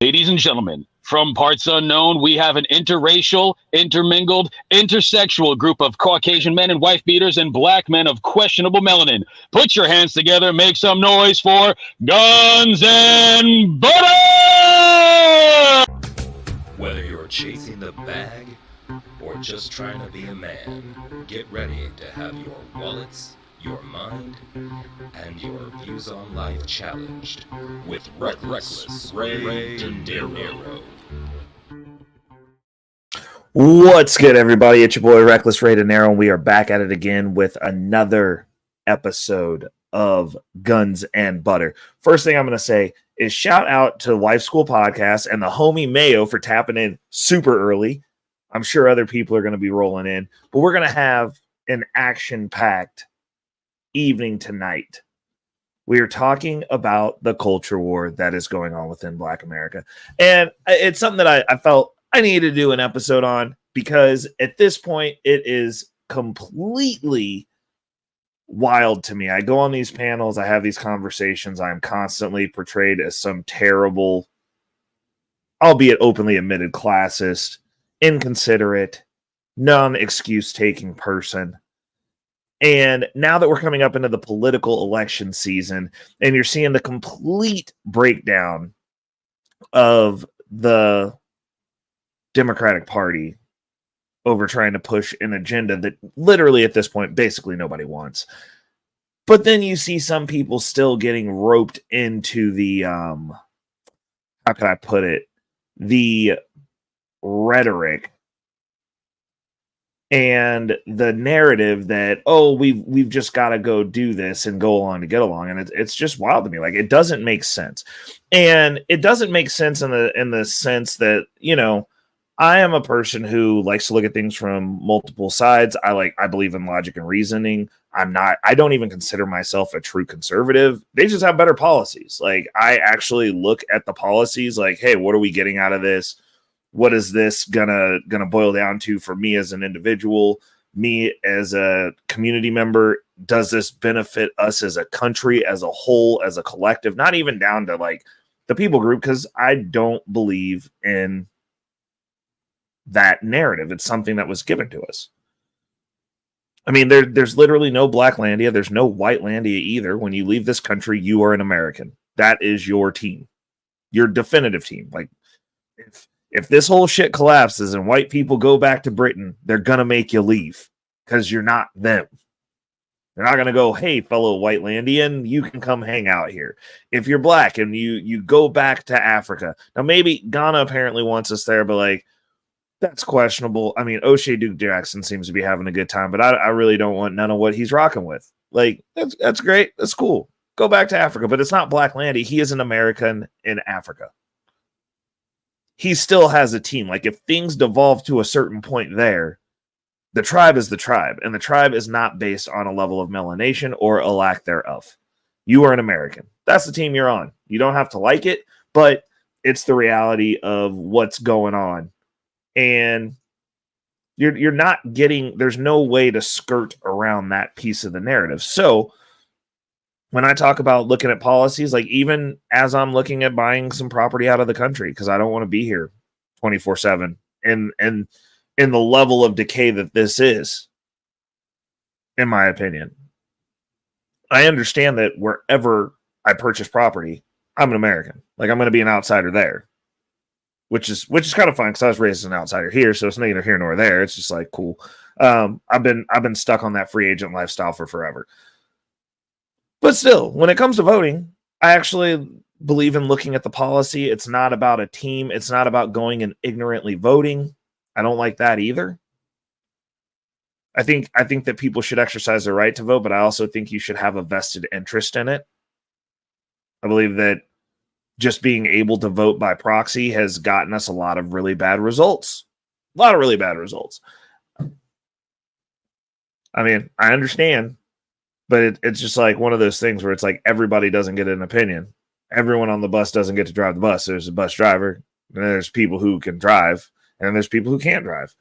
Ladies and gentlemen, from parts unknown, we have an interracial, intermingled, intersexual group of Caucasian men and wife beaters and black men of questionable melanin. Put your hands together, make some noise for Guns and Butter! Whether you're chasing the bag or just trying to be a man, get ready to have your wallets, your mind, and your views on life challenged with Reckless Ray De Niro. What's good, everybody? It's your boy Reckless Ray De Niro, and we are back at it again with another episode of Guns and Butter. First thing I'm going to say is shout out to Wife School Podcast and the homie Mayo for tapping in super early. I'm sure other people are going to be rolling in, but we're going to have an action-packed evening tonight. We are talking about the culture war that is going on within Black America. And it's something that I felt I needed to do an episode on because at this point it is completely wild to me. I go on these panels, I have these conversations, I'm constantly portrayed as some terrible, albeit openly admitted classist, inconsiderate, non-excuse taking person. And now that we're coming up into the political election season and you're seeing the complete breakdown of the Democratic Party over trying to push an agenda that literally at this point basically nobody wants. But then you see some people still getting roped into the, how can I put it, the rhetoric and the narrative that, oh, we've just got to go do this and go along to get along. And it's just wild to me. Like, it doesn't make sense. And it doesn't make sense in the sense that, you know, I am a person who likes to look at things from multiple sides. I believe in logic and reasoning. I don't even consider myself a true conservative. They just have better policies. Like, I actually look at the policies like, hey, what are we getting out of this? What is this gonna boil down to for me as an individual, me as a community member? Does this benefit us as a country, as a whole, as a collective? Not even down to like the people group, because I don't believe in that narrative. It's something that was given to us. I mean, there's literally no black landia. There's no white landia either. When you leave this country, you are an American. That is your team, your definitive team. Like, if this whole shit collapses and white people go back to Britain, they're going to make you leave because you're not them. They're not going to go, hey, fellow white landian, you can come hang out here. If you're black and you go back to Africa. Now, maybe Ghana apparently wants us there, but like, that's questionable. I mean, O'Shea Duke Jackson seems to be having a good time, but I really don't want none of what he's rocking with. Like, that's great. That's cool. Go back to Africa, but it's not Black Landy. He is an American in Africa. He still has a team. Like, if things devolve to a certain point there, the tribe is the tribe, and the tribe is not based on a level of melanation or a lack thereof. You are an American. That's the team you're on. You don't have to like it, but it's the reality of what's going on. And you're not getting, there's no way to skirt around that piece of the narrative. So when I talk about looking at policies, like even as I'm looking at buying some property out of the country, because I don't want to be here 24/7 and in the level of decay that this is, in my opinion, I understand that wherever I purchase property, I'm an American. Like, I'm going to be an outsider there. Which is kind of fun because I was raised as an outsider here, so it's neither here nor there. It's just like cool. I've been stuck on that free agent lifestyle for forever. But still, when it comes to voting, I actually believe in looking at the policy. It's not about a team. It's not about going and ignorantly voting. I don't like that either. I think that people should exercise their right to vote, but I also think you should have a vested interest in it. I believe that just being able to vote by proxy has gotten us a lot of really bad results. A lot of really bad results. I mean, I understand, but it's just like one of those things where it's like everybody doesn't get an opinion. Everyone on the bus doesn't get to drive the bus. There's a bus driver, and there's people who can drive, and there's people who can't drive.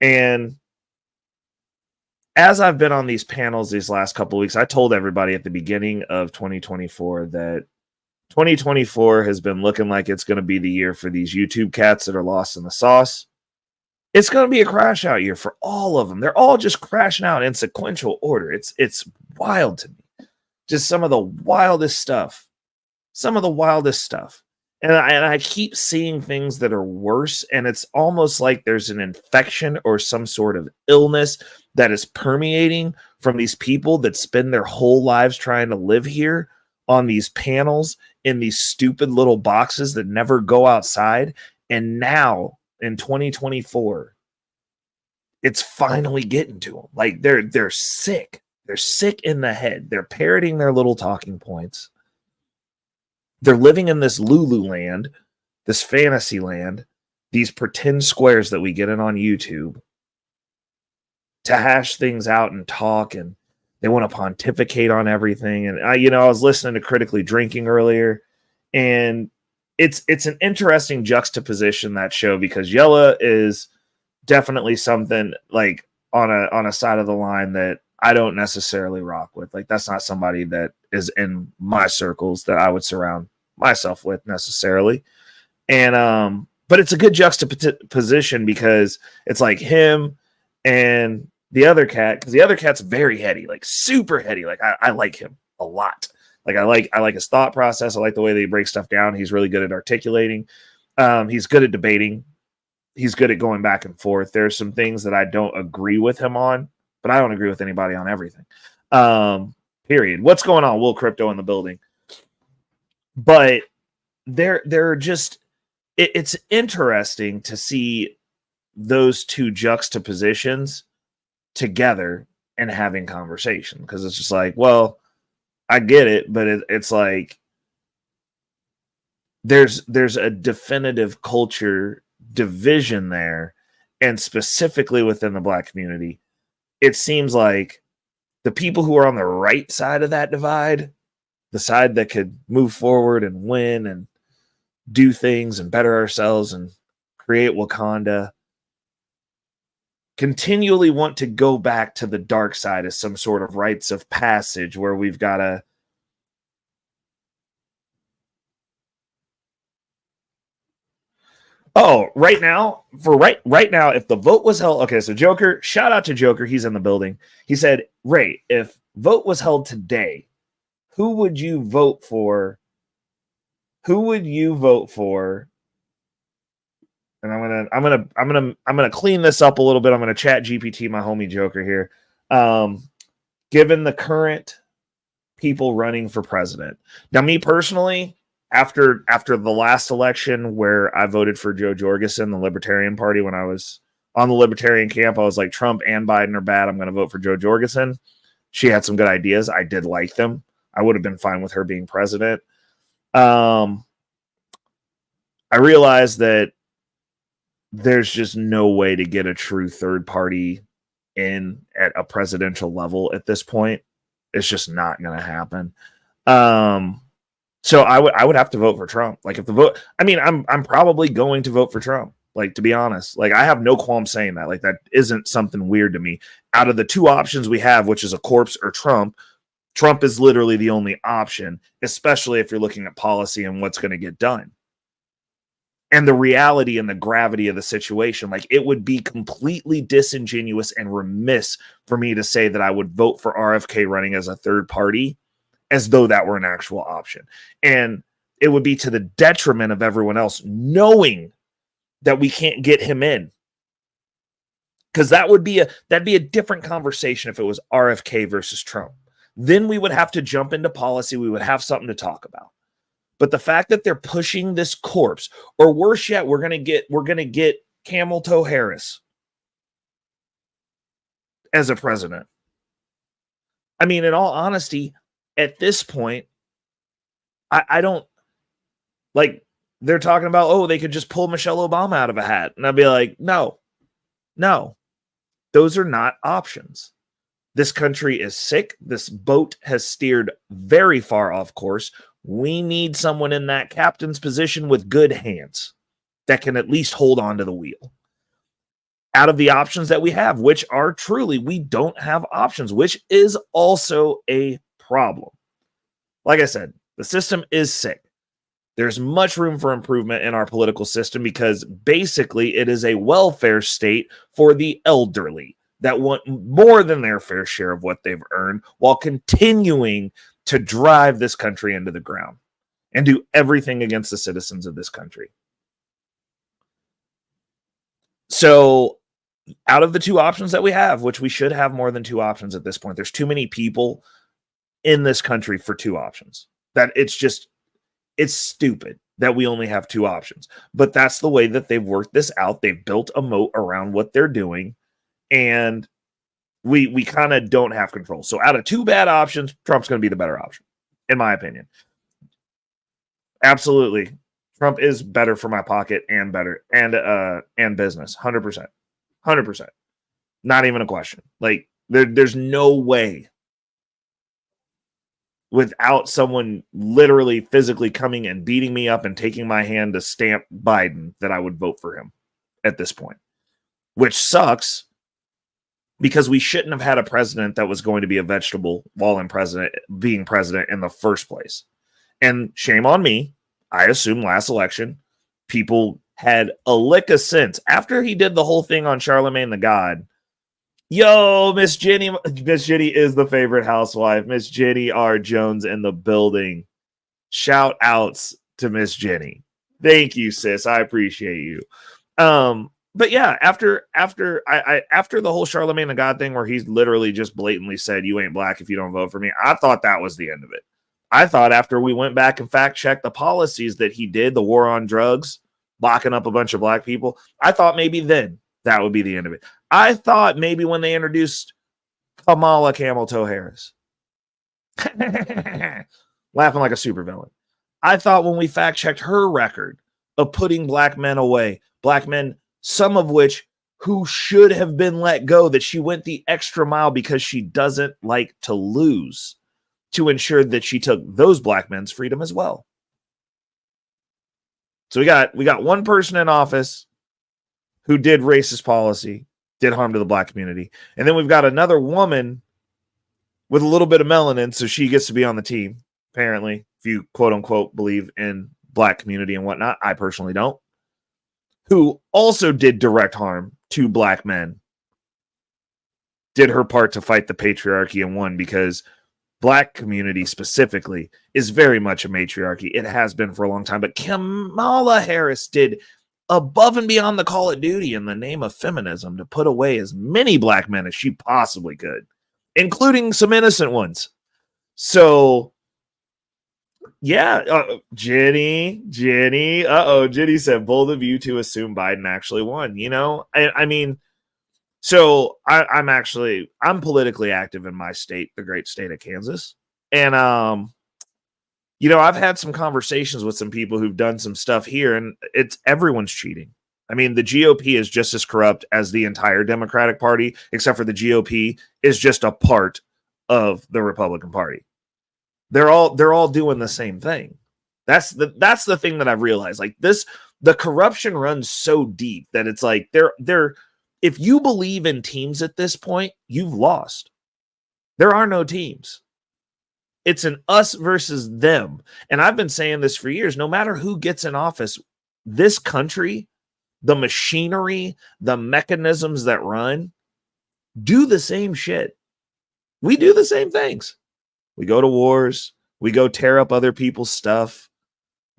And as I've been on these panels these last couple of weeks, I told everybody at the beginning of 2024 that 2024 has been looking like it's going to be the year for these YouTube cats that are lost in the sauce. It's going to be a crash out year for all of them. They're all just crashing out in sequential order. It's wild to me. Just some of the wildest stuff. Some of the wildest stuff. And I keep seeing things that are worse, and it's almost like there's an infection or some sort of illness that is permeating from these people that spend their whole lives trying to live here on these panels in these stupid little boxes that never go outside. And now in 2024, it's finally getting to them. Like they're sick. They're sick in the head. They're parroting their little talking points. They're living in this Lulu land, this fantasy land, these pretend squares that we get in on YouTube to hash things out and talk, and they want to pontificate on everything. And I was listening to Critically Drinking earlier, and it's an interesting juxtaposition, that show, because Yella is definitely something like on a side of the line that I don't necessarily rock with. Like, that's not somebody that is in my circles that I would surround myself with necessarily. And but it's a good juxtaposition because it's like him and the other cat, because the other cat's very heady, like super heady. Like I like him a lot. Like I like his thought process. I like the way that he breaks stuff down. He's really good at articulating. He's good at debating. He's good at going back and forth. There's some things that I don't agree with him on, but I don't agree with anybody on everything. Period. What's going on? Will Crypto in the building. But they're just, it's interesting to see those two juxtapositions together and having conversation, because it's just like, well, I get it, but it's like there's a definitive culture division there, and specifically within the Black community, it seems like the people who are on the right side of that divide, the side that could move forward and win and do things and better ourselves and create Wakanda, continually want to go back to the dark side as some sort of rites of passage where we've got to right now, if the vote was held, okay, so Joker, shout out to Joker, he's in the building. He said, Ray, if vote was held today, who would you vote for? Who would you vote for? And I'm gonna clean this up a little bit. I'm gonna chat GPT my homie Joker here. Given the current people running for president. Now, me personally, after the last election where I voted for Joe Jorgensen, the Libertarian Party, when I was on the Libertarian camp, I was like, Trump and Biden are bad. I'm going to vote for Joe Jorgensen. She had some good ideas. I did like them. I would have been fine with her being president. I realized that there's just no way to get a true third party in at a presidential level at this point. It's just not going to happen. So I would have to vote for Trump. Like if the vote, I mean, I'm probably going to vote for Trump. Like, to be honest, like I have no qualm saying that. Like that isn't something weird to me. Out of the two options we have, which is a corpse or Trump, Trump is literally the only option, especially if you're looking at policy and what's going to get done. And the reality and the gravity of the situation, like it would be completely disingenuous and remiss for me to say that I would vote for RFK running as a third party as though that were an actual option. And it would be to the detriment of everyone else knowing that we can't get him in. Because that'd be a different conversation if it was RFK versus Trump. Then we would have to jump into policy. We would have something to talk about. But the fact that they're pushing this corpse, or worse yet, we're gonna get Camel Toe Harris as a president. I mean, in all honesty, at this point, I don't like. They're talking about, oh, they could just pull Michelle Obama out of a hat, and I'd be like, no, those are not options. This country is sick. This boat has steered very far off course. We need someone in that captain's position with good hands that can at least hold on to the wheel. Out of the options that we have, which are truly, we don't have options, which is also a problem. Like I said, the system is sick. There's much room for improvement in our political system because basically it is a welfare state for the elderly that want more than their fair share of what they've earned while continuing to drive this country into the ground and do everything against the citizens of this country. So out of the two options that we have, which we should have more than two options at this point, there's too many people in this country for two options. That it's stupid that we only have two options. But that's the way that they've worked this out. They've built a moat around what they're doing. And we kind of don't have control. So out of two bad options, Trump's going to be the better option, in my opinion. Absolutely. Trump is better for my pocket and better and business. 100%. 100%. Not even a question. Like there's no way without someone literally physically coming and beating me up and taking my hand to stamp Biden that I would vote for him at this point, which sucks. Because we shouldn't have had a president that was going to be a vegetable while being president in the first place. And shame on me. I assume last election, people had a lick of sense. After he did the whole thing on Charlemagne the God, yo, Miss Jenny is the favorite housewife. Miss Jenny R. Jones in the building. Shout outs to Miss Jenny. Thank you, sis. I appreciate you. But yeah, after the whole Charlemagne the God thing where he's literally just blatantly said, you ain't black if you don't vote for me, I thought that was the end of it. I thought after we went back and fact-checked the policies that he did, the war on drugs, locking up a bunch of black people, I thought maybe then that would be the end of it. I thought maybe when they introduced Kamala Camel Toe Harris, laughing like a supervillain, I thought when we fact-checked her record of putting black men away, black men, some of which who should have been let go, that she went the extra mile because she doesn't like to lose, to ensure that she took those black men's freedom as well. So we got one person in office who did racist policy, did harm to the black community. And then we've got another woman with a little bit of melanin, so she gets to be on the team, apparently, if you quote unquote believe in black community and whatnot. I personally don't. Who also did direct harm to black men, did her part to fight the patriarchy and won, because black community specifically is very much a matriarchy. It has been for a long time. But Kamala Harris did above and beyond the call of duty in the name of feminism to put away as many black men as she possibly could, including some innocent ones. So, yeah, Jenny. Jenny said, bold of you to assume Biden actually won. You know, I mean, so I'm politically active in my state, the great state of Kansas. And, you know, I've had some conversations with some people who've done some stuff here, and everyone's cheating. I mean, the GOP is just as corrupt as the entire Democratic Party, except for the GOP is just a part of the Republican Party. They're all doing the same thing. That's the thing that I've realized. Like the corruption runs so deep that it's like they're if you believe in teams at this point, you've lost. There are no teams. It's an us versus them. And I've been saying this for years. No matter who gets in office, this country, the machinery, the mechanisms that run, do the same shit. We do the same things. We go to wars. We go tear up other people's stuff,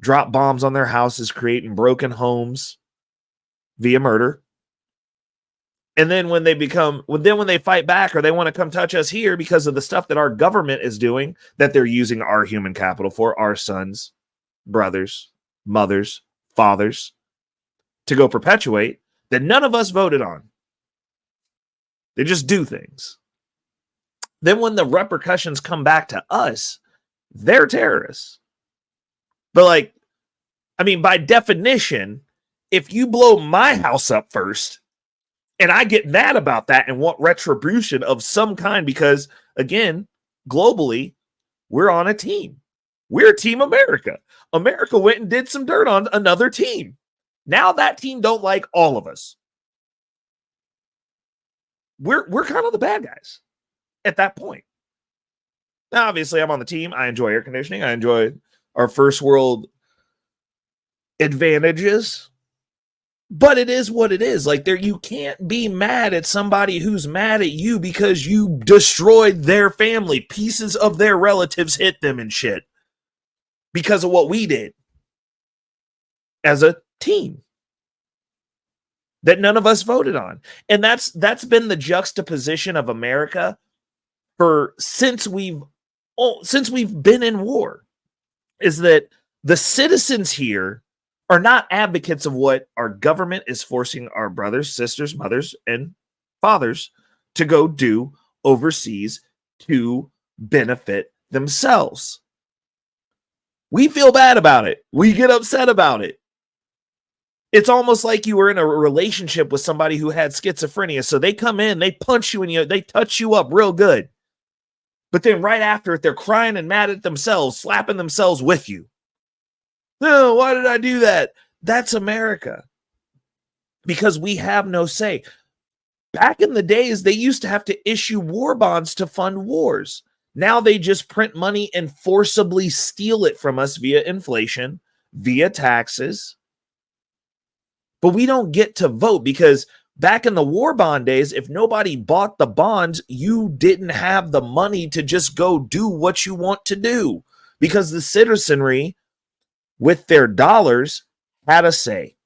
drop bombs on their houses, creating broken homes via murder. And then when they fight back, or they want to come touch us here because of the stuff that our government is doing, that they're using our human capital for, our sons, brothers, mothers, fathers, to go perpetuate, that none of us voted on. They just do things. Then when the repercussions come back to us, they're terrorists. But like, I mean, by definition, if you blow my house up first, and I get mad about that and want retribution of some kind, because, again, globally, we're on a team. We're Team America. America went and did some dirt on another team. Now that team don't like all of us. We're kind of the bad guys at that point. Now, obviously, I'm on the team. I enjoy air conditioning. I enjoy our first world advantages. But it is what it is. Like, you can't be mad at somebody who's mad at you because you destroyed their family. Pieces of their relatives hit them and shit because of what we did as a team that none of us voted on. And that's been the juxtaposition of America since we've been in war, is that the citizens here are not advocates of what our government is forcing our brothers, sisters, mothers, and fathers to go do overseas to benefit themselves. We feel bad about it. We get upset about it. It's almost like you were in a relationship with somebody who had schizophrenia. So they come in, they punch you, and they touch you up real good. But then right after it, they're crying and mad at themselves, slapping themselves with you. No, why did I do that? That's America. Because we have no say. Back in the days, they used to have to issue war bonds to fund wars. Now they just print money and forcibly steal it from us via inflation, via taxes. But we don't get to vote, because back in the war bond days, if nobody bought the bonds, you didn't have the money to just go do what you want to do, because the citizenry with their dollars had a say.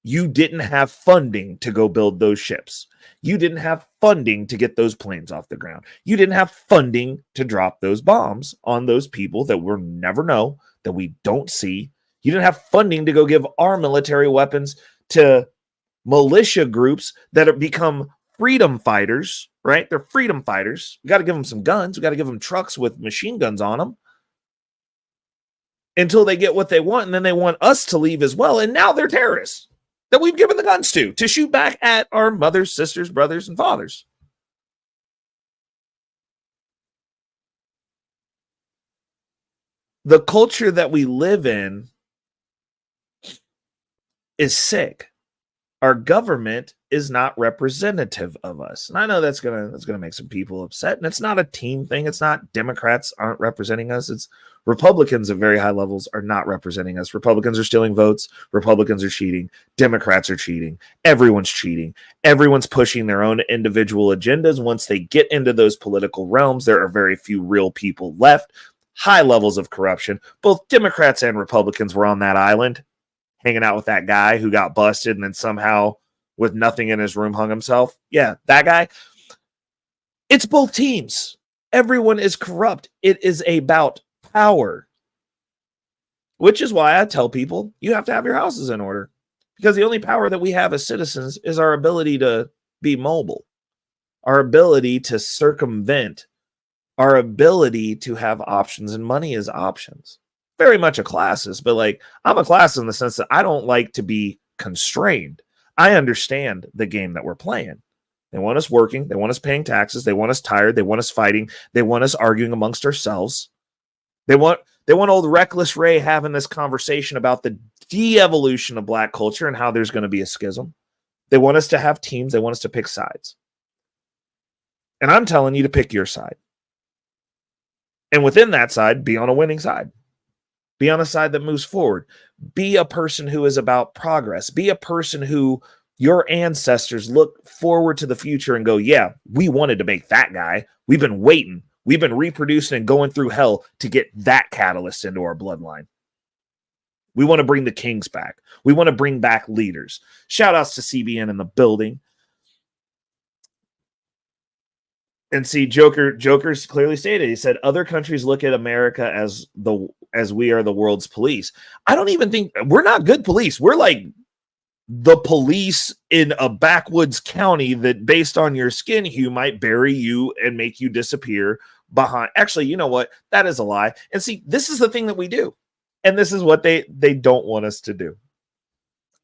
You didn't have funding to go build those ships. You didn't have funding to get those planes off the ground. You didn't have funding to drop those bombs on those people that we'll never know, that we don't see. You didn't have funding to go give our military weapons to militia groups that have become freedom fighters, right? They're freedom fighters. We got to give them some guns. We got to give them trucks with machine guns on them until they get what they want, and then they want us to leave as well. And now they're terrorists. that we've given the guns to shoot back at our mothers, sisters, brothers, and fathers. The culture that we live in is sick. Our government is not representative of us. And I know that's gonna make some people upset. And it's not a team thing. It's not Democrats aren't representing us. It's Republicans at very high levels are not representing us. Republicans are stealing votes. Republicans are cheating. Democrats are cheating. Everyone's cheating. Everyone's pushing their own individual agendas. Once they get into those political realms, there are very few real people left. High levels of corruption. Both Democrats and Republicans were on that island, hanging out with that guy who got busted and then somehow with nothing in his room hung himself. Yeah, that guy. It's both teams. Everyone is corrupt. It is about power. Which is why I tell people you have to have your houses in order. Because the only power that we have as citizens is our ability to be mobile. Our ability to circumvent. Our ability to have options, and money is options. Very much a classist, but like I'm a classist in the sense that I don't like to be constrained. I understand the game that we're playing. They want us working. They want us paying taxes. They want us tired. They want us fighting. They want us arguing amongst ourselves. They want old Reckless Ray having this conversation about the de-evolution of black culture and how there's going to be a schism. They want us to have teams. They want us to pick sides. And I'm telling you to pick your side. And within that side, be on a winning side. Be on a side that moves forward. Be a person who is about progress. Be a person who your ancestors look forward to the future and go, yeah, we wanted to make that guy. We've been waiting. We've been reproducing and going through hell to get that catalyst into our bloodline. We want to bring the kings back. We want to bring back leaders. Shout outs to CBN in the building. And see, Joker's clearly stated. He said other countries look at America as we are the world's police. I don't even think we're not good police. We're like the police in a backwoods county that, based on your skin hue, might bury you and make you disappear behind. Actually, you know what? That is a lie. And see, this is the thing that we do, and this is what they don't want us to do.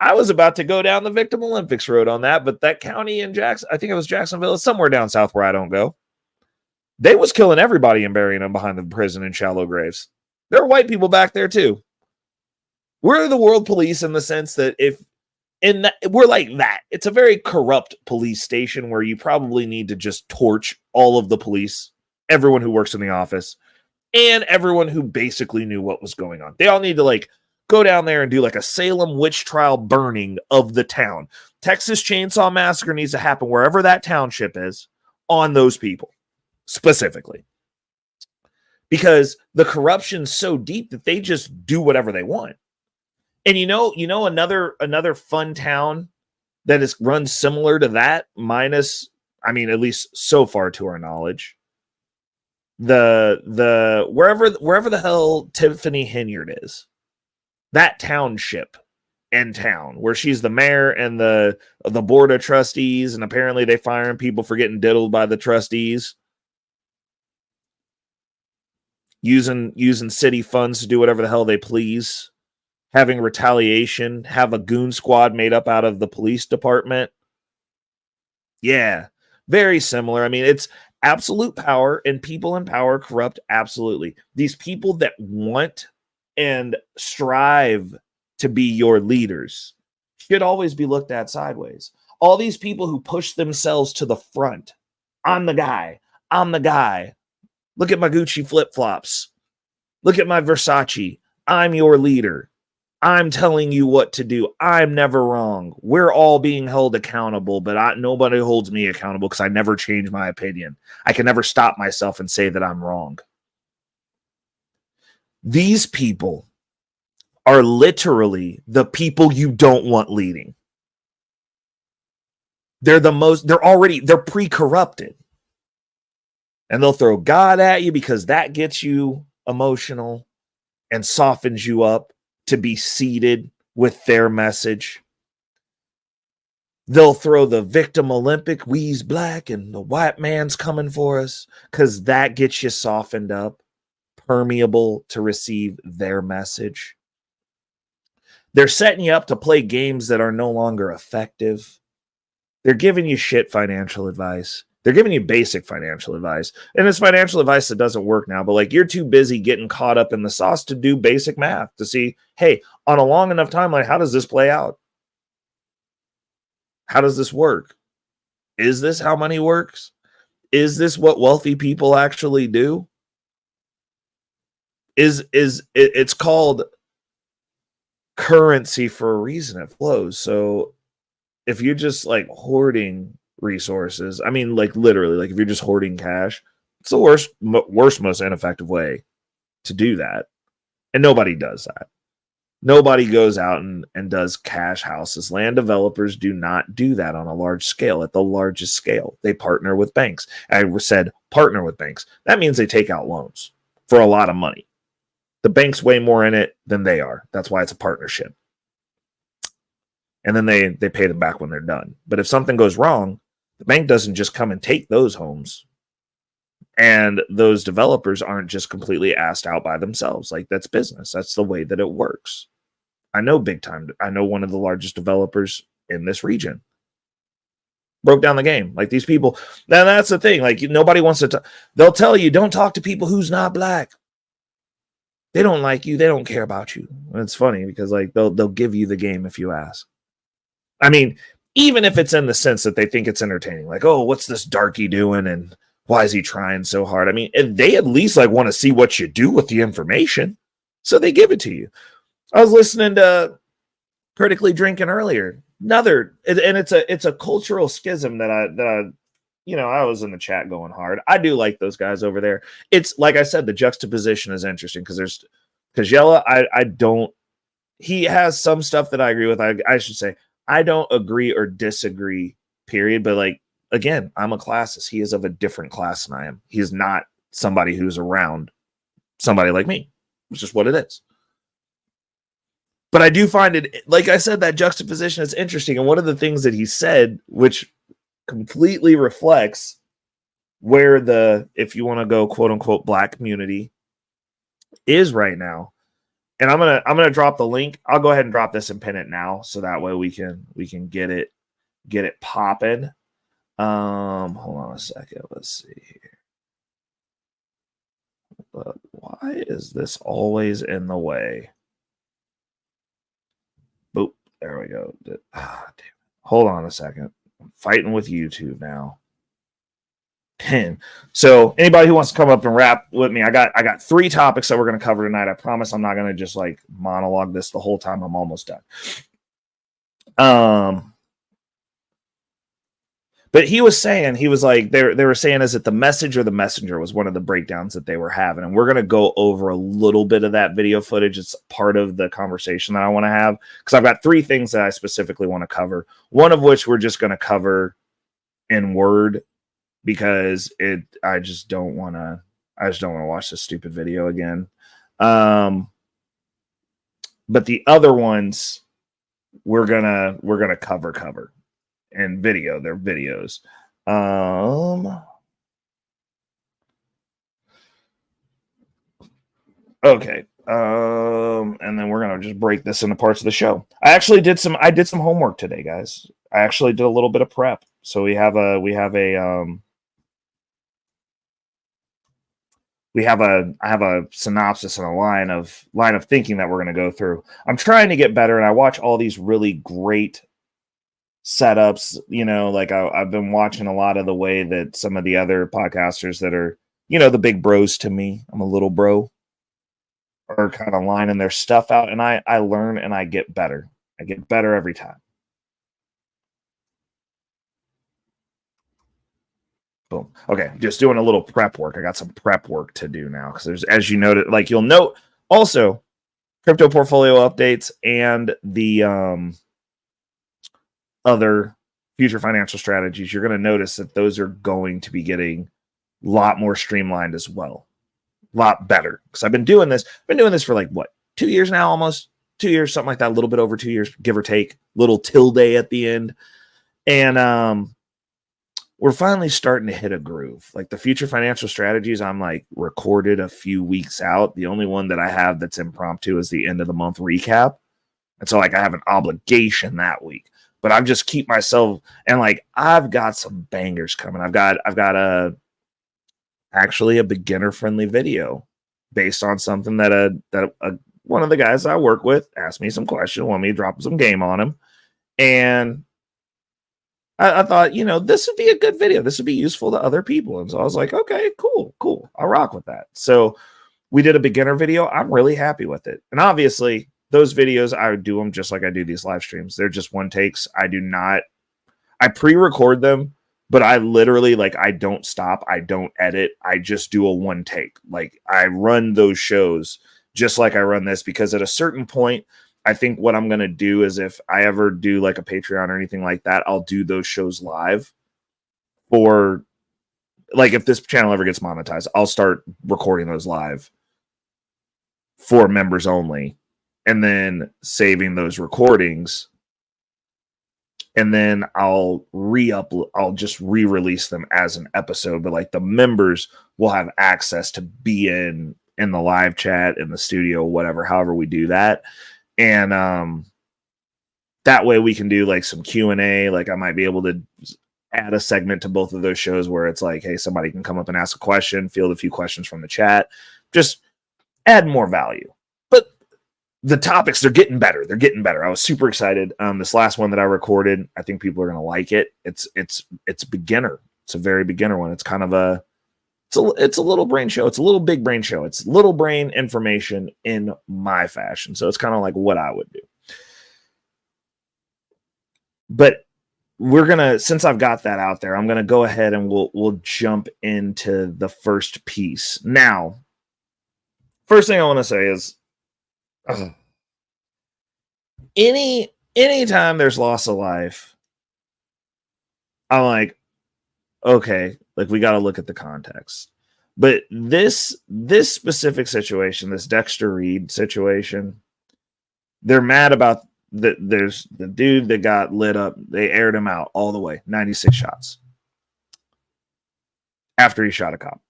I was about to go down the Victim Olympics road on that, but that county in Jackson, I think it was Jacksonville, somewhere down south where I don't go. They was killing everybody and burying them behind the prison in shallow graves. There are white people back there too. We're the world police in the sense that we're like that. It's a very corrupt police station where you probably need to just torch all of the police, everyone who works in the office, and everyone who basically knew what was going on. They all need to go down there and do like a Salem witch trial burning of the town. Texas Chainsaw Massacre needs to happen wherever that township is on those people specifically. Because the corruption's so deep that they just do whatever they want. And you know another fun town that is run similar to that, minus, I mean, at least so far to our knowledge, the wherever the hell Tiffany Henyard is. That township in town where she's the mayor and the board of trustees, and apparently they firing people for getting diddled by the trustees, using city funds to do whatever the hell they please, having retaliation, have a goon squad made up out of the police department. Yeah, very similar. I mean, it's absolute power, and people in power corrupt absolutely. These people that want and strive to be your leaders should always be looked at sideways. All these people who push themselves to the front. I'm the guy. Look at my Gucci flip-flops. Look at my Versace. I'm your leader. I'm telling you what to do. I'm never wrong. We're all being held accountable, but nobody holds me accountable because I never change my opinion. I can never stop myself and say that I'm wrong. These people are literally the people you don't want leading. They're pre-corrupted. And they'll throw God at you because that gets you emotional and softens you up to be seated with their message. They'll throw the victim Olympic, we's black and the white man's coming for us, because that gets you softened up, permeable to receive their message. They're setting you up to play games that are no longer effective. They're giving you shit financial advice. They're giving you basic financial advice. And it's financial advice that doesn't work now, but like you're too busy getting caught up in the sauce to do basic math to see, hey, on a long enough timeline, how does this play out? How does this work? Is this how money works? Is this what wealthy people actually do? It's called currency for a reason. It flows. So if you're just like hoarding resources, I mean, like literally, like if you're just hoarding cash, it's the worst, most ineffective way to do that. And nobody does that. Nobody goes out and does cash houses. Land developers do not do that on a large scale, at the largest scale. They partner with banks. I said partner with banks. That means they take out loans for a lot of money. The bank's way more in it than they are. That's why it's a partnership. And then they pay them back when they're done. But if something goes wrong, the bank doesn't just come and take those homes. And those developers aren't just completely assed out by themselves. Like, that's business. That's the way that it works. I know big time. I know one of the largest developers in this region. Broke down the game. Like, these people. Now, that's the thing. Like, nobody wants to. They'll tell you, don't talk to people who's not black. They don't like you. They don't care about you. And it's funny because, like, they'll give you the game if you ask. I mean, even if it's in the sense that they think it's entertaining. Like, oh, what's this darky doing? And why is he trying so hard? I mean, they at least like want to see what you do with the information. So they give it to you. I was listening to Critically Drinking earlier. And it's a cultural schism that I was in the chat going hard. I do like those guys over there. It's like I said, the juxtaposition is interesting because Yella, he has some stuff that I agree with. I should say, I don't agree or disagree, period. But like, again, I'm a classist. He is of a different class than I am. He is not somebody who's around somebody like me. It's just what it is. But I do find it, like I said, that juxtaposition is interesting. And one of the things that he said, which completely reflects where if you want to go, quote unquote, black community is right now. And I'm gonna drop the link. I'll go ahead and drop this and pin it now, so that way we can get it popping. Hold on a second. Let's see here. But why is this always in the way? Boop. There we go. Damn. Hold on a second. I'm fighting with YouTube now. So anybody who wants to come up and rap with me, I got 3 topics that we're going to cover tonight. I promise I'm not going to just like monologue this the whole time. I'm almost done. But he was like, they were saying, is it the message or the messenger was one of the breakdowns that they were having. And we're going to go over a little bit of that video footage. It's part of the conversation that I want to have, because I've got 3 things that I specifically want to cover. One of which we're just going to cover in word, because I just don't want to watch this stupid video again. But the other ones we're gonna cover in video. They're videos. Okay. And then we're gonna just break this into parts of the show. I did some homework today, guys. I actually did a little bit of prep. So I have a synopsis and a line of thinking that we're going to go through. I'm trying to get better, and I watch all these really great setups. Like I've been watching a lot of the way that some of the other podcasters that are, the big bros to me, I'm a little bro, are kind of lining their stuff out, and I learn and I get better. I get better every time. Boom. Okay, just doing a little prep work. I got some prep work to do now, because there's, as you noted, like you'll note also crypto portfolio updates and the other future financial strategies. You're going to notice that those are going to be getting a lot more streamlined as well, a lot better. Because I've been doing this for like 2 years now, almost 2 years, something like that, a little bit over 2 years, give or take, little tilde at the end, and we're finally starting to hit a groove. Like the future financial strategies, I'm like recorded a few weeks out. The only one that I have that's impromptu is the end of the month recap. And so like I have an obligation that week. But I just keep myself, and like I've got some bangers coming. I've got actually a beginner friendly video based on something that one of the guys I work with asked me some question, wanted me to drop some game on him. And I thought, this would be a good video. This would be useful to other people. And so I was like, okay, cool. I'll rock with that. So we did a beginner video. I'm really happy with it. And obviously those videos, I would do them just like I do these live streams. They're just one takes. I pre-record them, but I literally, like, I don't stop. I don't edit. I just do a one take. Like, I run those shows just like I run this, because at a certain point, I think what I'm going to do is if I ever do like a Patreon or anything like that, I'll do those shows live. Or like if this channel ever gets monetized, I'll start recording those live for members only, and then saving those recordings, and then I'll just re-release them as an episode. But like the members will have access to be in the live chat, in the studio, whatever, however we do that. And that way we can do like some Q&A. Like I might be able to add a segment to both of those shows where it's like, hey, somebody can come up and ask a question, field a few questions from the chat, just add more value. But the topics, they're getting better. I was super excited. This last one that I recorded, I think people are going to like it. It's beginner. It's a very beginner one. It's kind of it's a little brain show. It's a little big brain show. It's little brain information in my fashion. So it's kind of like what I would do. But we're going to, since I've got that out there, I'm going to go ahead and we'll jump into the first piece. Now, first thing I want to say is anytime there's loss of life, I'm like, okay, like we got to look at the context. But this specific situation, this Dexter Reed situation, they're mad about that. There's the dude that got lit up. They aired him out all the way, 96 shots after he shot a cop.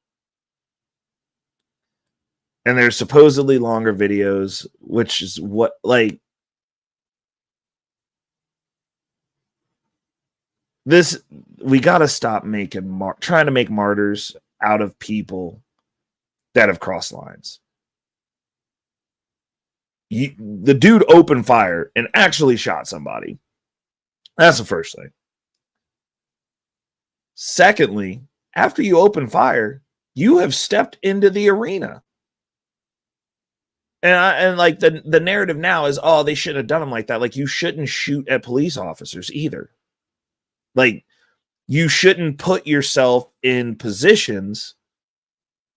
And there's supposedly longer videos, which is what, like, this, we got to stop trying to make martyrs out of people that have crossed lines. The dude opened fire and actually shot somebody. That's the first thing. Secondly, after you open fire, you have stepped into the arena. And like the narrative now is, oh, they shouldn't have done them like that. Like, you shouldn't shoot at police officers either. Like, you shouldn't put yourself in positions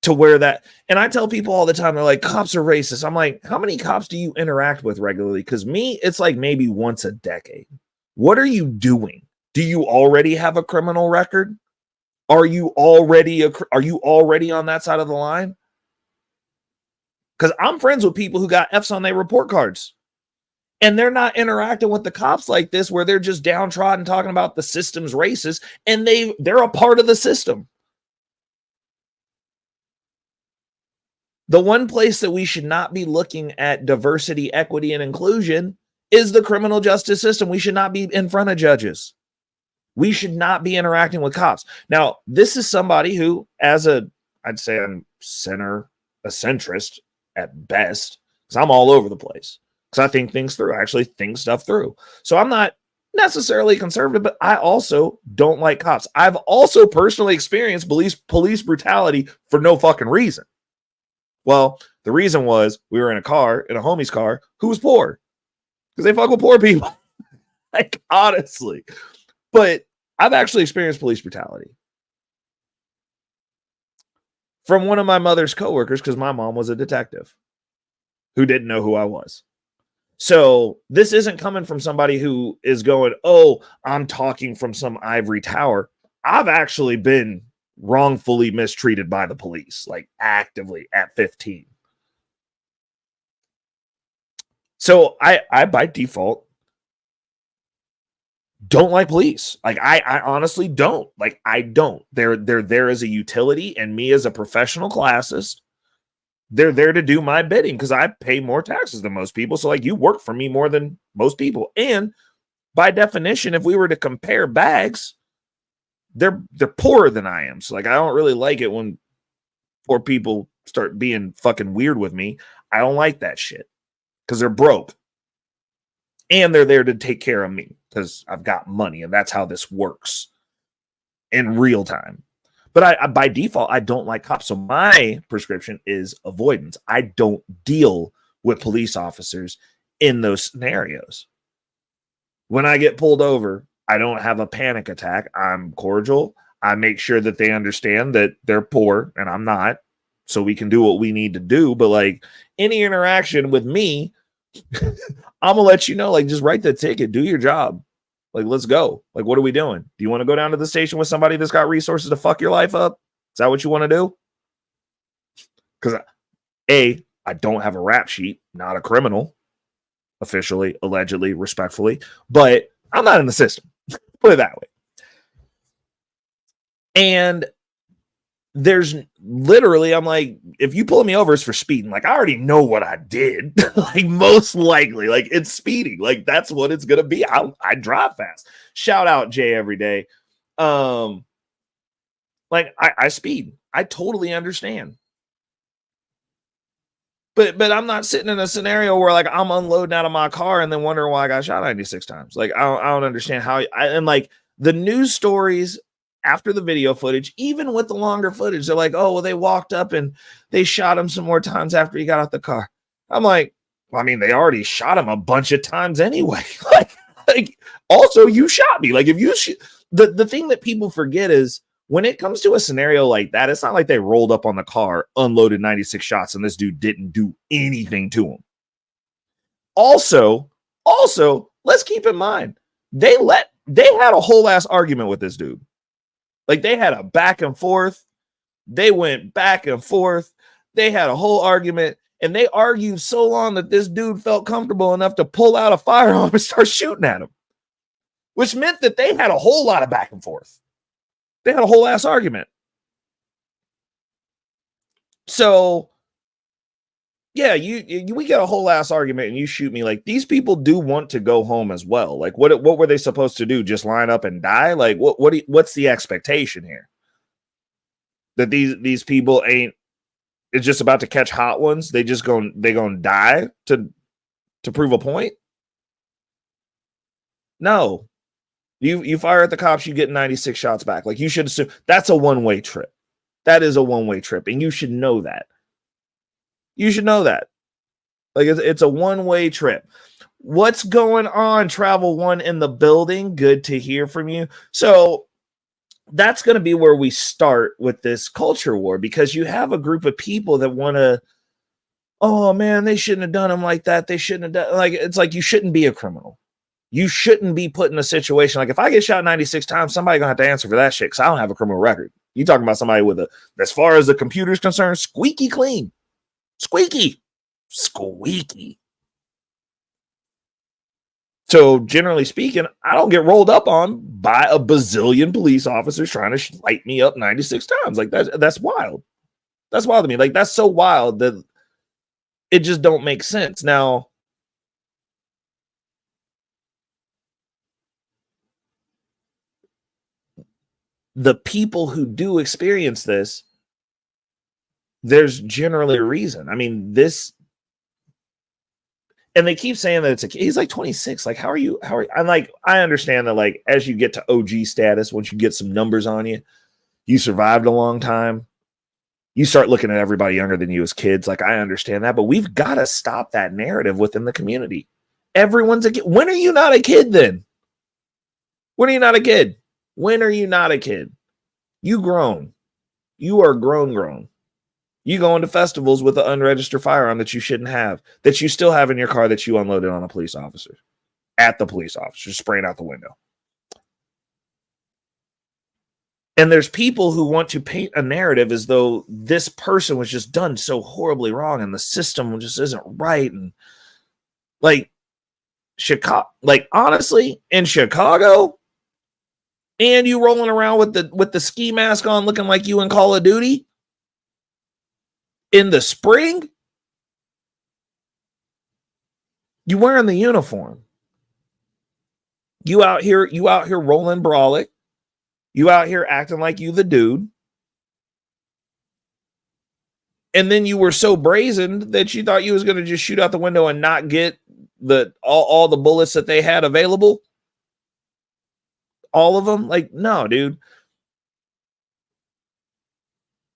to where that. And I tell people all the time, they're like, cops are racist. I'm like, how many cops do you interact with regularly? Because me, it's like maybe once a decade. What are you doing? Do you already have a criminal record? Are you already on that side of the line? Because I'm friends with people who got F's on their report cards. And they're not interacting with the cops like this, where they're just downtrodden talking about the system's racist, and they're a part of the system. The one place that we should not be looking at diversity, equity, and inclusion is the criminal justice system. We should not be in front of judges. We should not be interacting with cops. Now, this is somebody who, I'd say I'm a centrist at best, because I'm all over the place. Because I think things through. I actually think stuff through. So I'm not necessarily conservative, but I also don't like cops. I've also personally experienced police brutality for no fucking reason. Well, the reason was we were in a homie's car, who was poor. Because they fuck with poor people. Like, honestly. But I've actually experienced police brutality from one of my mother's coworkers, because my mom was a detective who didn't know who I was. So this isn't coming from somebody who is going, oh, I'm talking from some ivory tower. I've actually been wrongfully mistreated by the police, like actively at 15. So I by default don't like police. Like I honestly don't. Like I don't. They're there as a utility, and me as a professional classist, They're there to do my bidding because I pay more taxes than most people. So, like, you work for me more than most people. And by definition, if we were to compare bags, they're poorer than I am. So, like, I don't really like it when poor people start being fucking weird with me. I don't like that shit because they're broke. And they're there to take care of me because I've got money. And that's how this works in real time. But I by default, I don't like cops. So my prescription is avoidance. I don't deal with police officers in those scenarios. When I get pulled over, I don't have a panic attack. I'm cordial. I make sure that they understand that they're poor and I'm not, so we can do what we need to do. But like any interaction with me, I'm gonna let you know, like, just write the ticket, do your job. Like, let's go. Like, what are we doing? Do you want to go down to the station with somebody that's got resources to fuck your life up? Is that what you want to do? Because I don't have a rap sheet, not a criminal, officially, allegedly, respectfully, but I'm not in the system. Put it that way. And there's literally, I'm like, if you pull me over, it's for speeding. Like, I already know what I did. Like, most likely, like, it's speeding. Like, that's what it's gonna be. I drive fast. Shout out Jay every day. Like, I speed. I totally understand. But I'm not sitting in a scenario where like I'm unloading out of my car and then wondering why I got shot 96 times. Like, I don't understand how. And like the news stories after the video footage, even with the longer footage, they're like, oh, well, they walked up and they shot him some more times after he got out the car. I'm like, well, I mean, they already shot him a bunch of times anyway. like also, you shot me. Like, if you the thing that people forget is when it comes to a scenario like that, it's not like they rolled up on the car, unloaded 96 shots, and this dude didn't do anything to him. Also, let's keep in mind, they had a whole ass argument with this dude. Like, they had a back and forth. They went back and forth. They had a whole argument, and they argued so long that this dude felt comfortable enough to pull out a firearm and start shooting at him, which meant that they had a whole lot of back and forth. They had a whole ass argument. So, yeah, we get a whole ass argument and you shoot me. Like, these people do want to go home as well. Like, what were they supposed to do? Just line up and die? Like, what's the expectation here? That these people ain't, it's just about to catch hot ones. They gonna die to prove a point? No. You fire at the cops, you get 96 shots back. Like, you should assume that's a one-way trip. That is a one-way trip, and you should know that. You should know that. Like, it's a one-way trip. What's going on, Travel One in the building? Good to hear from you. So that's going to be where we start with this culture war, because you have a group of people that want to, oh man, they shouldn't have done them like that. They shouldn't have done, like, it's like, you shouldn't be a criminal. You shouldn't be put in a situation like, if I get shot 96 times, somebody's gonna have to answer for that shit because I don't have a criminal record. You talking about somebody with as far as the computer's concerned, squeaky clean. Squeaky. So generally speaking, I don't get rolled up on by a bazillion police officers trying to light me up 96 times. Like, that's wild. That's wild to me. Like, that's so wild that it just don't make sense. Now, the people who do experience this, there's generally a reason. I mean, and they keep saying that he's like 26. Like, how are you? I'm like, I understand that, like, as you get to OG status, once you get some numbers on you, you survived a long time, you start looking at everybody younger than you as kids. Like, I understand that, but we've got to stop that narrative within the community. Everyone's a kid. When are you not a kid then? When are you not a kid? When are you not a kid? You grown. You are grown. You go into festivals with an unregistered firearm that you shouldn't have, that you still have in your car, that you unloaded on a police officer, at the police officer, spraying out the window. And there's people who want to paint a narrative as though this person was just done so horribly wrong and the system just isn't right. And like, Chicago, like, honestly, in Chicago, and you rolling around with the ski mask on looking like you in Call of Duty, In the spring, you wearing the uniform. You out here rolling brolic. You out here acting like you the dude. And then you were so brazen that you thought you was going to just shoot out the window and not get all the bullets that they had available. All of them. Like, no, dude.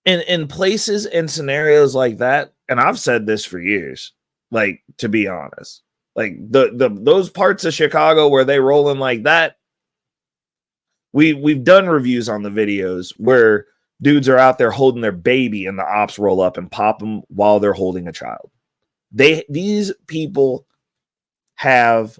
In places and scenarios like that, and I've said this for years, like, to be honest, like those parts of Chicago where they rolling like that, we've done reviews on the videos where dudes are out there holding their baby and the ops roll up and pop them while they're holding a child. These people have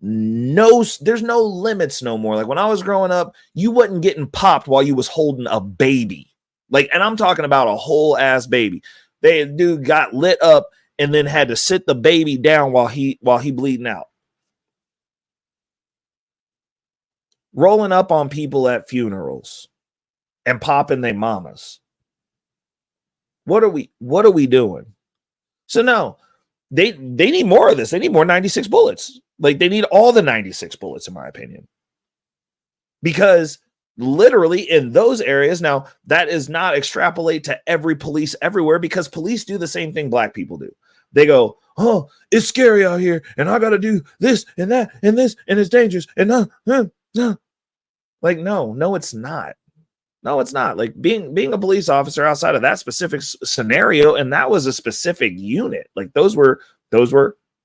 there's no limits no more. Like when I was growing up, you wasn't getting popped while you was holding a baby. Like, and I'm talking about a whole ass baby. Dude got lit up and then had to sit the baby down while he bleeding out. Rolling up on people at funerals and popping their mamas. What are we doing? So no, they need more of this. They need more 96 bullets. Like, they need all the 96 bullets, in my opinion. Because literally in those areas, now that is not extrapolate to every police everywhere, because police do the same thing black people do. They go, oh, it's scary out here, and I got to do this and that and this, and it's dangerous. And no. Like, no, it's not. No, it's not. Like being a police officer outside of that specific scenario, and that was a specific unit. Like those were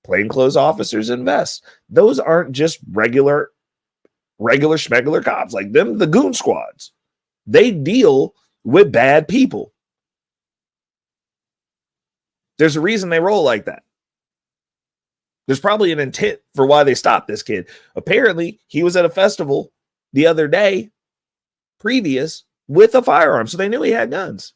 plainclothes officers in vests. Those aren't just regular schmegular cops. Like them, the goon squads. They deal with bad people. There's a reason they roll like that. There's probably an intent for why they stopped this kid. Apparently, he was at a festival the other day previous with a firearm, so they knew he had guns.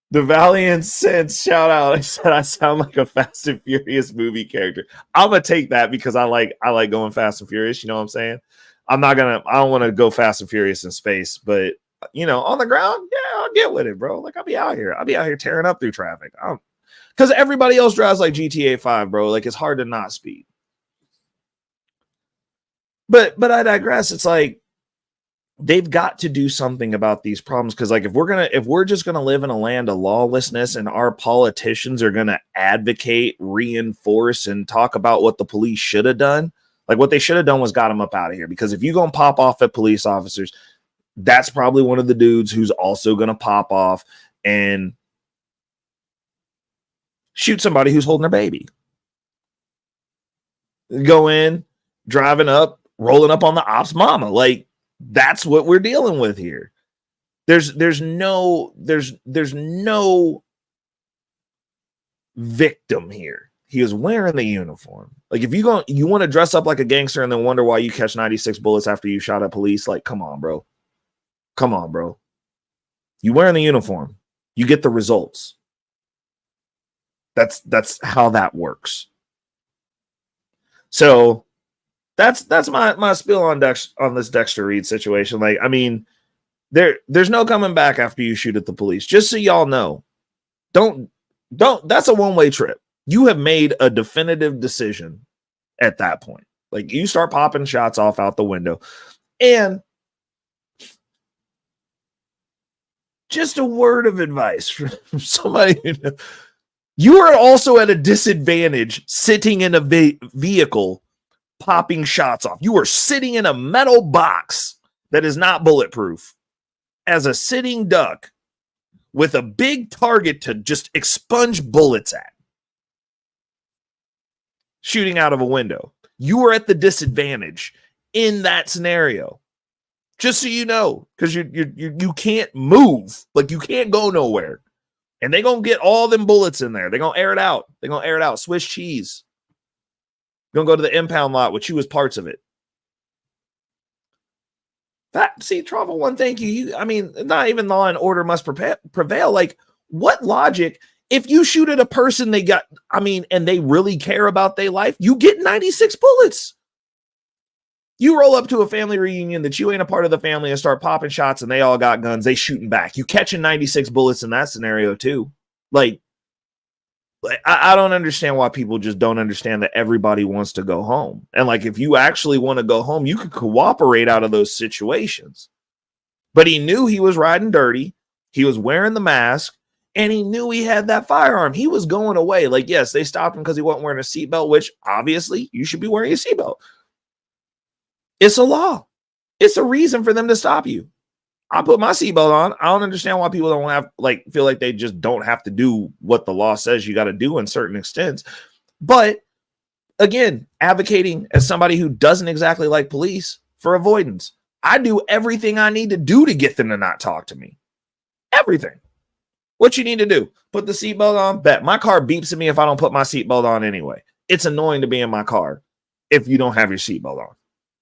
The Valiant Sense shout out. I said I sound like a Fast and Furious movie character. I'm gonna take that because I like going Fast and Furious. You know what I'm saying? I don't want to go Fast and Furious in space, but on the ground, yeah, I'll get with it, bro. Like I'll be out here tearing up through traffic. Because everybody else drives like GTA 5, bro. Like it's hard to not speed. But I digress. It's like they've got to do something about these problems, because like if we're just gonna live in a land of lawlessness and our politicians are gonna advocate, reinforce, and talk about what the police should have done, like what they should have done was got them up out of here. Because if you're gonna pop off at police officers, that's probably one of the dudes who's also gonna pop off and shoot somebody who's holding their baby. Go in, driving up, rolling up on the ops mama. Like that's what we're dealing with here. There's no victim here. He was wearing the uniform. Like if you want to dress up like a gangster and then wonder why you catch 96 bullets after you shot at police, like come on, bro. You wearing the uniform, you get the results. That's how that works. So that's my spiel on this Dexter Reed situation. Like, I mean, there's no coming back after you shoot at the police. Just so y'all know, don't. That's a one-way trip. You have made a definitive decision at that point. Like, you start popping shots off out the window, and just a word of advice from somebody who knows. You are also at a disadvantage sitting in a vehicle popping shots off. You are sitting in a metal box that is not bulletproof as a sitting duck with a big target to just expunge bullets at, shooting out of a window. You are at the disadvantage in that scenario. Just so you know, because you can't move. Like, you can't go nowhere. And they're going to get all them bullets in there. They're going to air it out. Swiss cheese. Going to go to the impound lot, which you was parts of it. Travel one, thank you. I mean, not even law and order must prevail. Like, what logic? If you shoot at a person and they really care about their life, you get 96 bullets. You roll up to a family reunion that you ain't a part of the family and start popping shots and they all got guns. They shooting back. You catching 96 bullets in that scenario too. Like I don't understand why people just don't understand that everybody wants to go home. And like, if you actually want to go home, you could cooperate out of those situations. But he knew he was riding dirty. He was wearing the mask and he knew he had that firearm. He was going away. Like, yes, they stopped him because he wasn't wearing a seatbelt, which obviously you should be wearing a seatbelt. It's a law. It's a reason for them to stop you. I put my seatbelt on. I don't understand why people don't have feel like they just don't have to do what the law says you got to do in certain extents. But again, advocating as somebody who doesn't exactly like police for avoidance. I do everything I need to do to get them to not talk to me. Everything. What you need to do, put the seatbelt on, bet. My car beeps at me if I don't put my seatbelt on anyway. It's annoying to be in my car if you don't have your seatbelt on.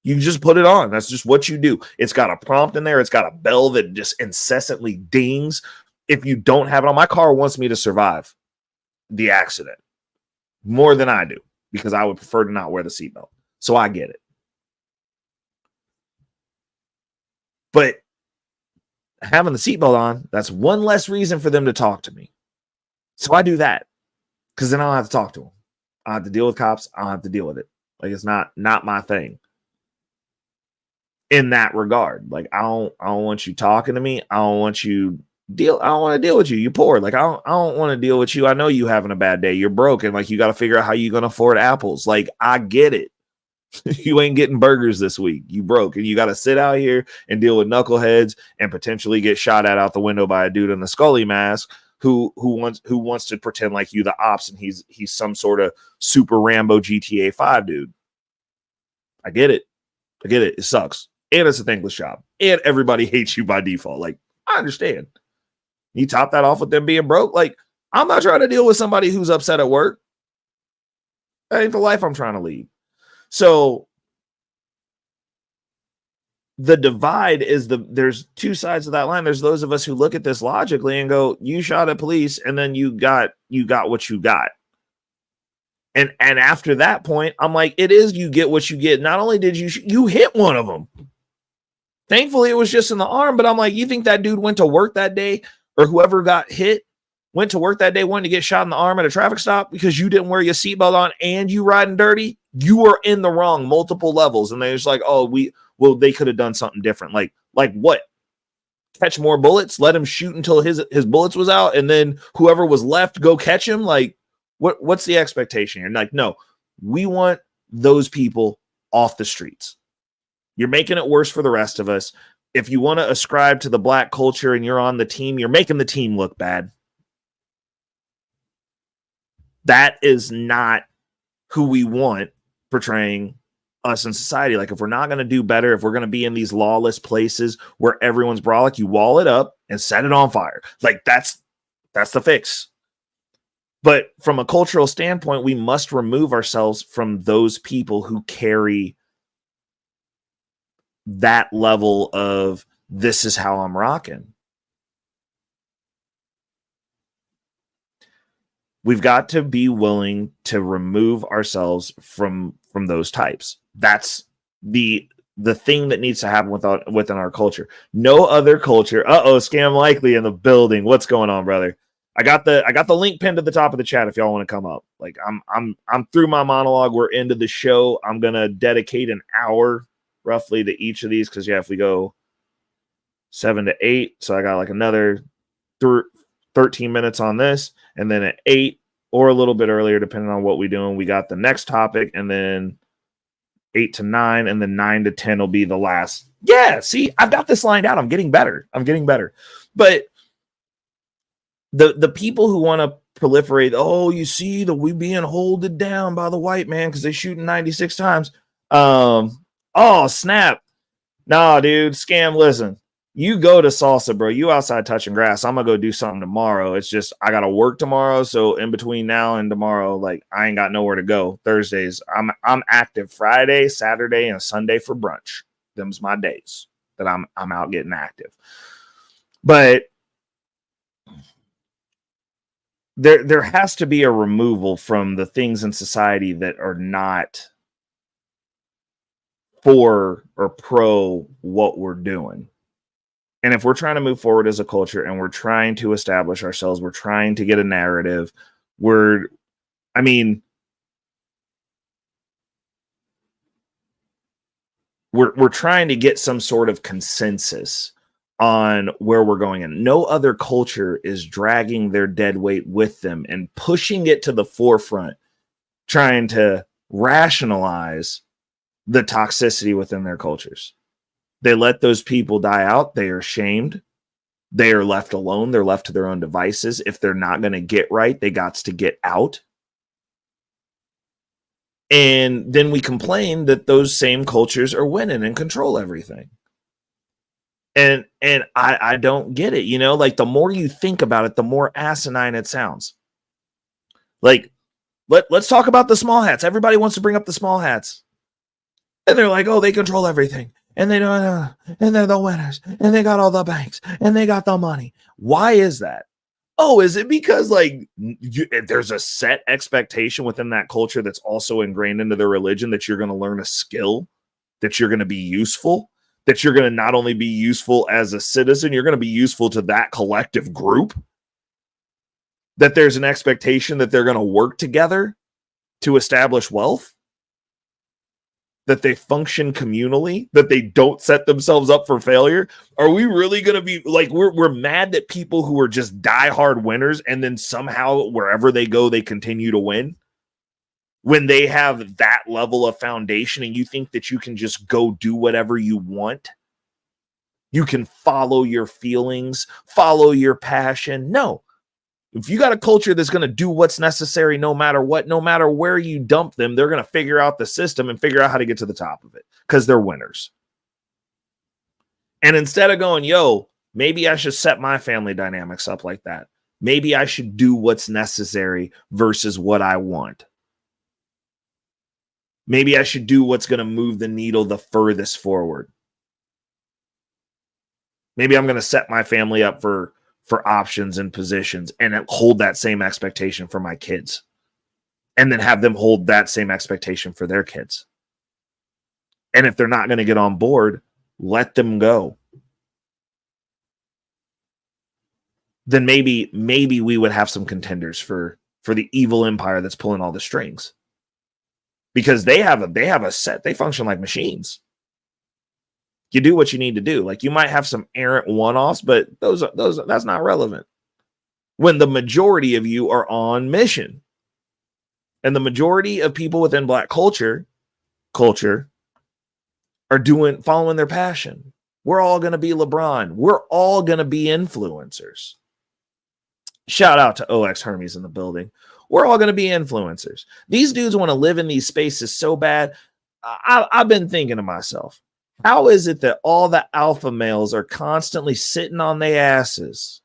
You just put it on. That's just what you do. It's got a prompt in there. It's got a bell that just incessantly dings. If you don't have it on, my car wants me to survive the accident more than I do because I would prefer to not wear the seatbelt. So I get it. But having the seatbelt on, that's one less reason for them to talk to me. So I do that because then I don't have to talk to them. I don't have to deal with cops. I don't have to deal with it. Like, it's not my thing. In that regard, like I don't want you talking to me. I don't want to deal with you. You're poor. Like I don't want to deal with you. I know you having a bad day. You're broken. Like you got to figure out how you're gonna afford apples. Like I get it. You ain't getting burgers this week. You broke, and you got to sit out here and deal with knuckleheads and potentially get shot at out the window by a dude in the Scully mask who wants to pretend like you the ops and he's some sort of super Rambo GTA 5 dude. I get it. It sucks. And it's a thankless job. And everybody hates you by default. Like, I understand. You top that off with them being broke. Like, I'm not trying to deal with somebody who's upset at work. That ain't the life I'm trying to lead. So the divide is there's two sides of that line. There's those of us who look at this logically and go, you shot at police and then you got what you got. And after that point, I'm like, it is you get what you get. Not only did you hit one of them. Thankfully, it was just in the arm, but I'm like, you think that dude went to work that day or whoever got hit went to work that day wanting to get shot in the arm at a traffic stop because you didn't wear your seatbelt on and you riding dirty? You were in the wrong multiple levels. And they're just like, they could have done something different. Like what? Catch more bullets, let him shoot until his bullets was out. And then whoever was left, go catch him. Like what's the expectation here? Like, no, we want those people off the streets. You're making it worse for the rest of us. If you want to ascribe to the black culture and you're on the team, you're making the team look bad. That is not who we want portraying us in society. Like if we're not going to do better, if we're going to be in these lawless places where everyone's brolic, you wall it up and set it on fire. Like that's the fix. But from a cultural standpoint, we must remove ourselves from those people who carry that level of this is how I'm rocking. We've got to be willing to remove ourselves from those types. That's the thing that needs to happen within our culture. No other culture. Scam likely in the building. What's going on, brother? I got the link pinned at the top of the chat if y'all want to come up. Like I'm through my monologue. We're into the show. I'm gonna dedicate an hour roughly to each of these because if we go 7 to 8, so I got like another 13 minutes on this, and then at 8 or a little bit earlier, depending on what we're doing, we got the next topic, and then 8 to 9, and then 9 to 10 will be the last. Yeah, see, I've got this lined out. I'm getting better. But the people who want to proliferate, you see that we being holded down by the white man because they shooting 96 times. Oh, snap. Nah, dude, scam, listen. You go to salsa, bro. You outside touching grass. I'm going to go do something tomorrow. It's just I got to work tomorrow. So in between now and tomorrow, like I ain't got nowhere to go. Thursdays, I'm active Friday, Saturday, and Sunday for brunch. Them's my days that I'm out getting active. But there has to be a removal from the things in society that are not for or pro what we're doing. And if we're trying to move forward as a culture and we're trying to establish ourselves, we're trying to get a narrative, we're trying to get some sort of consensus on where we're going. And no other culture is dragging their dead weight with them and pushing it to the forefront, trying to rationalize the toxicity within their cultures. They let those people die out. They are shamed. They are left alone. They're left to their own devices. If they're not going to get right, they got to get out. And then we complain that those same cultures are winning and control everything. And I don't get it. You know, like the more you think about it, the more asinine it sounds. Like, let's talk about the small hats. Everybody wants to bring up the small hats. And they're like, oh, they control everything. And they don't, and they're the winners. And they got all the banks. And they got the money. Why is that? Oh, is it because like there's a set expectation within that culture that's also ingrained into their religion that you're going to learn a skill, that you're going to be useful, that you're going to not only be useful as a citizen, you're going to be useful to that collective group, that there's an expectation that they're going to work together to establish wealth, that they function communally, that they don't set themselves up for failure? Are we really going to be like, we're mad that people who are just diehard winners and then somehow wherever they go, they continue to win when they have that level of foundation and you think that you can just go do whatever you want? You can follow your feelings, follow your passion. No. If you got a culture that's going to do what's necessary, no matter what, no matter where you dump them, they're going to figure out the system and figure out how to get to the top of it because they're winners. And instead of going, yo, maybe I should set my family dynamics up like that. Maybe I should do what's necessary versus what I want. Maybe I should do what's going to move the needle the furthest forward. Maybe I'm going to set my family up for options and positions and hold that same expectation for my kids. And then have them hold that same expectation for their kids. And if they're not going to get on board, let them go. Then maybe we would have some contenders for the evil empire that's pulling all the strings. Because they have a set, they function like machines. You do what you need to do. Like you might have some errant one-offs, but that's not relevant when the majority of you are on mission. And the majority of people within Black culture are following their passion. We're all going to be LeBron. We're all going to be influencers. Shout out to OX Hermes in the building. We're all going to be influencers. These dudes want to live in these spaces so bad. I've been thinking to myself, how is it that all the alpha males are constantly sitting on their asses,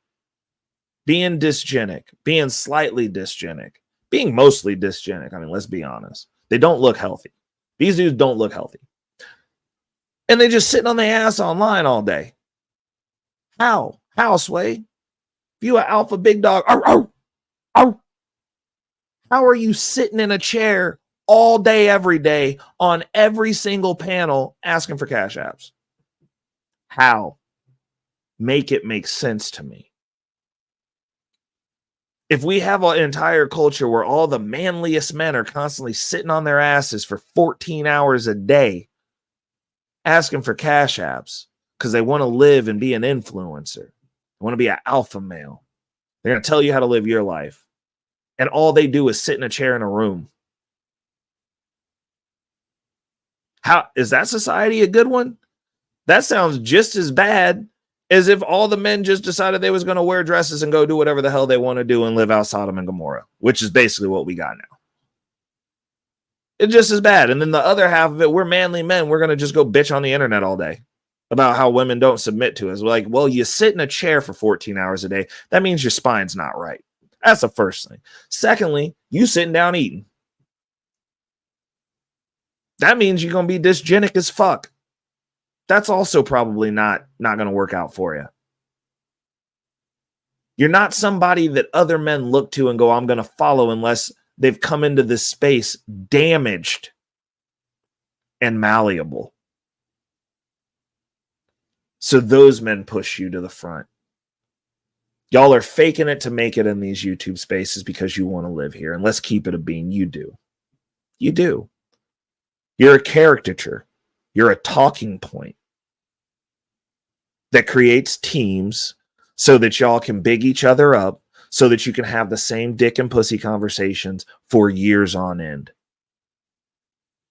being dysgenic, being slightly dysgenic, being mostly dysgenic? I mean, let's be honest. They don't look healthy. These dudes don't look healthy. And they just sitting on their ass online all day. How? How, Sway? If you an alpha big dog, how are you sitting in a chair all day, every day, on every single panel asking for cash apps? How? Make it make sense to me. If we have an entire culture where all the manliest men are constantly sitting on their asses for 14 hours a day asking for cash apps because they want to live and be an influencer, they want to be an alpha male, they're going to tell you how to live your life, and all they do is sit in a chair in a room. How is that society a good one? That sounds just as bad as if all the men just decided they was going to wear dresses and go do whatever the hell they want to do and live out Sodom and Gomorrah, which is basically what we got now. It's just as bad. And then the other half of it, we're manly men. We're going to just go bitch on the internet all day about how women don't submit to us. We're like, well, you sit in a chair for 14 hours a day. That means your spine's not right. That's the first thing. Secondly, you sitting down eating. That means you're going to be dysgenic as fuck. That's also probably not going to work out for you. You're not somebody that other men look to and go, I'm going to follow, unless they've come into this space damaged and malleable. So those men push you to the front. Y'all are faking it to make it in these YouTube spaces because you want to live here. And let's keep it a bean. You do. You do. You're a caricature. You're a talking point that creates teams so that y'all can big each other up, so that you can have the same dick and pussy conversations for years on end.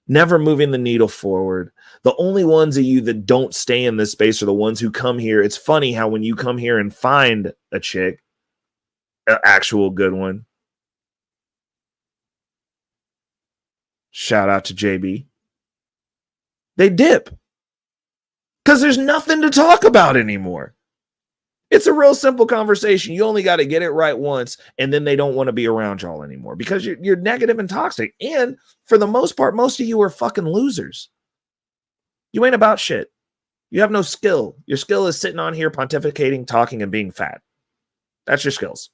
Never moving the needle forward. The only ones of you that don't stay in this space are the ones who come here. It's funny how when you come here and find a chick, an actual good one, shout out to JB, they dip because there's nothing to talk about anymore. It's a real simple conversation. You only got to get it right once, and then they don't want to be around y'all anymore because you're negative and toxic. And for the most part, most of you are fucking losers. You ain't about shit. You have no skill. Your skill is sitting on here pontificating, talking, and being fat. That's your skills.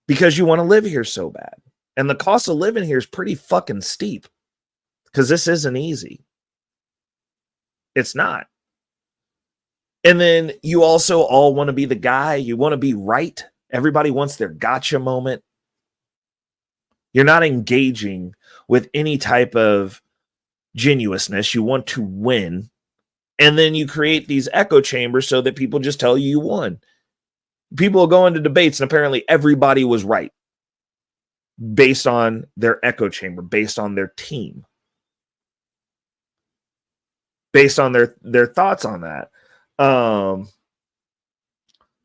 Because you want to live here so bad. And the cost of living here is pretty fucking steep because this isn't easy. It's not. And then you also all want to be the guy. You want to be right. Everybody wants their gotcha moment. You're not engaging with any type of genuineness. You want to win. And then you create these echo chambers so that people just tell you won. People go into debates and apparently everybody was right based on their echo chamber, based on their team, based on their thoughts on that.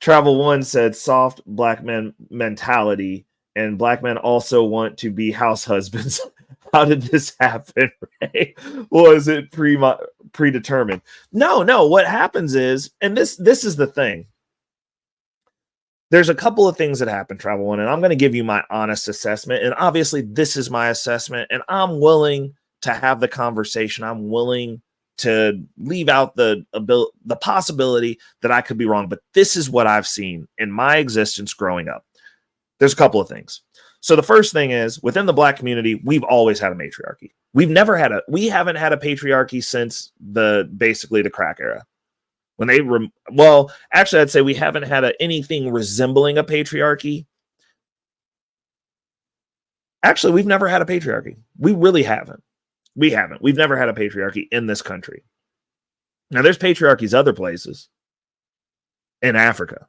Travel One said soft black men mentality, and black men also want to be house husbands. How did this happen, Ray? Was it predetermined? No. What happens is, and this is the thing. There's a couple of things that happen, Travel One, and I'm going to give you my honest assessment. And obviously, this is my assessment, and I'm willing to have the conversation. I'm willing to leave out the possibility that I could be wrong, but this is what I've seen in my existence growing up. There's a couple of things. So the first thing is, within the black community, we've always had a matriarchy. We haven't had a patriarchy since basically the crack era. When actually, I'd say we haven't had anything resembling a patriarchy. Actually, we've never had a patriarchy. We really haven't. We haven't. We've never had a patriarchy in this country. Now, there's patriarchies other places in Africa.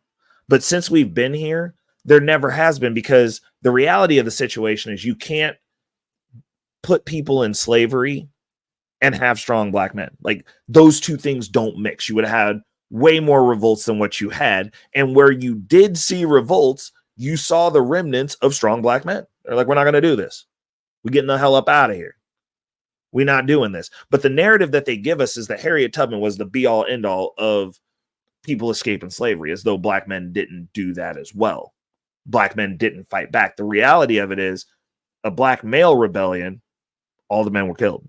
But since we've been here, there never has been, because the reality of the situation is you can't put people in slavery and have strong black men. Like, those two things don't mix. You would have had way more revolts than what you had. And where you did see revolts, you saw the remnants of strong black men. They're like, we're not going to do this. We're getting the hell up out of here. We're not doing this. But the narrative that they give us is that Harriet Tubman was the be-all, end-all of people escaping slavery, as though black men didn't do that as well. Black men didn't fight back. The reality of it is, a black male rebellion, all the men were killed.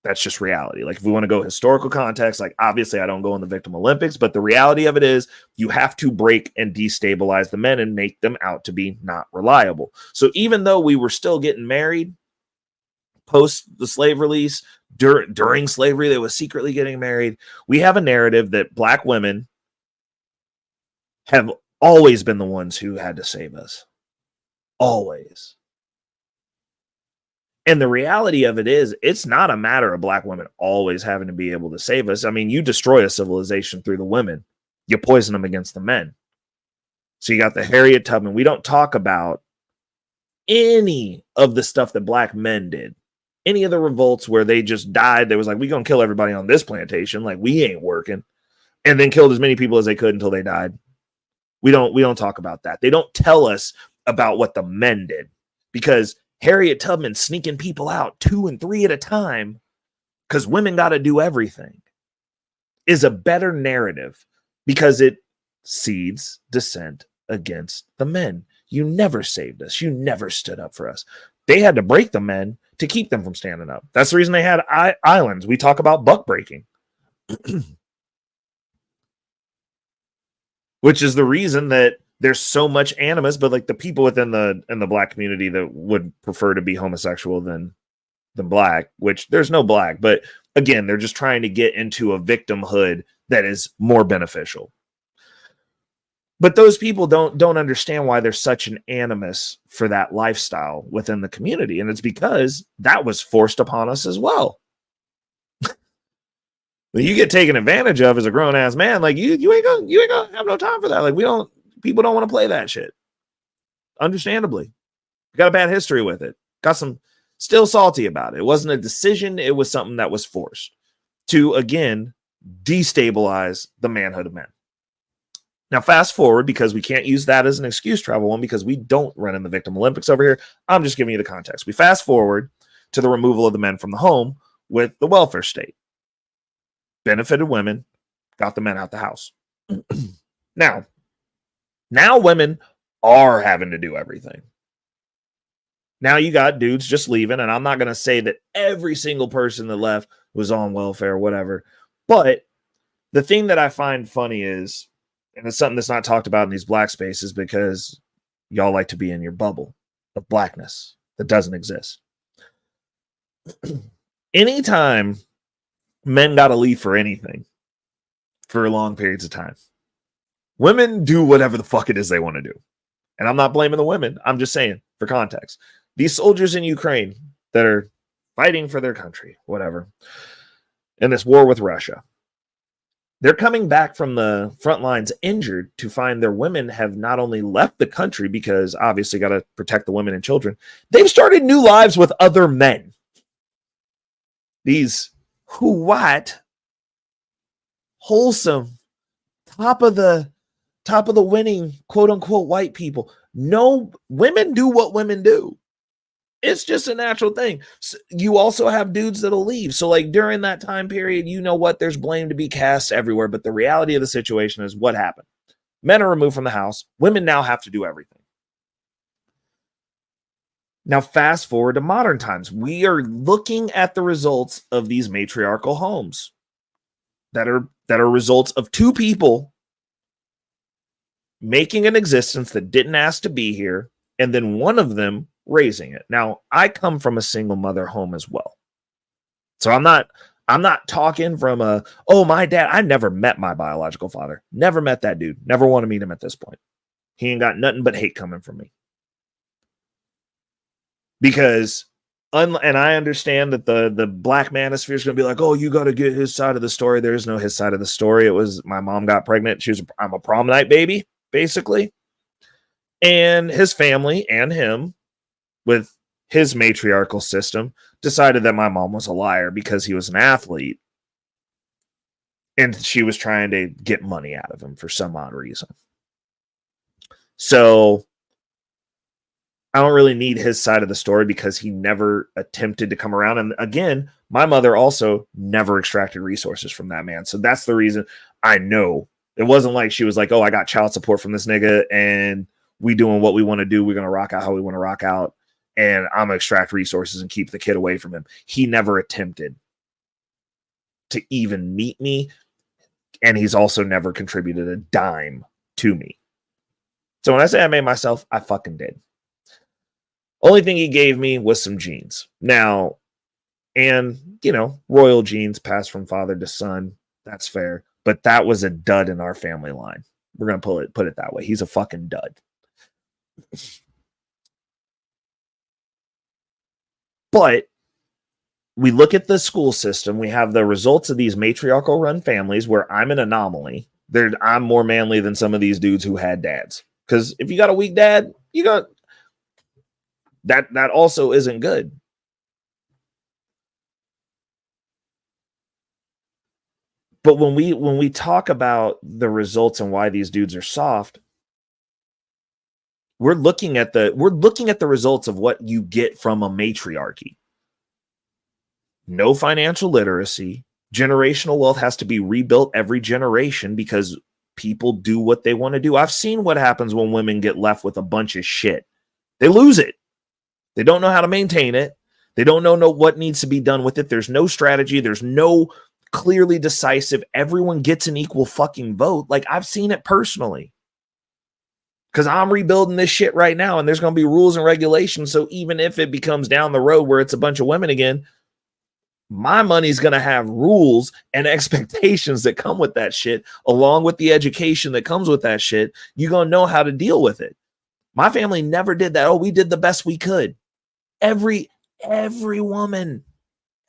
That's just reality. Like, if we want to go historical context, like, obviously I don't go in the Victim Olympics, but the reality of it is you have to break and destabilize the men and make them out to be not reliable. So even though we were still getting married post the slave release, during slavery, they was secretly getting married. We have a narrative that black women have always been the ones who had to save us. Always. And the reality of it is, it's not a matter of black women always having to be able to save us. I mean, you destroy a civilization through the women. You poison them against the men. So you got the Harriet Tubman. We don't talk about any of the stuff that black men did. Any of the revolts where they just died. They was like, we gonna kill everybody on this plantation. Like, we ain't working. And then killed as many people as they could until they died. We don't talk about that. They don't tell us about what the men did, because Harriet Tubman sneaking people out 2 and 3 at a time because women got to do everything is a better narrative, because it seeds dissent against the men. You never saved us. You never stood up for us. They had to break the men to keep them from standing up. That's the reason they had islands. We talk about buck breaking, which is the reason that there's so much animus, but like the people within the black community that would prefer to be homosexual than black, which there's no black, but Again, they're just trying to get into a victimhood that is more beneficial. But those people don't understand why there's such an animus for that lifestyle within the community. And it's because that was forced upon us as well. You get taken advantage of as a grown ass man, like you ain't gonna have no time for that. Like people don't want to play that shit. Understandably. Got a bad history with it. Got some still salty about it. It wasn't a decision, it was something that was forced to again destabilize the manhood of men. Now, fast forward, because we can't use that as an excuse, Travel One, because we don't run in the victim Olympics over here. I'm just giving you the context. We fast forward to the removal of the men from the home with the welfare state. Benefited women, got the men out the house. Now women are having to do everything. Now you got dudes just leaving, and I'm not going to say that every single person that left was on welfare or whatever, but the thing that I find funny is, and it's something that's not talked about in these black spaces because y'all like to be in your bubble of blackness that doesn't exist. Anytime men got to leave for anything for long periods of time, women do whatever the fuck it is they want to do. And I'm not blaming the women. I'm just saying, for context, these soldiers in Ukraine that are fighting for their country, whatever, in this war with Russia, they're coming back from the front lines injured to find their women have not only left the country because obviously got to protect the women and children, they've started new lives with other men. These white, wholesome, top of the winning, quote unquote, white people. No, women do what women do. It's just a natural thing. So you also have dudes that'll leave. So like during that time period, you know what? There's blame to be cast everywhere. But the reality of the situation is what happened. Men are removed from the house. Women now have to do everything. Now, fast forward to modern times. We are looking at the results of these matriarchal homes that are results of two people making an existence that didn't ask to be here, and then one of them raising it. Now, I come from a single mother home as well. So I'm not talking from my dad. I never met my biological father. Never met that dude. Never want to meet him at this point. He ain't got nothing but hate coming from me. Because, and I understand that the black manosphere is going to be like, oh, you got to get his side of the story. There is no his side of the story. It was my mom got pregnant. I'm a prom night baby, basically. And his family and him, with his matriarchal system, decided that my mom was a liar because he was an athlete. And she was trying to get money out of him for some odd reason. So I don't really need his side of the story because he never attempted to come around. And again, my mother also never extracted resources from that man. So that's the reason I know. It wasn't like she was like, oh, I got child support from this nigga and we doing what we want to do. We're going to rock out how we want to rock out. And I'm going to extract resources and keep the kid away from him. He never attempted to even meet me. And he's also never contributed a dime to me. So when I say I made myself, I fucking did. Only thing he gave me was some genes. Now, and, royal genes passed from father to son. That's fair. But that was a dud in our family line. We're going to put it that way. He's a fucking dud. But we look at the school system. We have the results of these matriarchal run families where I'm an anomaly. I'm more manly than some of these dudes who had dads. Because if you got a weak dad, you got that also isn't good. But when we talk about the results and why these dudes are soft, we're looking at the results of what you get from a matriarchy. No financial literacy. Generational wealth has to be rebuilt every generation because people do what they want to do. I've seen what happens when women get left with a bunch of shit. They lose it. They don't know how to maintain it. They don't know what needs to be done with it. There's no strategy. There's no clearly decisive. Everyone gets an equal fucking vote. Like, I've seen it personally. Because I'm rebuilding this shit right now, and there's going to be rules and regulations. So even if it becomes down the road where it's a bunch of women again, My money's going to have rules and expectations that come with that shit, along with the education that comes with that shit. You're going to know how to deal with it. My family never did that. Oh, we did the best we could. Every woman,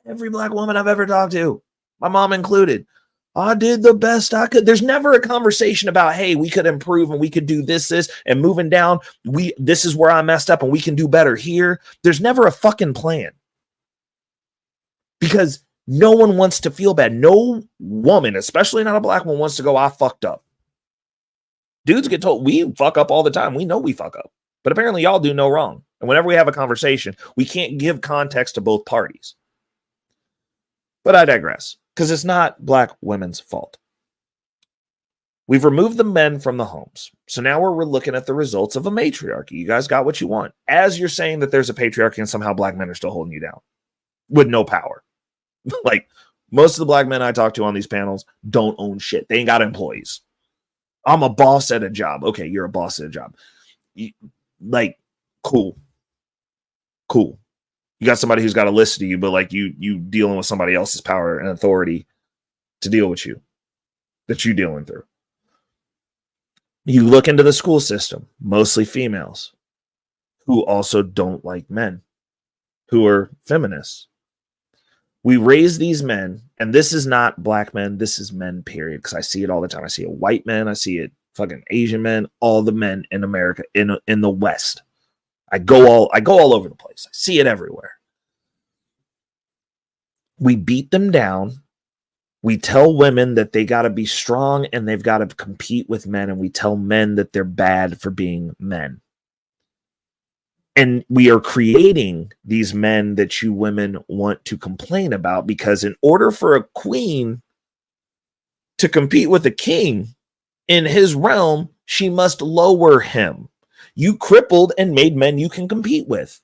every black woman I've ever talked to, my mom included, I did the best I could. There's never a conversation about, hey, we could improve and we could do this, and moving down. This is where I messed up and we can do better here. There's never a fucking plan. Because no one wants to feel bad. No woman, especially not a black one, wants to go, I fucked up. Dudes get told we fuck up all the time. We know we fuck up. But apparently y'all do no wrong. And whenever we have a conversation, we can't give context to both parties. But I digress, because it's not black women's fault. We've removed the men from the homes. So now we're looking at the results of a matriarchy. You guys got what you want. As you're saying that there's a patriarchy and somehow black men are still holding you down with no power. Like most of the black men I talk to on these panels don't own shit. They ain't got employees. I'm a boss at a job. Okay, you're a boss at a job. Like, cool. You got somebody who's got to listen to you, but like you dealing with somebody else's power and authority to deal with you that you dealing through. You look into the school system, mostly females who also don't like men, who are feminists. We raise these men, and this is not black men, this is men, period, because I see it all the time. I see it white men, I see it fucking Asian men, all the men in America, in the West. I go all over the place. I see it everywhere. We beat them down. We tell women that they got to be strong and they've got to compete with men, and we tell men that they're bad for being men. And we are creating these men that you women want to complain about, because in order for a queen to compete with a king in his realm, she must lower him. You crippled and made men you can compete with.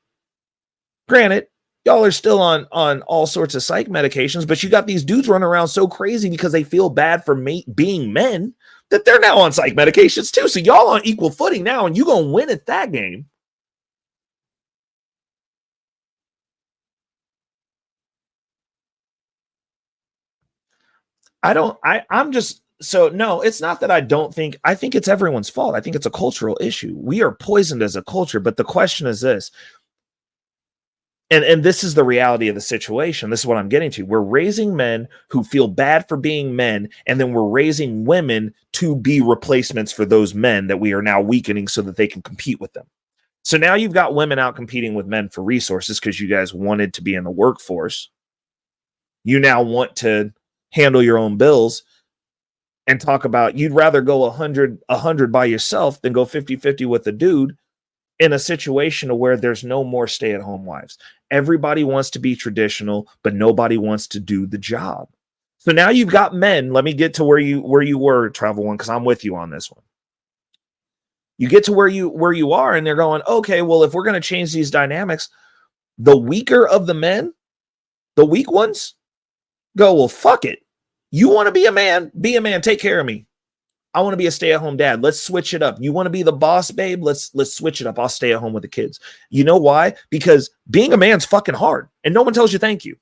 Granted, y'all are still on all sorts of psych medications, but you got these dudes running around so crazy because they feel bad for being men that they're now on psych medications too. So y'all on equal footing now, and you gonna win at that game. No, it's not that I think it's everyone's fault. I think it's a cultural issue. We are poisoned as a culture, but the question is this, and this is the reality of the situation. This is what I'm getting to. We're raising men who feel bad for being men, and then we're raising women to be replacements for those men that we are now weakening so that they can compete with them. So now you've got women out competing with men for resources because you guys wanted to be in the workforce. You now want to handle your own bills and talk about you'd rather go 100 by yourself than go 50-50 with a dude in a situation where there's no more stay-at-home wives. Everybody wants to be traditional, but nobody wants to do the job. So now you've got men. Let me get to where you were, Travel One, because I'm with you on this one. You get to where you are, and they're going, okay, well, if we're going to change these dynamics, the weaker of the men, the weak ones, go, well, fuck it. You want to be a man? Be a man. Take care of me. I want to be a stay-at-home dad. Let's switch it up. You want to be the boss, babe? Let's switch it up. I'll stay at home with the kids. You know why? Because being a man's fucking hard, and no one tells you thank you.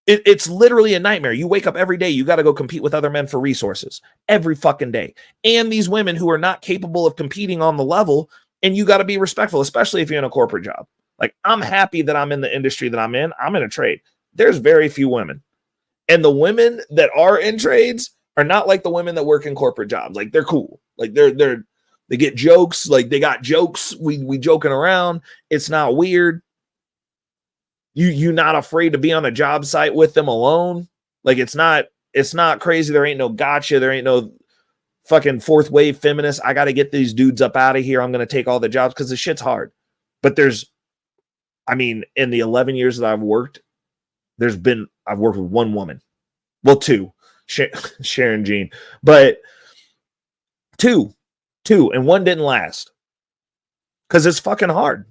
It's literally a nightmare. You wake up every day. You got to go compete with other men for resources every fucking day. And these women who are not capable of competing on the level, and you got to be respectful, especially if you're in a corporate job. Like, I'm happy that I'm in the industry that I'm in. I'm in a trade. There's very few women. And the women that are in trades are not like the women that work in corporate jobs. Like, they're cool. Like, they get jokes. Like, they got jokes. We joking around. It's not weird. You not afraid to be on a job site with them alone. Like, it's not crazy. There ain't no gotcha. There ain't no fucking fourth wave feminist. I got to get these dudes up out of here. I'm going to take all the jobs, because the shit's hard. But in the 11 years that I've worked, I've worked with one woman. Well, two, Sharon Jean, but two, and one didn't last because it's fucking hard.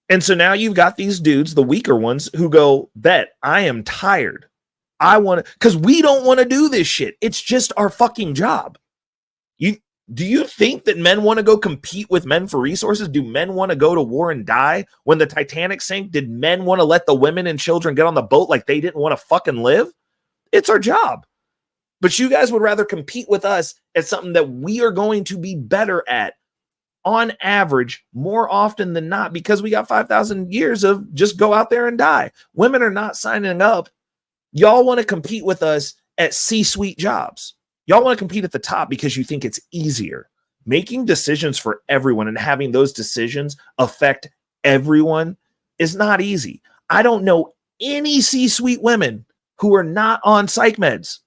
And so now you've got these dudes, the weaker ones, who go, bet, I am tired. I want to, because we don't want to do this shit. It's just our fucking job. Do you think that men want to go compete with men for resources? Do men want to go to war and die? When the Titanic sank, did men want to let the women and children get on the boat like they didn't want to fucking live? It's our job. But you guys would rather compete with us at something that we are going to be better at on average more often than not, because we got 5,000 years of just go out there and die. Women are not signing up. Y'all want to compete with us at C-suite jobs. Y'all want to compete at the top because you think it's easier. Making decisions for everyone and having those decisions affect everyone is not easy. I don't know any C-suite women who are not on psych meds.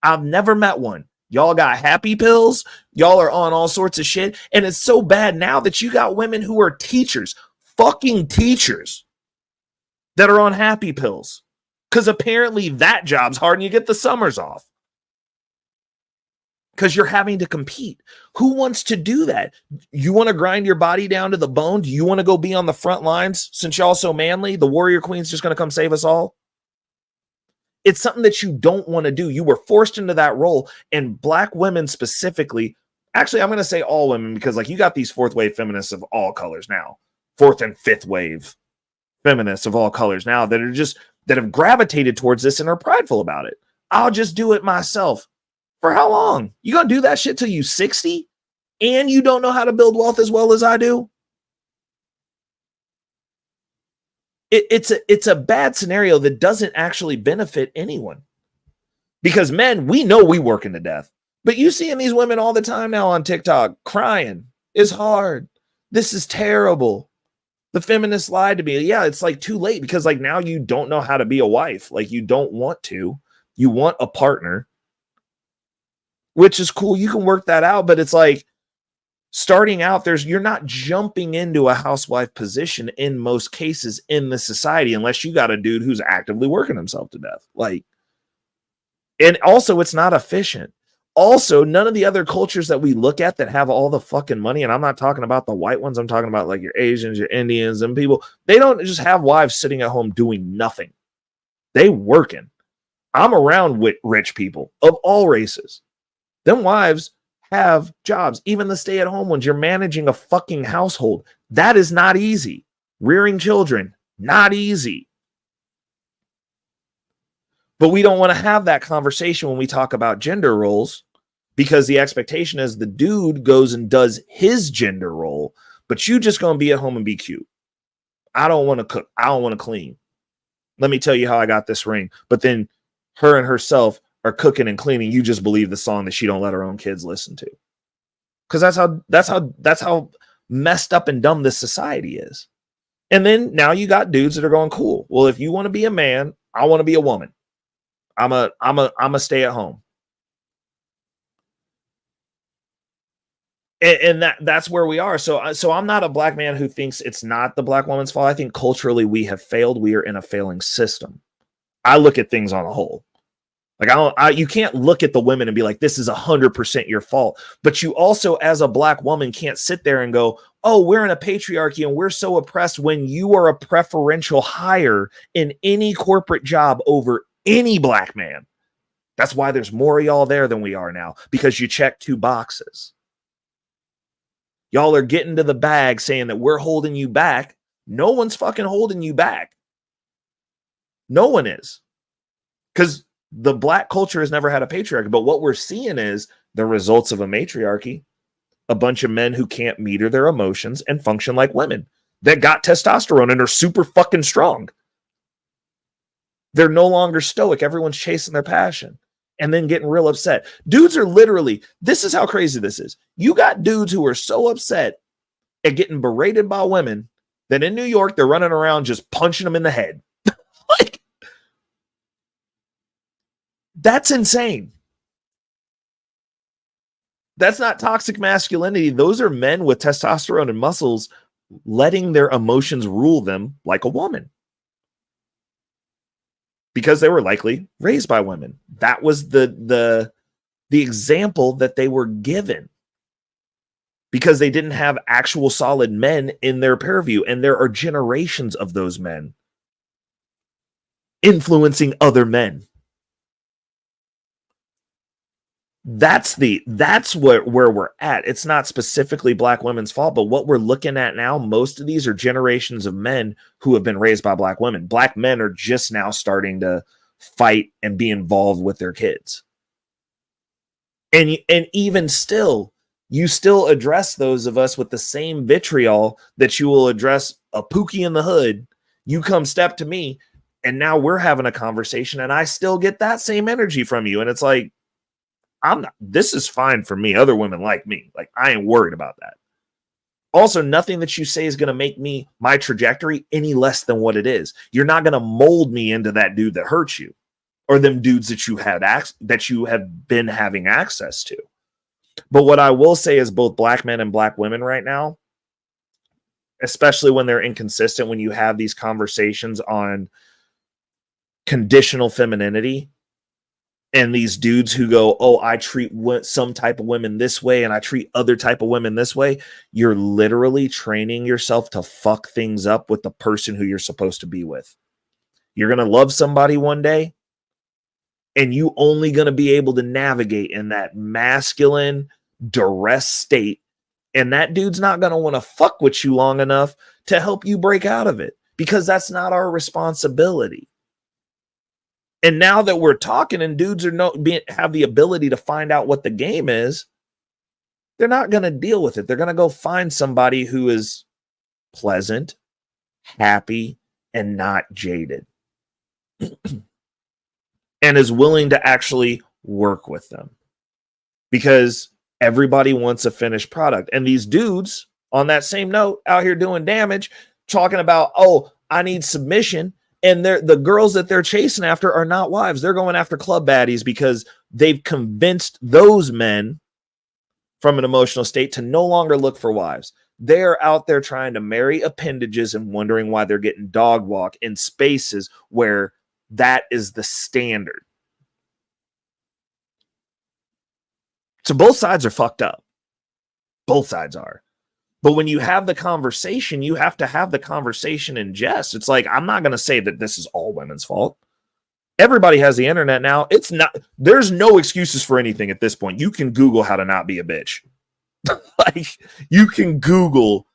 I've never met one. Y'all got happy pills. Y'all are on all sorts of shit. And it's so bad now that you got women who are teachers, fucking teachers, that are on happy pills. Because apparently that job's hard and you get the summers off. Because you're having to compete. Who wants to do that? You want to grind your body down to the bone? Do you want to go be on the front lines since y'all so manly? The warrior queen's just going to come save us all? It's something that you don't want to do. You were forced into that role. And black women specifically, actually, I'm going to say all women, because like you got these fourth wave feminists of all colors now, fourth and fifth wave feminists of all colors now that are just, that have gravitated towards this and are prideful about it. I'll just do it myself. For how long? You gonna do that shit till you 60 and you don't know how to build wealth as well as I do? It's a bad scenario that doesn't actually benefit anyone. Because men, we know we working to death. But you seeing these women all the time now on TikTok crying. It's hard. This is terrible. The feminists lied to me. Yeah, it's like too late because like now you don't know how to be a wife. Like you don't want to. You want a partner. Which is cool. You can work that out, but it's like starting out, you're not jumping into a housewife position in most cases in the society, unless you got a dude who's actively working himself to death. Like, and also it's not efficient. Also, none of the other cultures that we look at that have all the fucking money, and I'm not talking about the white ones, I'm talking about like your Asians, your Indians, and people, they don't just have wives sitting at home doing nothing. They working. I'm around with rich people of all races. Them wives have jobs, even the stay-at-home ones. You're managing a fucking household. That is not easy. Rearing children, not easy. But we don't want to have that conversation when we talk about gender roles, because the expectation is the dude goes and does his gender role, but you just going to be at home and be cute. I don't want to cook. I don't want to clean. Let me tell you how I got this ring. But then her and herself are cooking and cleaning. You just believe the song that she don't let her own kids listen to. Because that's how messed up and dumb this society is. And then now you got dudes that are going, cool. Well, if you want to be a man, I want to be a woman. I'm a stay at home. And that's where we are. So I'm not a black man who thinks it's not the black woman's fault. I think culturally we have failed. We are in a failing system. I look at things on a whole. Like you can't look at the women and be like, this is 100% your fault. But you also, as a black woman, can't sit there and go, oh, we're in a patriarchy and we're so oppressed, when you are a preferential hire in any corporate job over any black man. That's why there's more of y'all there than we are now, because you check 2 boxes. Y'all are getting to the bag saying that we're holding you back. No one's fucking holding you back. No one is. Because the black culture has never had a patriarchy, but what we're seeing is the results of a matriarchy. A bunch of men who can't meter their emotions and function like women that got testosterone and are super fucking strong. They're no longer stoic. Everyone's chasing their passion and then getting real upset. Dudes are literally, this is how crazy this is. You got dudes who are so upset at getting berated by women that in New York, they're running around just punching them in the head. Like, that's insane. That's not toxic masculinity. Those are men with testosterone and muscles letting their emotions rule them like a woman. Because they were likely raised by women. That was the example that they were given. Because they didn't have actual solid men in their purview. And there are generations of those men influencing other men. That's where we're at. It's not specifically black women's fault, but what we're looking at now, most of these are generations of men who have been raised by black women. Black men are just now starting to fight and be involved with their kids. And even still, you still address those of us with the same vitriol that you will address a Pookie in the hood. You come step to me, and now we're having a conversation, and I still get that same energy from you. And it's like, this is fine for me. Other women like me. Like, I ain't worried about that. Also, nothing that you say is going to make my trajectory any less than what it is. You're not going to mold me into that dude that hurts you, or them dudes that you have been having access to. But what I will say is both black men and black women right now, especially when they're inconsistent, when you have these conversations on conditional femininity, and these dudes who go, oh, I treat some type of women this way and I treat other type of women this way, you're literally training yourself to fuck things up with the person who you're supposed to be with. You're going to love somebody one day, and you only going to be able to navigate in that masculine duress state. And that dude's not going to want to fuck with you long enough to help you break out of it, because that's not our responsibility. And now that we're talking and dudes have the ability to find out what the game is, they're not going to deal with it. They're going to go find somebody who is pleasant, happy, and not jaded. And is willing to actually work with them, because everybody wants a finished product. And these dudes, on that same note, out here doing damage, talking about, oh, I need submission. And the girls that they're chasing after are not wives. They're going after club baddies because they've convinced those men from an emotional state to no longer look for wives. They're out there trying to marry appendages and wondering why they're getting dog walk in spaces where that is the standard. So both sides are fucked up. Both sides are. But when you have the conversation, you have to have the conversation in jest. It's like, I'm not going to say that this is all women's fault. Everybody has the internet now. There's no excuses for anything at this point. You can Google how to not be a bitch. Like, you can Google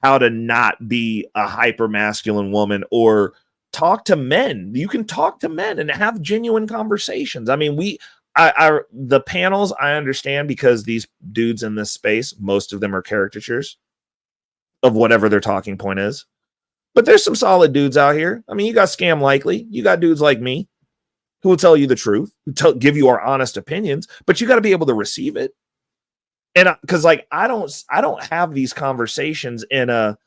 how to not be a hyper masculine woman, or talk to men. You can talk to men and have genuine conversations. I mean, the panels, I understand, because these dudes in this space, most of them are caricatures of whatever their talking point is. But there's some solid dudes out here. I mean, you got Scam Likely. You got dudes like me who will tell you the truth, who give you our honest opinions, but you got to be able to receive it. And because, like, I don't have these conversations in a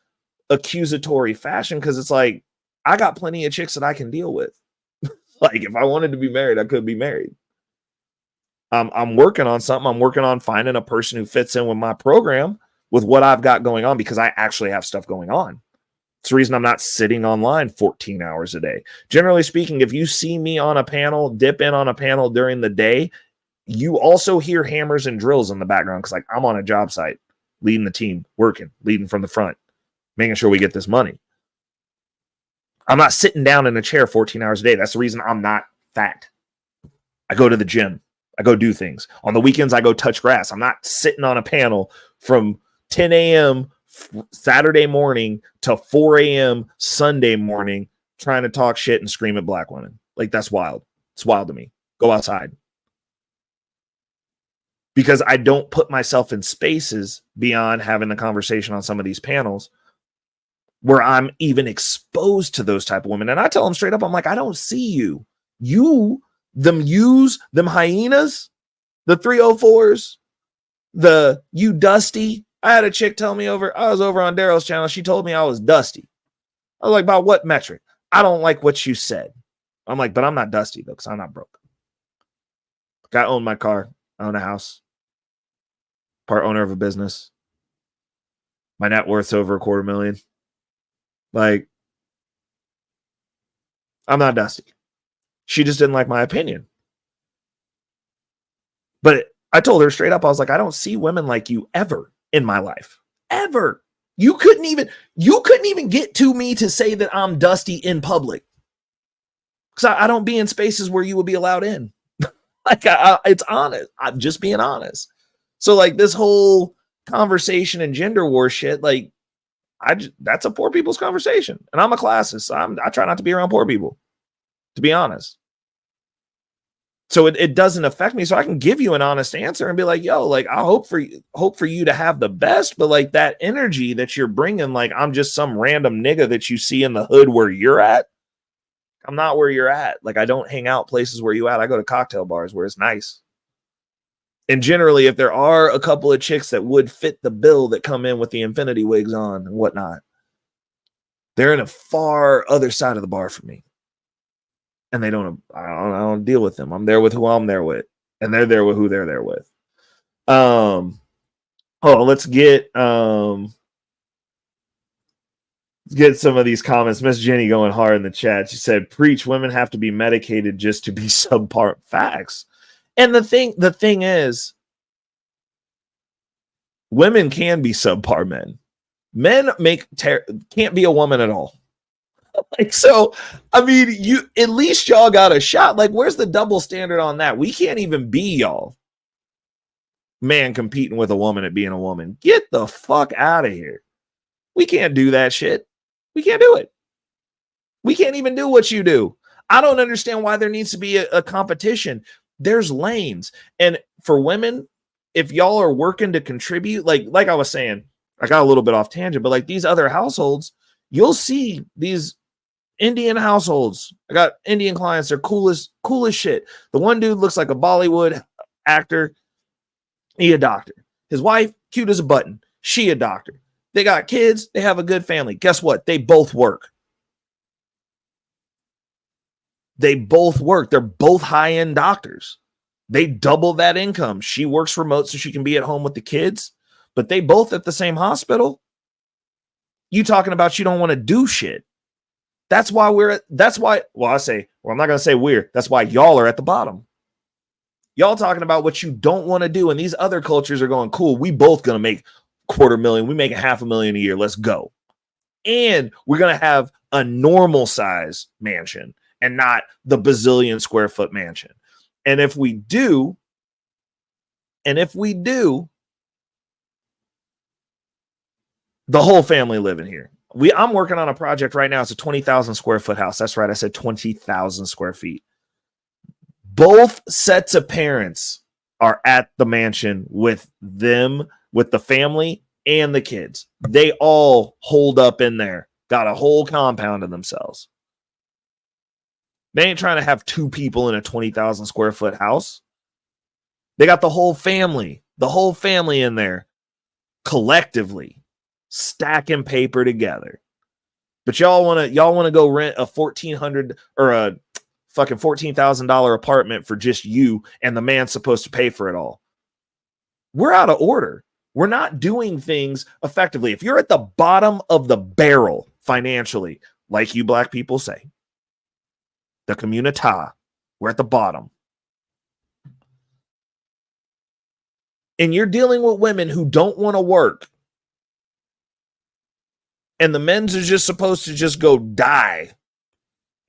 accusatory fashion, because it's like, I got plenty of chicks that I can deal with. Like, if I wanted to be married, I could be married. I'm working on something. I'm working on finding a person who fits in with my program, with what I've got going on, because I actually have stuff going on. It's the reason I'm not sitting online 14 hours a day. Generally speaking, if you see me on a panel, dip in on a panel during the day, you also hear hammers and drills in the background, because, like, I'm on a job site, leading the team, working, leading from the front, making sure we get this money. I'm not sitting down in a chair 14 hours a day. That's the reason I'm not fat. I go to the gym. I go do things. On the weekends, I go touch grass. I'm not sitting on a panel from 10 a.m. Saturday morning to 4 a.m. Sunday morning trying to talk shit and scream at black women. Like, that's wild. It's wild to me. Go outside. Because I don't put myself in spaces beyond having the conversation on some of these panels where I'm even exposed to those type of women. And I tell them straight up, I'm like, I don't see you. Them hyenas, the 304s, you dusty. I had a chick tell me I was over on Daryl's channel. She told me I was dusty. I was like, about what metric? I don't like what you said. I'm like, but I'm not dusty though, because I'm not broke. I own my car. I own a house. Part owner of a business. My net worth's over $250,000. Like, I'm not dusty. She just didn't like my opinion. But I told her straight up, I was like, I don't see women like you ever in my life. Ever. You couldn't even get to me to say that I'm dusty in public. Because I don't be in spaces where you would be allowed in. Like, it's honest. I'm just being honest. So, like, this whole conversation and gender war shit, like, that's a poor people's conversation. And I'm a classist. So I try not to be around poor people, to be honest. So it doesn't affect me. So I can give you an honest answer and be like, yo, like, I hope for you to have the best. But like that energy that you're bringing, like, I'm just some random nigga that you see in the hood where you're at. I'm not where you're at. Like, I don't hang out places where you at. I go to cocktail bars where it's nice. And generally, if there are a couple of chicks that would fit the bill that come in with the infinity wigs on and whatnot, they're in a far other side of the bar for me. And I don't deal with them. I'm there with who I'm there with. And they're there with who they're there with. Let's get some of these comments. Miss Jenny going hard in the chat. She said, preach, women have to be medicated just to be subpar. Facts. And the thing is, women can be subpar men. Men can't be a woman at all. Like, so, I mean, you at least y'all got a shot. Like, where's the double standard on that? We can't even be y'all. Man competing with a woman at being a woman. Get the fuck out of here. We can't do that shit. We can't do it. We can't even do what you do. I don't understand why there needs to be a competition. There's lanes. And for women, if y'all are working to contribute, like I was saying, I got a little bit off tangent, but like these other households, you'll see these Indian households. I got Indian clients. They're cool as shit. The one dude looks like a Bollywood actor. He a doctor. His wife, cute as a button. She a doctor. They got kids. They have a good family. Guess what? They both work. They're both high-end doctors. They double that income. She works remote so she can be at home with the kids, but they both at the same hospital. You talking about you don't want to do shit. That's why I'm not going to say we're. That's why y'all are at the bottom. Y'all talking about what you don't want to do. And these other cultures are going, cool, we both going to make $250,000. We make $500,000 a year. Let's go. And we're going to have a normal size mansion and not the bazillion square foot mansion. And if we do, the whole family living here. I'm working on a project right now. It's a 20,000 square foot house. That's right. I said 20,000 square feet. Both sets of parents are at the mansion with them, with the family and the kids. They all hold up in there, got a whole compound of themselves. They ain't trying to have two people in a 20,000 square foot house. They got the whole family in there collectively stacking paper together. But y'all want to go rent a $1,400 or a fucking $14,000 apartment for just you, and the man's supposed to pay for it all. We're out of order. We're not doing things effectively. If you're at the bottom of the barrel financially, like you black people say, the communita, we're at the bottom. And you're dealing with women who don't want to work, and the men's are just supposed to just go die.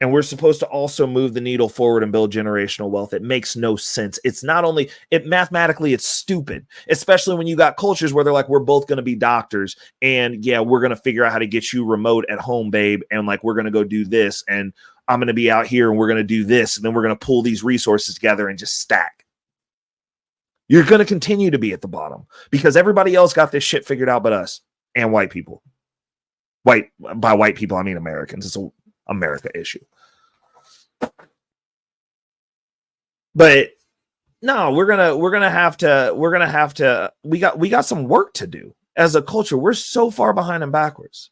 And we're supposed to also move the needle forward and build generational wealth. It makes no sense. It's not only mathematically, it's stupid, especially when you got cultures where they're like, we're both going to be doctors. And yeah, we're going to figure out how to get you remote at home, babe. And like, we're going to go do this. And I'm going to be out here and we're going to do this. And then we're going to pull these resources together and just stack. You're going to continue to be at the bottom because everybody else got this shit figured out but us and white people. By white people, I mean Americans. It's a America issue. But no, we got some work to do as a culture. We're so far behind and backwards.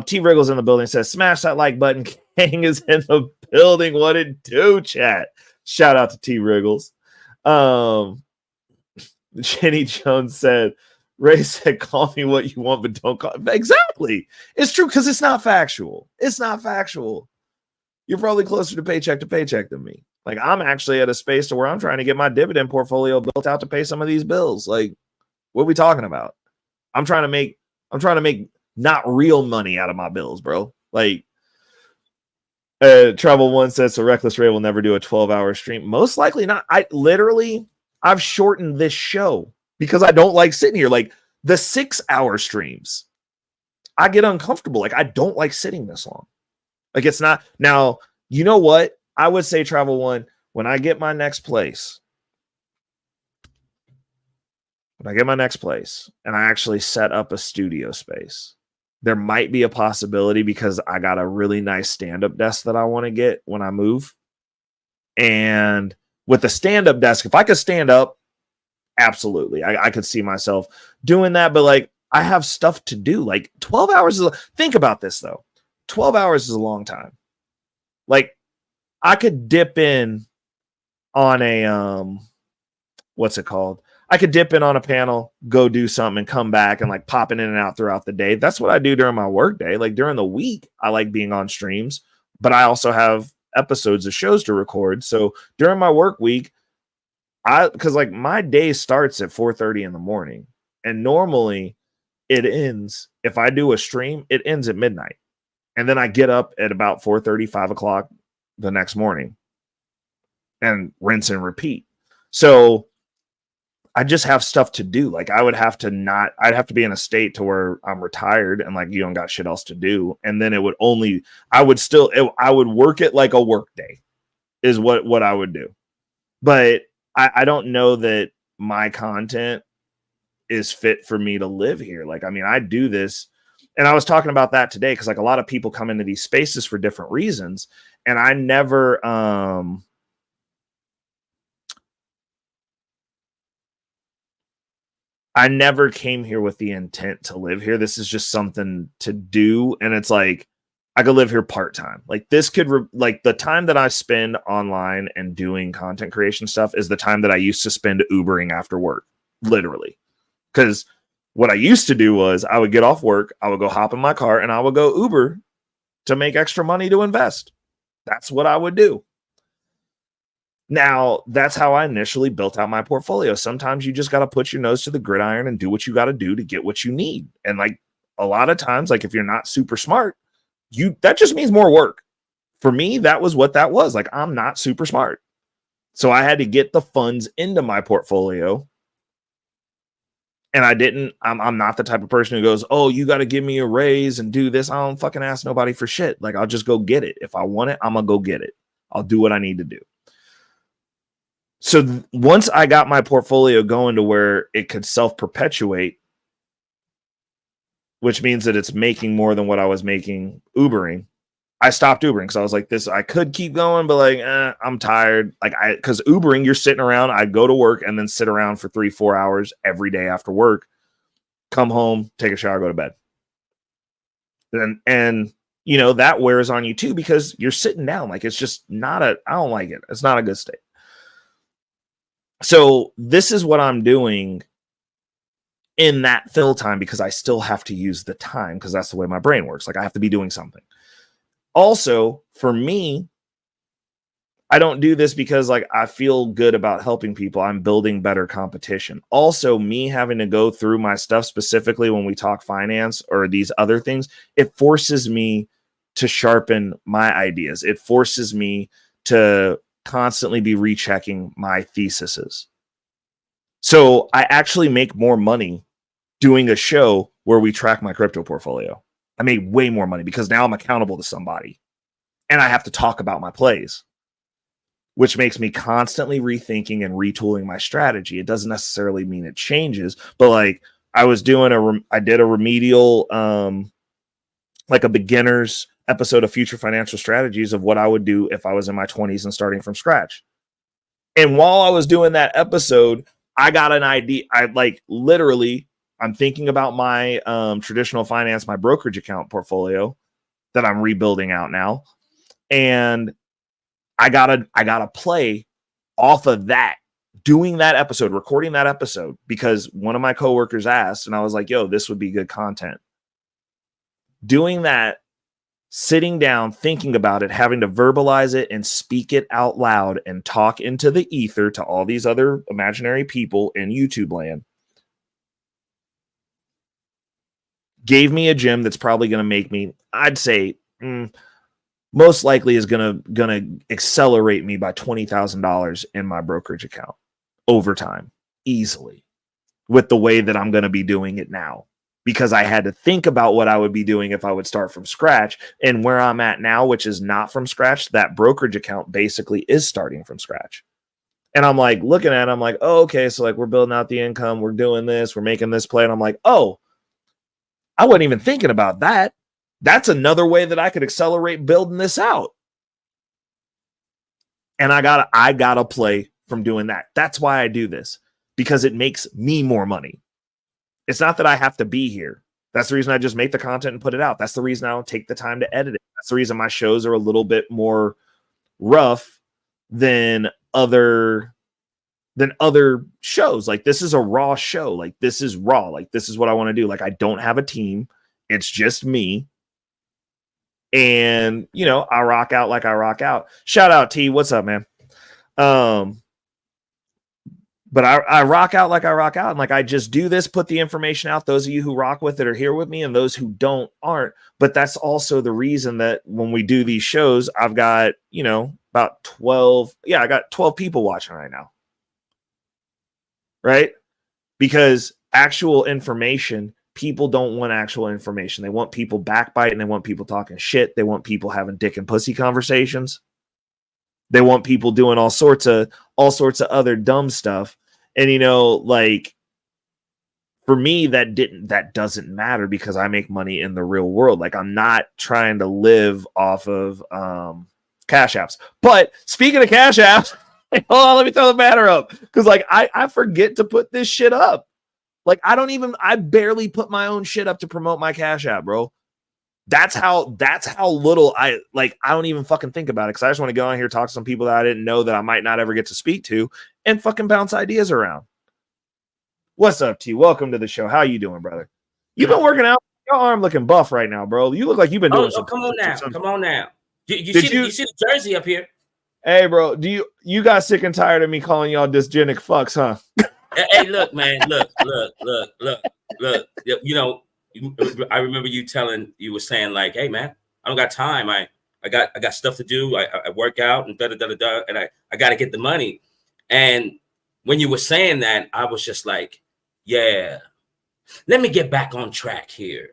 T Wriggles in the building says, smash that like button. King is in the building. What it do, chat? Shout out to T Wriggles. Jenny Jones said, Ray said, call me what you want, but don't call. Exactly. It's true because it's not factual. It's not factual. You're probably closer to paycheck than me. Like, I'm actually at a space to where I'm trying to get my dividend portfolio built out to pay some of these bills. Like, what are we talking about? I'm trying to make not real money out of my bills, bro. Like, Travel One says, so Reckless Ray will never do a 12-hour stream. Most likely not. I've shortened this show because I don't like sitting here. Like the 6-hour streams, I get uncomfortable. Like I don't like sitting this long. Like it's not. Now, you know what? I would say, Travel One, when I get my next place, and I actually set up a studio space, there might be a possibility because I got a really nice stand-up desk that I want to get when I move. And with the stand-up desk, if I could stand up, absolutely. I could see myself doing that. But like, I have stuff to do. Like 12 hours think about this though. 12 hours is a long time. Like I could dip in on a, what's it called? I could dip in on a panel, go do something and come back and like popping in and out throughout the day. That's what I do during my work day. Like during the week, I like being on streams, but I also have episodes of shows to record. So during my work week, because like my day starts at 4:30 in the morning and normally it ends, if I do a stream, it ends at midnight. And then I get up at about 4:30, 5 o'clock the next morning and rinse and repeat. So I just have stuff to do. Like I'd have to be in a state to where I'm retired and like you don't got shit else to do. And then I would work it like a work day is what I would do. But I don't know that my content is fit for me to live here. Like, I mean, I do this and I was talking about that today because like a lot of people come into these spaces for different reasons. And I never, came here with the intent to live here. This is just something to do. And it's like, I could live here part-time. Like this could like the time that I spend online and doing content creation stuff is the time that I used to spend Ubering after work, literally. Because what I used to do was I would get off work, I would go hop in my car and I would go Uber to make extra money to invest. That's what I would do. Now, that's how I initially built out my portfolio. Sometimes you just got to put your nose to the gridiron and do what you got to do to get what you need. And like a lot of times, like if you're not super smart, that just means more work. For me, that was what that was. Like I'm not super smart. So I had to get the funds into my portfolio. And I'm not the type of person who goes, oh, you got to give me a raise and do this. I don't fucking ask nobody for shit. Like I'll just go get it. If I want it, I'm going to go get it. I'll do what I need to do. So once I got my portfolio going to where it could self-perpetuate, which means that it's making more than what I was making Ubering, I stopped Ubering because I was like, I could keep going, but like, I'm tired. Because Ubering, you're sitting around, I'd go to work and then sit around for 3-4 hours every day after work, come home, take a shower, go to bed. And you know, that wears on you too, because you're sitting down. Like, it's just I don't like it. It's not a good state. So this is what I'm doing in that fill time because I still have to use the time because that's the way my brain works. Like I have to be doing something. Also, for me, I don't do this because like I feel good about helping people. I'm building better competition. Also, me having to go through my stuff specifically when we talk finance or these other things, it forces me to sharpen my ideas. It forces me to constantly be rechecking my theses. So I actually make more money doing a show where we track my crypto portfolio. I made way more money because now I'm accountable to somebody and I have to talk about my plays, which makes me constantly rethinking and retooling my strategy. It doesn't necessarily mean it changes, but like I did a remedial, like a beginner's episode of Future Financial Strategies of what I would do if I was in my 20s and starting from scratch. And while I was doing that episode, I got an idea. I'm thinking about my traditional finance, my brokerage account portfolio that I'm rebuilding out now. And I gotta play off of that, doing that episode, recording that episode, because one of my coworkers asked, and I was like, yo, this would be good content. Doing that, sitting down, thinking about it, having to verbalize it and speak it out loud and talk into the ether to all these other imaginary people in YouTube land gave me a gym that's probably going to make me, I'd say, most likely is gonna accelerate me by $20,000 in my brokerage account over time, easily, with the way that I'm going to be doing it now, because I had to think about what I would be doing if I would start from scratch. And where I'm at now, which is not from scratch, that brokerage account basically is starting from scratch. And I'm like looking at it, I'm like, oh, okay, so like we're building out the income, we're doing this, we're making this play. And I'm like, oh, I wasn't even thinking about that. That's another way that I could accelerate building this out. And I gotta play from doing that. That's why I do this, because it makes me more money. It's not that I have to be here. That's the reason I just make the content and put it out. That's the reason I don't take the time to edit it. That's the reason my shows are a little bit more rough than other shows. Like, this is a raw show. Like, this is raw. Like, this is what I want to do. Like, I don't have a team. It's just me. And, you know, I rock out like I rock out. Shout out T. What's up, man? But I rock out like I rock out. And like, I just do this, put the information out. Those of you who rock with it are here with me, and those who don't aren't. But that's also the reason that when we do these shows, I've got, you know, about 12. Yeah, I got 12 people watching right now. Right? Because actual information, people don't want actual information. They want people backbiting. They want people talking shit. They want people having dick and pussy conversations. They want people doing all sorts of other dumb stuff. And, you know, like, for me, that doesn't matter, because I make money in the real world. Like, I'm not trying to live off of cash apps. But speaking of cash apps, hold on, let me throw the banner up. Because like I forget to put this shit up. Like, I barely put my own shit up to promote my cash app, bro. That's how little I don't even fucking think about it, because I just want to go on here, talk to some people that I didn't know that I might not ever get to speak to, and fucking bounce ideas around. What's up, T? Welcome to the show. How you doing, brother? You've been working out. Your arm looking buff right now, bro. You look like you've been doing something. Come on now. You see the jersey up here? Hey, bro, you got sick and tired of me calling y'all dysgenic fucks, huh? Hey, look, man, look. You know, I remember you were saying like, hey, man, I don't got time. I got stuff to do. I work out and and I got to get the money. And when you were saying that, I was just like, yeah, let me get back on track here.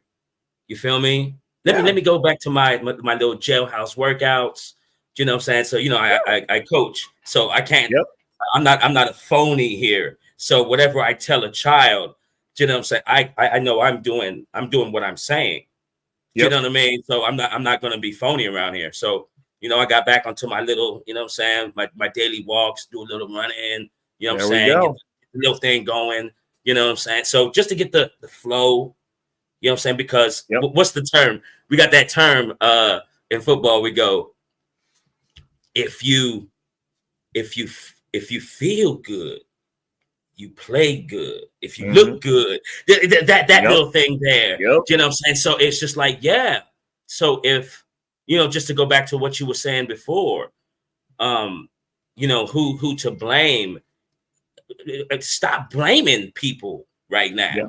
You feel me? Let me go back to my little jailhouse workouts. You know what I'm saying? So, you know, I coach, so I can't. Yep. I'm not a phony here. So whatever I tell a child, you know what I'm saying, I know I'm doing what I'm saying. Yep. You know what I mean? So I'm not going to be phony around here. So, you know, I got back onto my little, you know what I'm saying, my daily walks, do a little running, you know what I'm saying, get the little thing going, you know what I'm saying? So just to get the flow, you know what I'm saying? Because what's the term? We got that term in football. We go, if you feel good, you play good. If you look good, that little thing there, you know what I'm saying? So it's just like, yeah. So if, you know, just to go back to what you were saying before, you know, who to blame, stop blaming people right now. Yeah.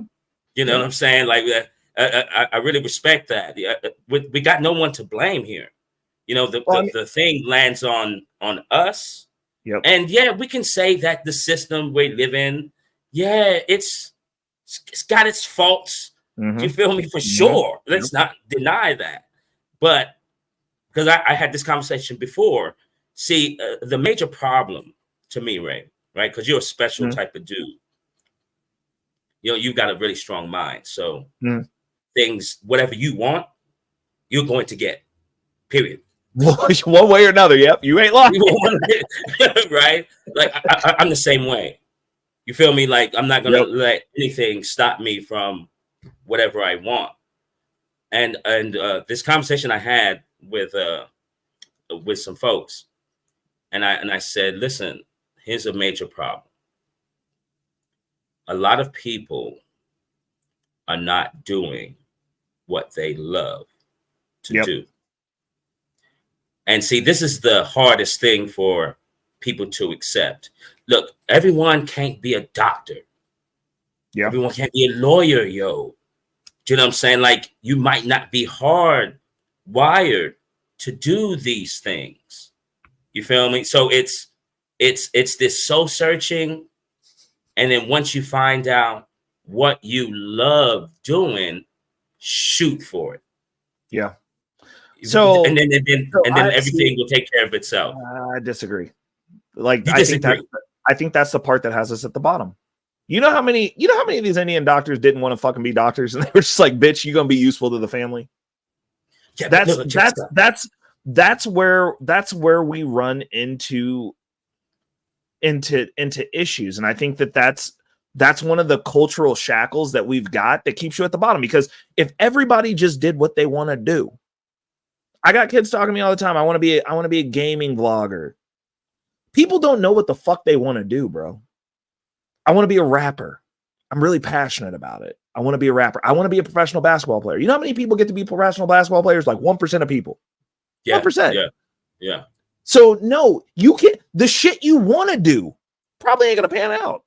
You know what I'm saying? Like, I really respect that. We got no one to blame here. You know, the thing lands on us. Yep. And yeah, we can say that the system we live in, yeah, it's got its faults. You feel me? For sure. Let's not deny that. But because I had this conversation before, see, the major problem to me, Ray, right? Because you're a special type of dude. You know, you've got a really strong mind. So things, whatever you want, you're going to get. Period. One way or another. Yep, you ain't lying. Right? Like I'm the same way. You feel me? Like, I'm not gonna let anything stop me from whatever I want. And this conversation I had with some folks, and I said, listen, here's a major problem. A lot of people are not doing what they love to do. And see, this is the hardest thing for people to accept. Look, everyone can't be a doctor. Yeah. Everyone can't be a lawyer, yo. Do you know what I'm saying? Like, you might not be hardwired to do these things. You feel me? So it's this soul searching, and then once you find out what you love doing, shoot for it. Yeah. So and then everything will take care of itself. I disagree. Like you I disagree. think that's the part that has us at the bottom. You know how many of these Indian doctors didn't want to fucking be doctors, and they were just like, "Bitch, you gonna be useful to the family." Yeah, that's where we run into issues, and I think that's one of the cultural shackles that we've got that keeps you at the bottom. Because if everybody just did what they want to do, I got kids talking to me all the time. I want to be a gaming vlogger. People don't know what the fuck they want to do, bro. I want to be a rapper. I'm really passionate about it. I want to be a rapper. I want to be a professional basketball player. You know how many people get to be professional basketball players? Like 1% of people. Yeah, 1%. Yeah. So no, you can't. The shit you want to do probably ain't gonna pan out.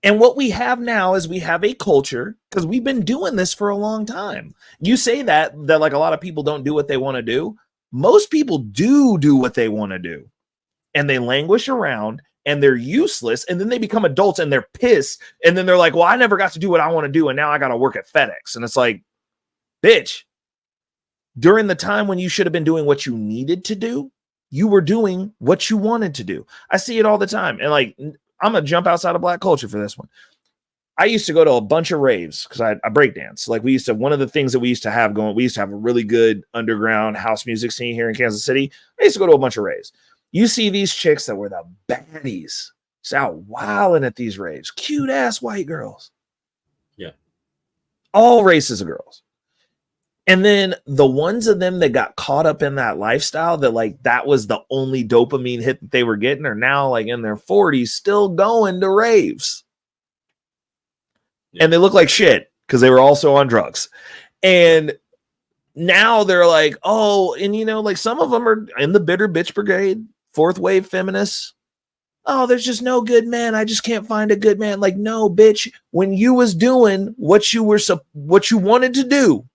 And what we have now is we have a culture, because we've been doing this for a long time. You say that like a lot of people don't do what they want to do. Most people do what they want to do, and they languish around, and they're useless, and then they become adults and they're pissed, and then they're like, well, I never got to do what I want to do, and now I got to work at FedEx. And it's like, bitch, during the time when you should have been doing what you needed to do, you were doing what you wanted to do. I see it all the time. And like, I'm going to jump outside of Black culture for this one. I used to go to a bunch of raves because I breakdance. Like one of the things that we used to have going, we used to have a really good underground house music scene here in Kansas City. I used to go to a bunch of raves. You see these chicks that were the baddies, just out wilding at these raves, cute ass white girls. Yeah. All races of girls. And then the ones of them that got caught up in that lifestyle, that like that was the only dopamine hit that they were getting, are now like in their 40s still going to raves. Yeah. And they look like shit because they were also on drugs. And now they're like, oh, and you know, like some of them are in the bitter bitch brigade, fourth wave feminists. Oh, there's just no good man. I just can't find a good man. Like, no, bitch, when you was doing what you wanted to do,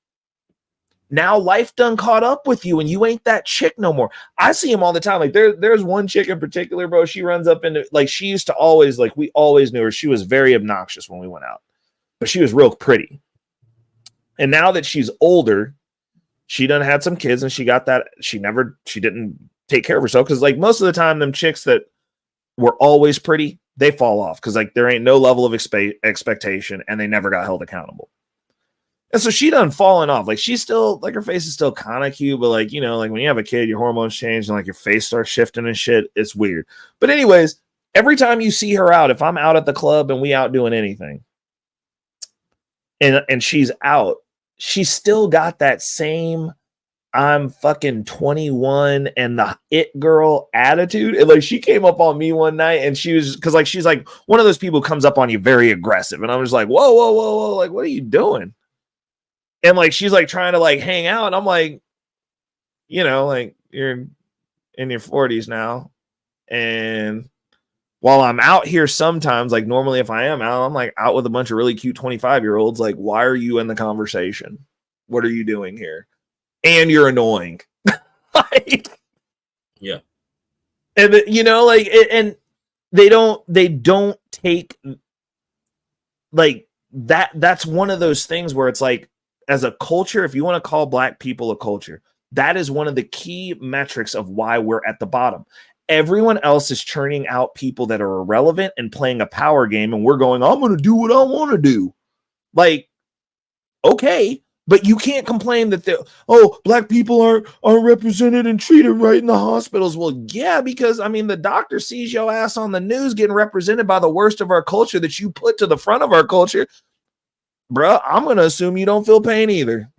now life done caught up with you and you ain't that chick no more. I see him all the time. Like there's one chick in particular, bro. She runs up into, like, she used to always, like, we always knew her. She was very obnoxious when we went out, but she was real pretty. And now that she's older, she done had some kids, and she got that. She didn't take care of herself. Cause like most of the time, them chicks that were always pretty, they fall off. Cause like there ain't no level of expectation, and they never got held accountable. And so she done fallen off. Like she's still, like, her face is still kind of cute, but like, you know, like when you have a kid, your hormones change and like your face starts shifting and shit. It's weird. But anyways, every time you see her out, if I'm out at the club and we out doing anything and she's out, she still got that same I'm fucking 21 and the it girl attitude. And like she came up on me one night, and she was, because like she's like one of those people who comes up on you very aggressive. And I was like, whoa. Like, what are you doing? And like she's like trying to like hang out. And I'm like, you know, like you're in your 40s now. And while I'm out here sometimes, like normally if I am out, I'm like out with a bunch of really cute 25-year-olds. Like, why are you in the conversation? What are you doing here? And you're annoying. Like, yeah. And you know, like, and they don't take like that. That's one of those things where it's like, as a culture, if you want to call Black people a culture, that is one of the key metrics of why we're at the bottom. Everyone else is churning out people that are irrelevant and playing a power game, and we're going, I'm going to do what I want to do. Like, okay, but you can't complain that Black people aren't represented and treated right in the hospitals. Well, yeah, because I mean, the doctor sees your ass on the news getting represented by the worst of our culture that you put to the front of our culture. Bruh, I'm going to assume you don't feel pain either.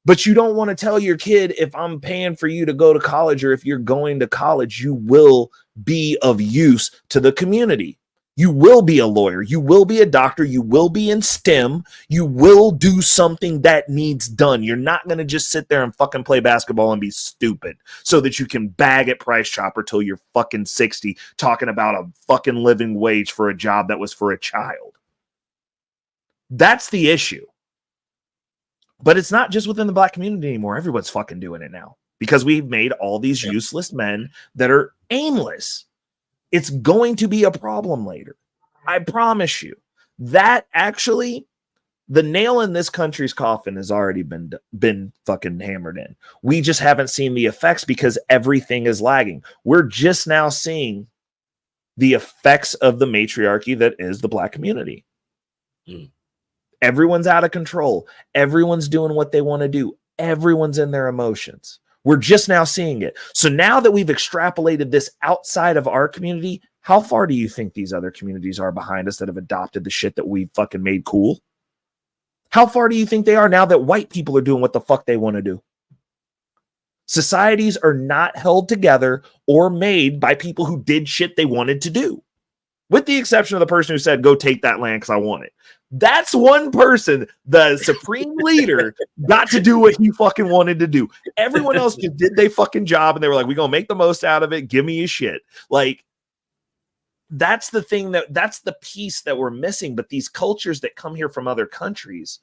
But you don't want to tell your kid, if I'm paying for you to go to college, or if you're going to college, you will be of use to the community. You will be a lawyer. You will be a doctor. You will be in STEM. You will do something that needs done. You're not going to just sit there and fucking play basketball and be stupid so that you can bag at Price Chopper till you're fucking 60 talking about a fucking living wage for a job that was for a child. That's the issue. But it's not just within the Black community anymore. Everyone's fucking doing it now. because we've made all these useless men that are aimless. It's going to be a problem later. I promise you. That actually, the nail in this country's coffin has already been fucking hammered in. We just haven't seen the effects because everything is lagging. We're just now seeing the effects of the matriarchy that is the Black community. Everyone's out of control. Everyone's doing what they want to do. Everyone's in their emotions. We're just now seeing it. So now that we've extrapolated this outside of our community, how far do you think these other communities are behind us that have adopted the shit that we fucking made cool? How far do you think they are now that white people are doing what the fuck they want to do? Societies are not held together or made by people who did shit they wanted to do. With the exception of the person who said, go take that land because I want it. That's one person, the supreme leader, got to do what he fucking wanted to do. Everyone else just did their fucking job and they were like, we're going to make the most out of it. Give me your shit. Like, that's the thing that's the piece that we're missing. But these cultures that come here from other countries,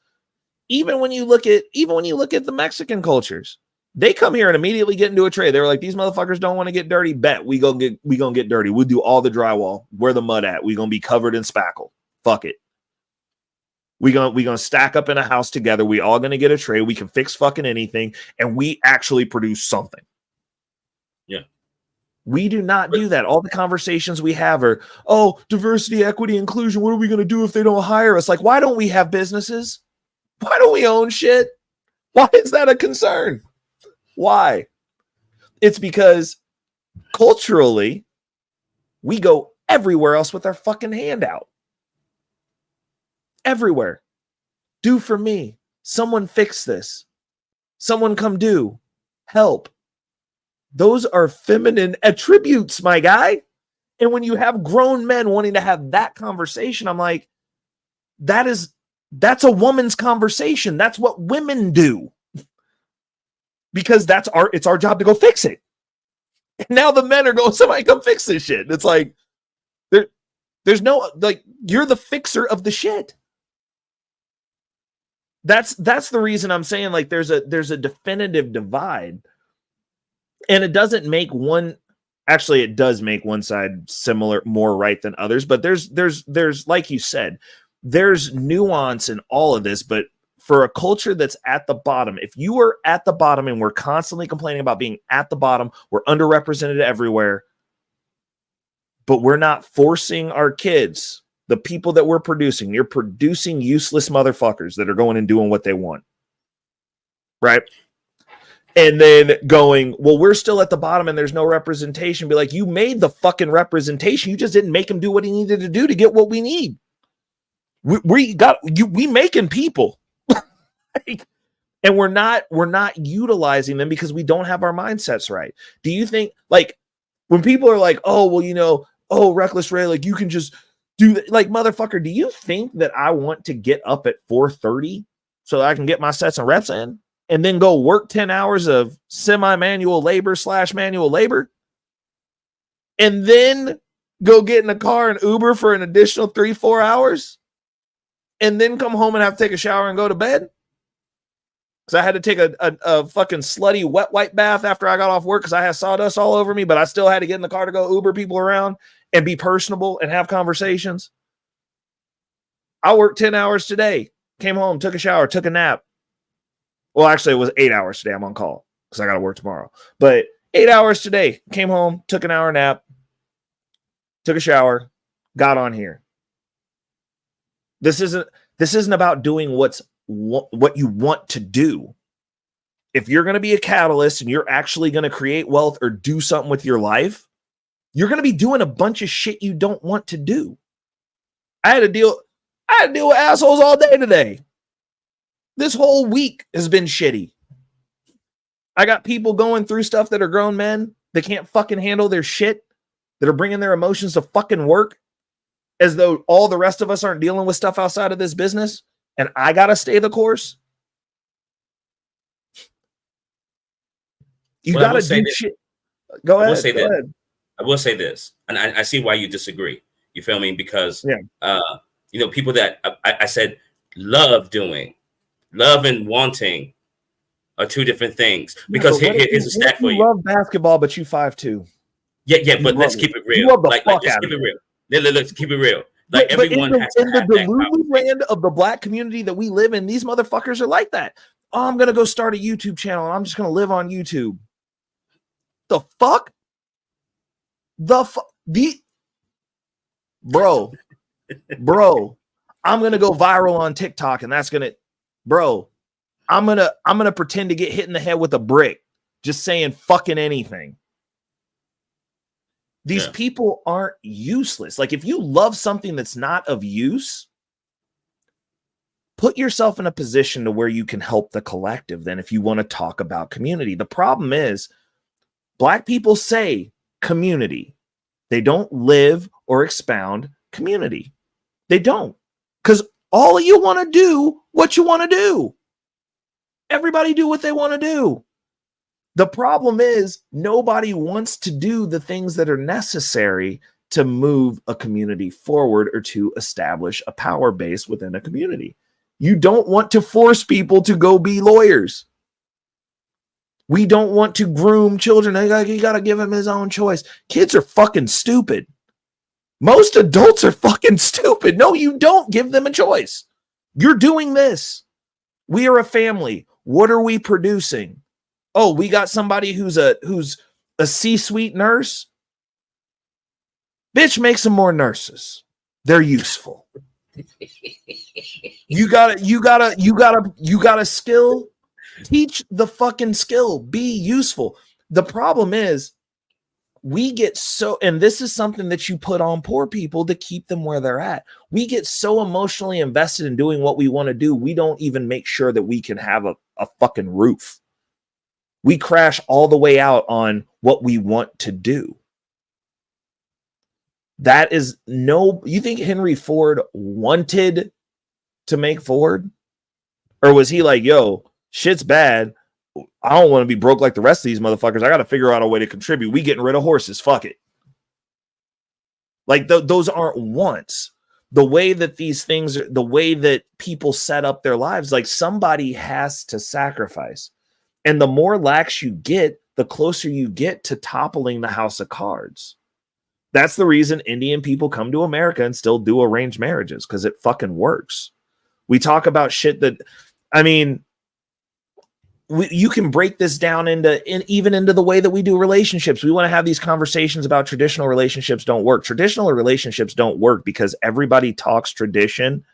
even when you look at the Mexican cultures, they come here and immediately get into a trade. They were like, these motherfuckers don't want to get dirty. Bet we gonna get dirty. We'll do all the drywall. Where the mud at? We gonna be covered in spackle. Fuck it. We gonna stack up in a house together. We all gonna get a trade. We can fix fucking anything, and we actually produce something. Yeah. We do not do that. All the conversations we have are, oh, diversity, equity, inclusion. What are we gonna do if they don't hire us? Like, why don't we have businesses? Why don't we own shit? Why is that a concern? Why? It's because culturally, we go everywhere else with our fucking hand out. Everywhere. Do for me. Someone fix this. Someone come do. Help. Those are feminine attributes, my guy. And when you have grown men wanting to have that conversation, I'm like, that's a woman's conversation. That's what women do. Because it's our job to go fix it. And now the men are going, somebody come fix this shit. And it's like, there's no, like, you're the fixer of the shit. That's the reason I'm saying, like, there's a definitive divide. And it doesn't make one, actually it does make one side similar, more right than others, but there's like you said, there's nuance in all of this. But for a culture that's at the bottom, if you are at the bottom and we're constantly complaining about being at the bottom, we're underrepresented everywhere, but we're not forcing our kids, the people that we're producing, you're producing useless motherfuckers that are going and doing what they want. Right? And then going, well, we're still at the bottom and there's no representation. Be like, you made the fucking representation. You just didn't make him do what he needed to do to get what we need. We making people. And we're not utilizing them because we don't have our mindsets right. Do you think, like, when people are like, oh, well, oh, Reckless Ray, like, you can just do that. Like, motherfucker, do you think that I want to get up at 4:30 so that I can get my sets and reps in and then go work 10 hours of semi-manual labor / manual labor and then go get in a car and Uber for an additional 3-4 hours and then come home and have to take a shower and go to bed? Because I had to take a fucking slutty wet wipe bath after I got off work because I had sawdust all over me, but I still had to get in the car to go Uber people around and be personable and have conversations. I worked 10 hours today, came home, took a shower, took a nap. Well, actually, it was 8 hours today. I'm on call because I got to work tomorrow. But 8 hours today, came home, took an hour nap, took a shower, got on here. This isn't about doing what you want to do. If you're going to be a catalyst and you're actually going to create wealth or do something with your life, you're going to be doing a bunch of shit you don't want to do. I had to deal with assholes all day today. This whole week has been shitty. I got people going through stuff that are grown men that can't fucking handle their shit, that are bringing their emotions to fucking work as though all the rest of us aren't dealing with stuff outside of this business. And I got to stay the course. You got to do shit. Go ahead. I will say this. And I see why you disagree. You feel me? Because, people that I said love and wanting are two different things. Because here's a stat for you. You love basketball, but you 5'2". Yeah, but let's keep it real. Let's keep it real. Let's keep it real. Like everyone has to have that deluded land of the black community that we live in, these motherfuckers are like that. Oh, I'm gonna go start a YouTube channel and I'm just gonna live on YouTube. The fuck? Bro, I'm gonna go viral on TikTok and that's gonna, bro, I'm gonna pretend to get hit in the head with a brick just saying fucking anything. These people aren't useless. Like, if you love something that's not of use, put yourself in a position to where you can help the collective then if you want to talk about community. The problem is black people say community. They don't live or expound community. They don't. Because all of you want to do what you want to do. Everybody do what they want to do. The problem is nobody wants to do the things that are necessary to move a community forward or to establish a power base within a community. You don't want to force people to go be lawyers. We don't want to groom children. You got to give him his own choice. Kids are fucking stupid. Most adults are fucking stupid. No, you don't give them a choice. You're doing this. We are a family. What are we producing? Oh, we got somebody who's a C-suite nurse. Bitch, make some more nurses. They're useful. You got a skill. Teach the fucking skill. Be useful. The problem is we get so, and this is something that you put on poor people to keep them where they're at. We get so emotionally invested in doing what we want to do. We don't even make sure that we can have a fucking roof. We crash all the way out on what we want to do. That is you think Henry Ford wanted to make Ford? Or was he like, yo, shit's bad. I don't want to be broke like the rest of these motherfuckers. I got to figure out a way to contribute. We getting rid of horses. Fuck it. Like those aren't wants. The way that these things are, the way that people set up their lives, like somebody has to sacrifice. And the more lax you get, the closer you get to toppling the house of cards. That's the reason Indian people come to America and still do arranged marriages, because it fucking works. We talk about shit that, I mean, you can break this down even into the way that we do relationships. We want to have these conversations about traditional relationships don't work. Traditional relationships don't work because everybody talks tradition,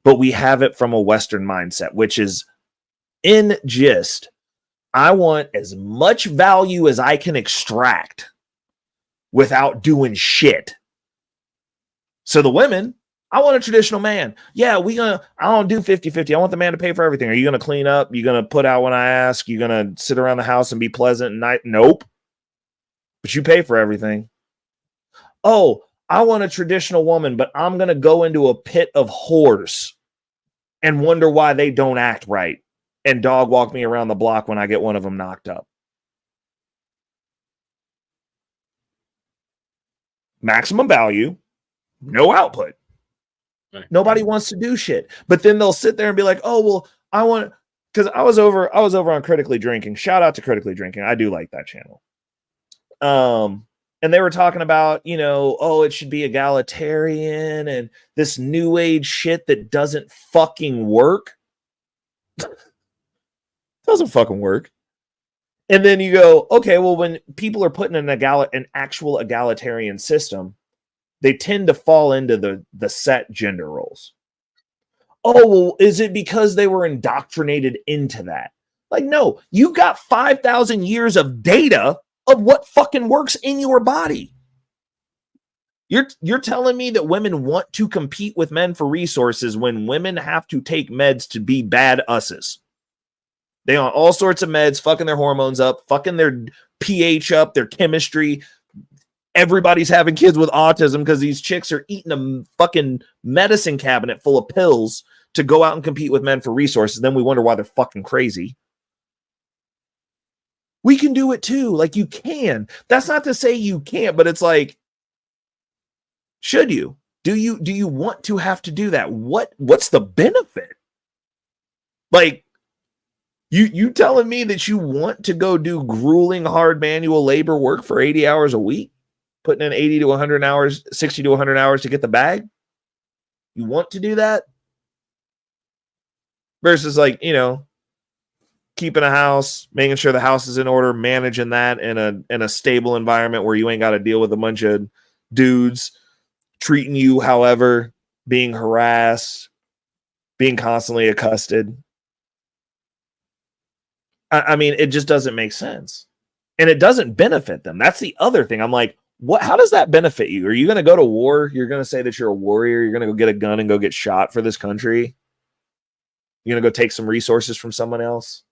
but we have it from a Western mindset, which is in gist. I want as much value as I can extract without doing shit. So the women, I want a traditional man. Yeah, I don't do 50-50. I want the man to pay for everything. Are you going to clean up? You going to put out when I ask? You going to sit around the house and be pleasant at night? Nope. But you pay for everything. Oh, I want a traditional woman, but I'm going to go into a pit of whores and wonder why they don't act right and dog walk me around the block when I get one of them knocked up. Maximum value, no output. Right. Nobody wants to do shit. But then they'll sit there and be like, oh, well, I want, because I was over on Critically Drinking. Shout out to Critically Drinking. I do like that channel. And they were talking about, oh, it should be egalitarian and this new age shit that doesn't fucking work. Doesn't fucking work. And then you go, okay, well, when people are put in an actual egalitarian system, they tend to fall into the set gender roles. Oh, well, is it because they were indoctrinated into that? Like, no, you got 5,000 years of data of what fucking works in your body. You're telling me that women want to compete with men for resources when women have to take meds to be bad usses. They on all sorts of meds, fucking their hormones up, fucking their pH up, their chemistry. Everybody's having kids with autism because these chicks are eating a fucking medicine cabinet full of pills to go out and compete with men for resources. Then we wonder why they're fucking crazy. We can do it too. Like, you can. That's not to say you can't, but it's like, should you? Do you want to have to do that? What's the benefit? Like, You telling me that you want to go do grueling, hard manual labor work for 80 hours a week, putting in 80 to 100 hours, 60 to 100 hours to get the bag? You want to do that? Versus like, keeping a house, making sure the house is in order, managing that in a stable environment where you ain't got to deal with a bunch of dudes treating you however, being harassed, being constantly accosted. I mean, it just doesn't make sense. And it doesn't benefit them. That's the other thing. I'm like, what? How does that benefit you? Are you going to go to war? You're going to say that you're a warrior? You're going to go get a gun and go get shot for this country? You're going to go take some resources from someone else?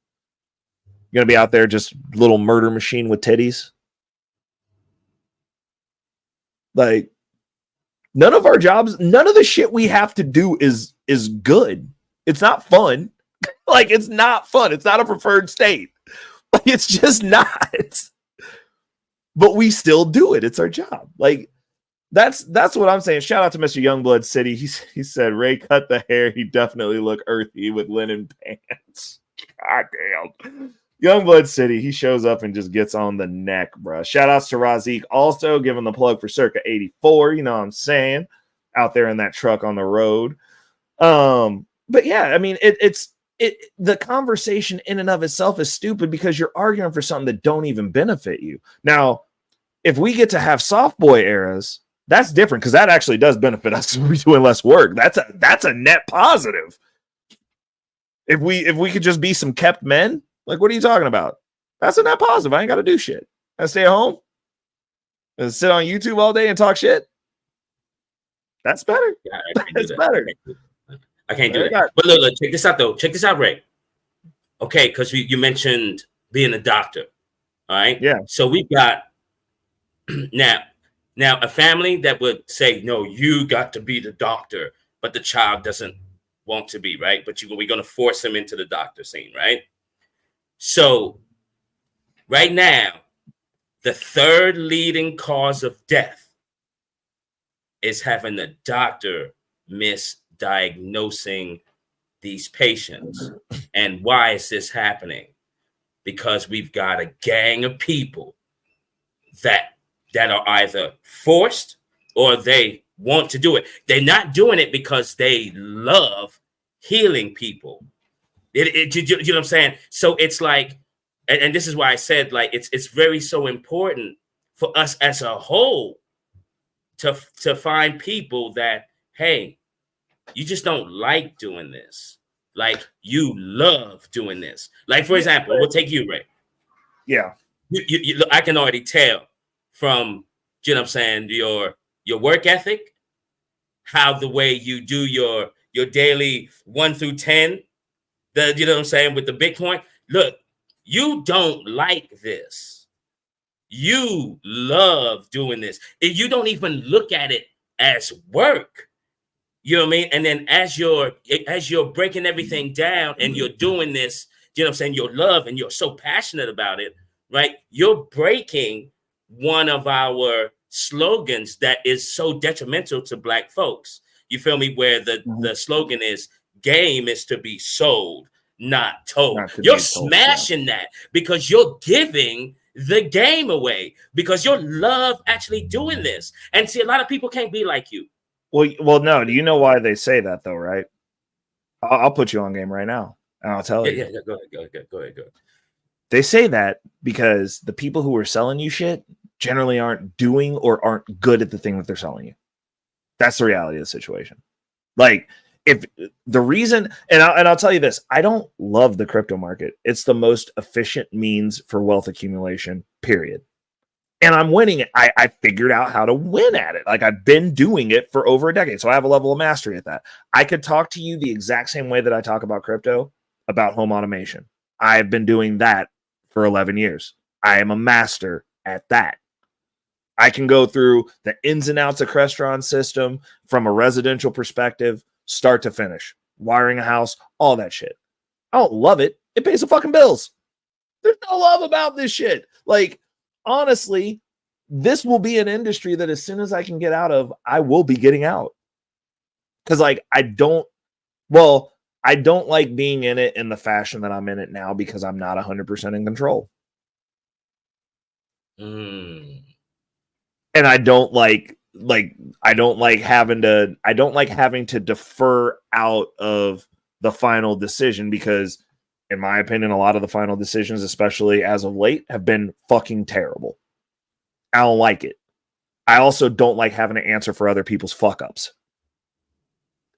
You're going to be out there just little murder machine with titties? Like, none of our jobs, none of the shit we have to do is good. It's not fun. Like, it's not fun. It's not a preferred state. Like, it's just not. But we still do it. It's our job. Like, that's what I'm saying. Shout out to Mr. Youngblood City. He said, Ray cut the hair. He definitely look earthy with linen pants. God damn. Youngblood City, he shows up and just gets on the neck, bro. Shout outs to Razik also, giving the plug for Circa 84. You know what I'm saying? Out there in that truck on the road. But yeah, I mean, the conversation in and of itself is stupid because you're arguing for something that don't even benefit you. Now, if we get to have soft boy eras, that's different because that actually does benefit us because we're doing less work. That's a net positive. If we could just be some kept men, like, what are you talking about? That's a net positive. I ain't got to do shit. I stay at home and sit on YouTube all day and talk shit. That's better. Yeah, that's better. I can't do that. But look, check this out, though. Check this out, Ray. Okay, because you mentioned being a doctor. All right? Yeah. So we've got now a family that would say, no, you got to be the doctor, but the child doesn't want to be, right? But we're going to force him into the doctor scene, right? So right now, the third leading cause of death is having the doctor misdiagnosing these patients. And why is this happening? Because we've got a gang of people that are either forced or they want to do it. They're not doing it because they love healing people. You know what I'm saying? So it's like, and this is why I said, like, it's very so important for us as a whole to find people that, hey, you just don't like doing this. Like, you love doing this. Like, for example, we'll take you, Ray. Yeah. You I can already tell from, you know what I'm saying, your work ethic, how the way you do your daily 1 through 10, you know what I'm saying, with the Bitcoin. Look, you don't like this. You love doing this. And you don't even look at it as work. You know what I mean? And then as you're breaking everything down and you're doing this, you know what I'm saying, your love, and you're so passionate about it, right? You're breaking one of our slogans that is so detrimental to Black folks. You feel me? Where the slogan is, game is to be sold, not told. You're smashing that because you're giving the game away because you love actually doing this. And see, a lot of people can't be like you. Well, no. Do you know why they say that though? Right? I'll put you on game right now, and I'll tell you. Yeah. Go ahead. They say that because the people who are selling you shit generally aren't doing or aren't good at the thing that they're selling you. That's the reality of the situation. Like, if the reason, and I'll tell you this, I don't love the crypto market. It's the most efficient means for wealth accumulation, period. And I'm winning it. I figured out how to win at it. Like, I've been doing it for over a decade. So I have a level of mastery at that. I could talk to you the exact same way that I talk about crypto, about home automation. I've been doing that for 11 years. I am a master at that. I can go through the ins and outs of Crestron's system from a residential perspective, start to finish, wiring a house, all that shit. I don't love it. It pays the fucking bills. There's no love about this shit. Like, honestly, this will be an industry that as soon as I can get out of, I will be getting out. Because, like, I I don't like being in it in the fashion that I'm in it now because I'm not 100% in control. And I don't like having to defer out of the final decision because, in my opinion, a lot of the final decisions, especially as of late, have been fucking terrible. I don't like it. I also don't like having to answer for other people's fuck ups,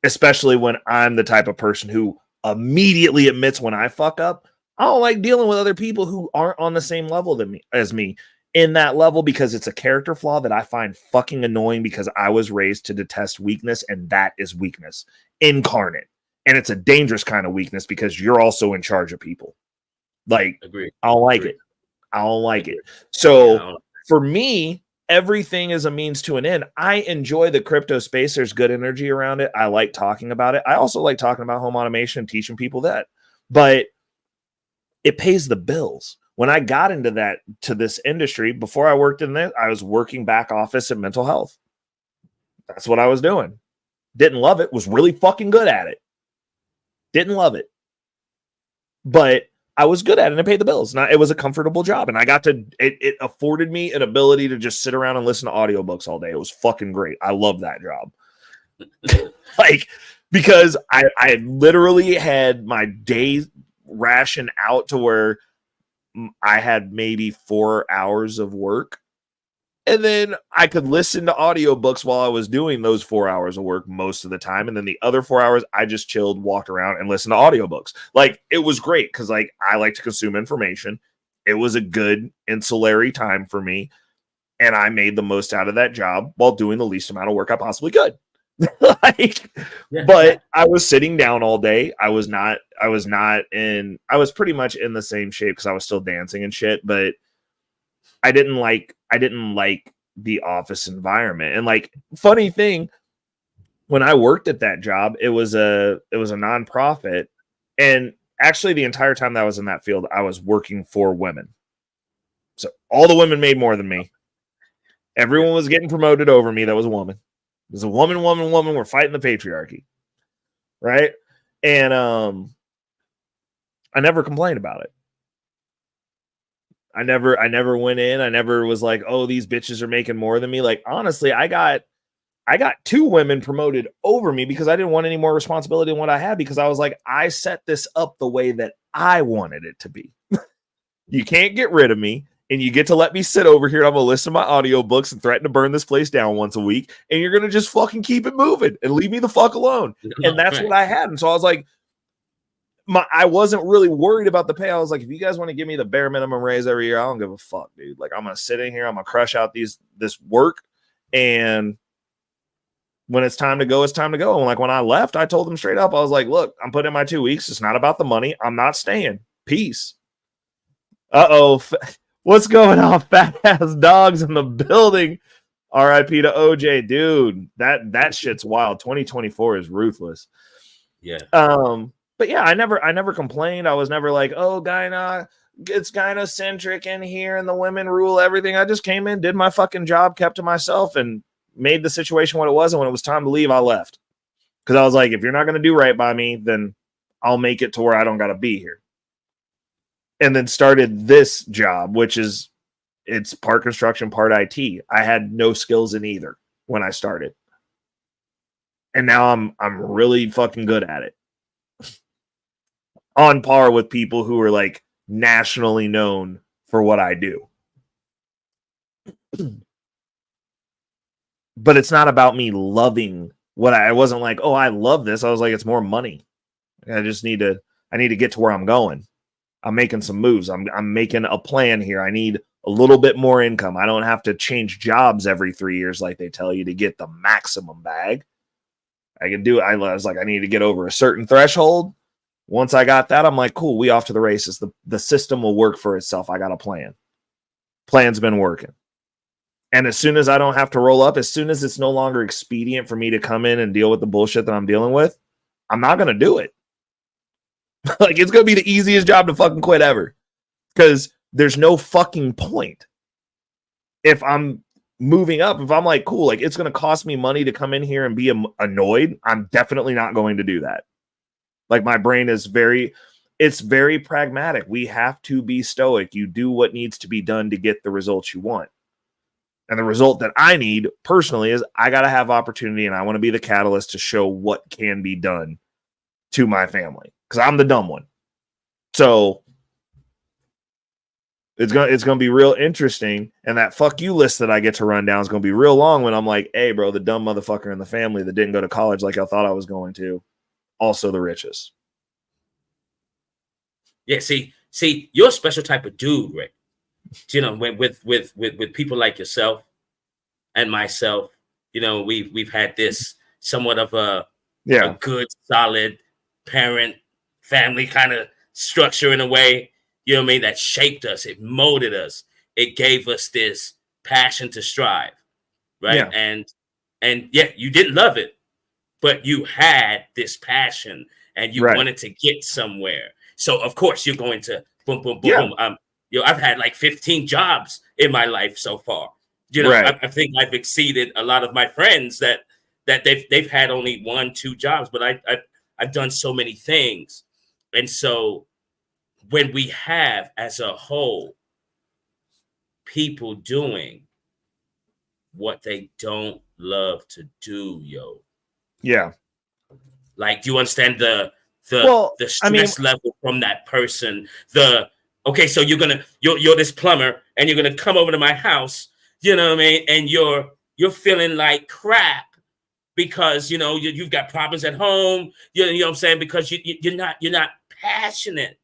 especially when I'm the type of person who immediately admits when I fuck up. I don't like dealing with other people who aren't on the same level as me in that level because it's a character flaw that I find fucking annoying because I was raised to detest weakness, and that is weakness incarnate. And it's a dangerous kind of weakness because you're also in charge of people. Like, Agreed. I don't like it. I don't like it. So for me, everything is a means to an end. I enjoy the crypto space. There's good energy around it. I like talking about it. I also like talking about home automation and teaching people that. But it pays the bills. When I got into this industry, before I worked in this, I was working back office in mental health. That's what I was doing. Didn't love it. Was really fucking good at it. Didn't love it. But I was good at it and it paid the bills. Now, it was a comfortable job. And I got to, it afforded me an ability to just sit around and listen to audiobooks all day. It was fucking great. I love that job. Because I literally had my days rationed out to where I had maybe 4 hours of work. And then I could listen to audiobooks while I was doing those 4 hours of work most of the time. And then the other 4 hours, I just chilled, walked around, and listened to audiobooks. It was great because, I like to consume information. It was a good insulary time for me. And I made the most out of that job while doing the least amount of work I possibly could. But I was sitting down all day. I was pretty much in the same shape because I was still dancing and shit. But I didn't like the office environment. And funny thing, when I worked at that job, it was a nonprofit. And actually the entire time that I was in that field, I was working for women. So all the women made more than me. Everyone was getting promoted over me. That was a woman. It was a woman. We're fighting the patriarchy. Right. And I never complained about it. I never went in. I never was like, oh, these bitches are making more than me. Honestly, I got 2 women promoted over me because I didn't want any more responsibility than what I had, because I was like, I set this up the way that I wanted it to be. You can't get rid of me, and you get to let me sit over here and I'm going to listen to my audiobooks and threaten to burn this place down once a week. And you're going to just fucking keep it moving and leave me the fuck alone. And that's what I had. And so I was like, I wasn't really worried about the pay. I was like, if you guys want to give me the bare minimum raise every year, I don't give a fuck, dude. I'm going to sit in here. I'm going to crush out this work. And when it's time to go, it's time to go. And when I left, I told them straight up, I was like, look, I'm putting in my 2 weeks. It's not about the money. I'm not staying. Peace. Uh-oh. What's going on? Fat ass dogs in the building. RIP to OJ, dude. That shit's wild. 2024 is ruthless. Yeah. But yeah, I never complained. I was never like, oh, it's gynocentric in here and the women rule everything. I just came in, did my fucking job, kept to myself, and made the situation what it was. And when it was time to leave, I left. Because I was like, if you're not going to do right by me, then I'll make it to where I don't got to be here. And then started this job, which is, it's part construction, part IT. I had no skills in either when I started. And now I'm really fucking good at it. On par with people who are nationally known for what I do. But it's not about me loving what I wasn't like, oh, I love this. I was like, it's more money. I need to get to where I'm going. I'm making some moves. I'm making a plan here. I need a little bit more income. I don't have to change jobs every 3 years like they tell you to get the maximum bag. I can do it. I was like, I need to get over a certain threshold. Once I got that, I'm like, cool, we off to the races. The system will work for itself. I got a plan. Plan's been working. And as soon as I don't have to roll up, as soon as it's no longer expedient for me to come in and deal with the bullshit that I'm dealing with, I'm not going to do it. It's going to be the easiest job to fucking quit ever. Because there's no fucking point. If I'm moving up, if I'm like, cool, it's going to cost me money to come in here and be annoyed, I'm definitely not going to do that. Like my brain is it's very pragmatic. We have to be stoic. You do what needs to be done to get the results you want. And the result that I need personally is I got to have opportunity, and I want to be the catalyst to show what can be done to my family, because I'm the dumb one. So it's gonna be real interesting, and that fuck you list that I get to run down is gonna be real long when I'm like, hey, bro, the dumb motherfucker in the family that didn't go to college like I thought I was going to, also the richest. Yeah, see, you're a special type of dude, Rick. You know, with people like yourself and myself, you know, we've had this somewhat of a good, solid parent family kind of structure in a way, you know what I mean, that shaped us, it molded us, it gave us this passion to strive, right? Yeah. And yeah, you didn't love it, but you had this passion and you wanted to get somewhere. So of course you're going to boom, boom, boom, boom. You know, I've had like 15 jobs in my life so far. You know, I think I've exceeded a lot of my friends that they've had only 1-2 jobs, but I've done so many things. And so when we have as a whole people doing what they don't love to do, yo. Yeah. Like, do you understand the stress level from that person? Okay, so you're this plumber and you're gonna come over to my house, you know what I mean? And you're feeling like crap because you know you've got problems at home, you know what I'm saying? Because you're not passionate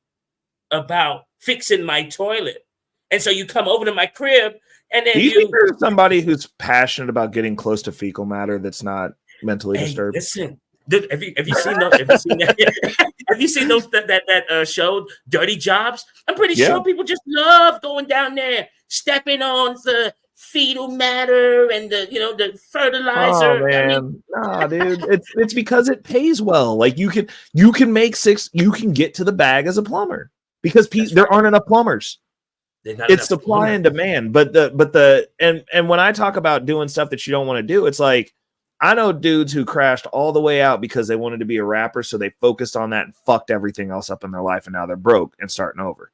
about fixing my toilet. And so you come over to my crib and then do you think there's somebody who's passionate about getting close to fecal matter that's not mentally disturbed? Listen. Have you seen those? Have you seen those that show Dirty Jobs? I'm pretty sure people just love going down there, stepping on the fetal matter and the fertilizer. Oh man, nah, dude, it's because it pays well. Like you can get to the bag as a plumber because there aren't enough plumbers. It's supply and demand. But when I talk about doing stuff that you don't want to do, it's like, I know dudes who crashed all the way out because they wanted to be a rapper, so they focused on that and fucked everything else up in their life, and now they're broke and starting over.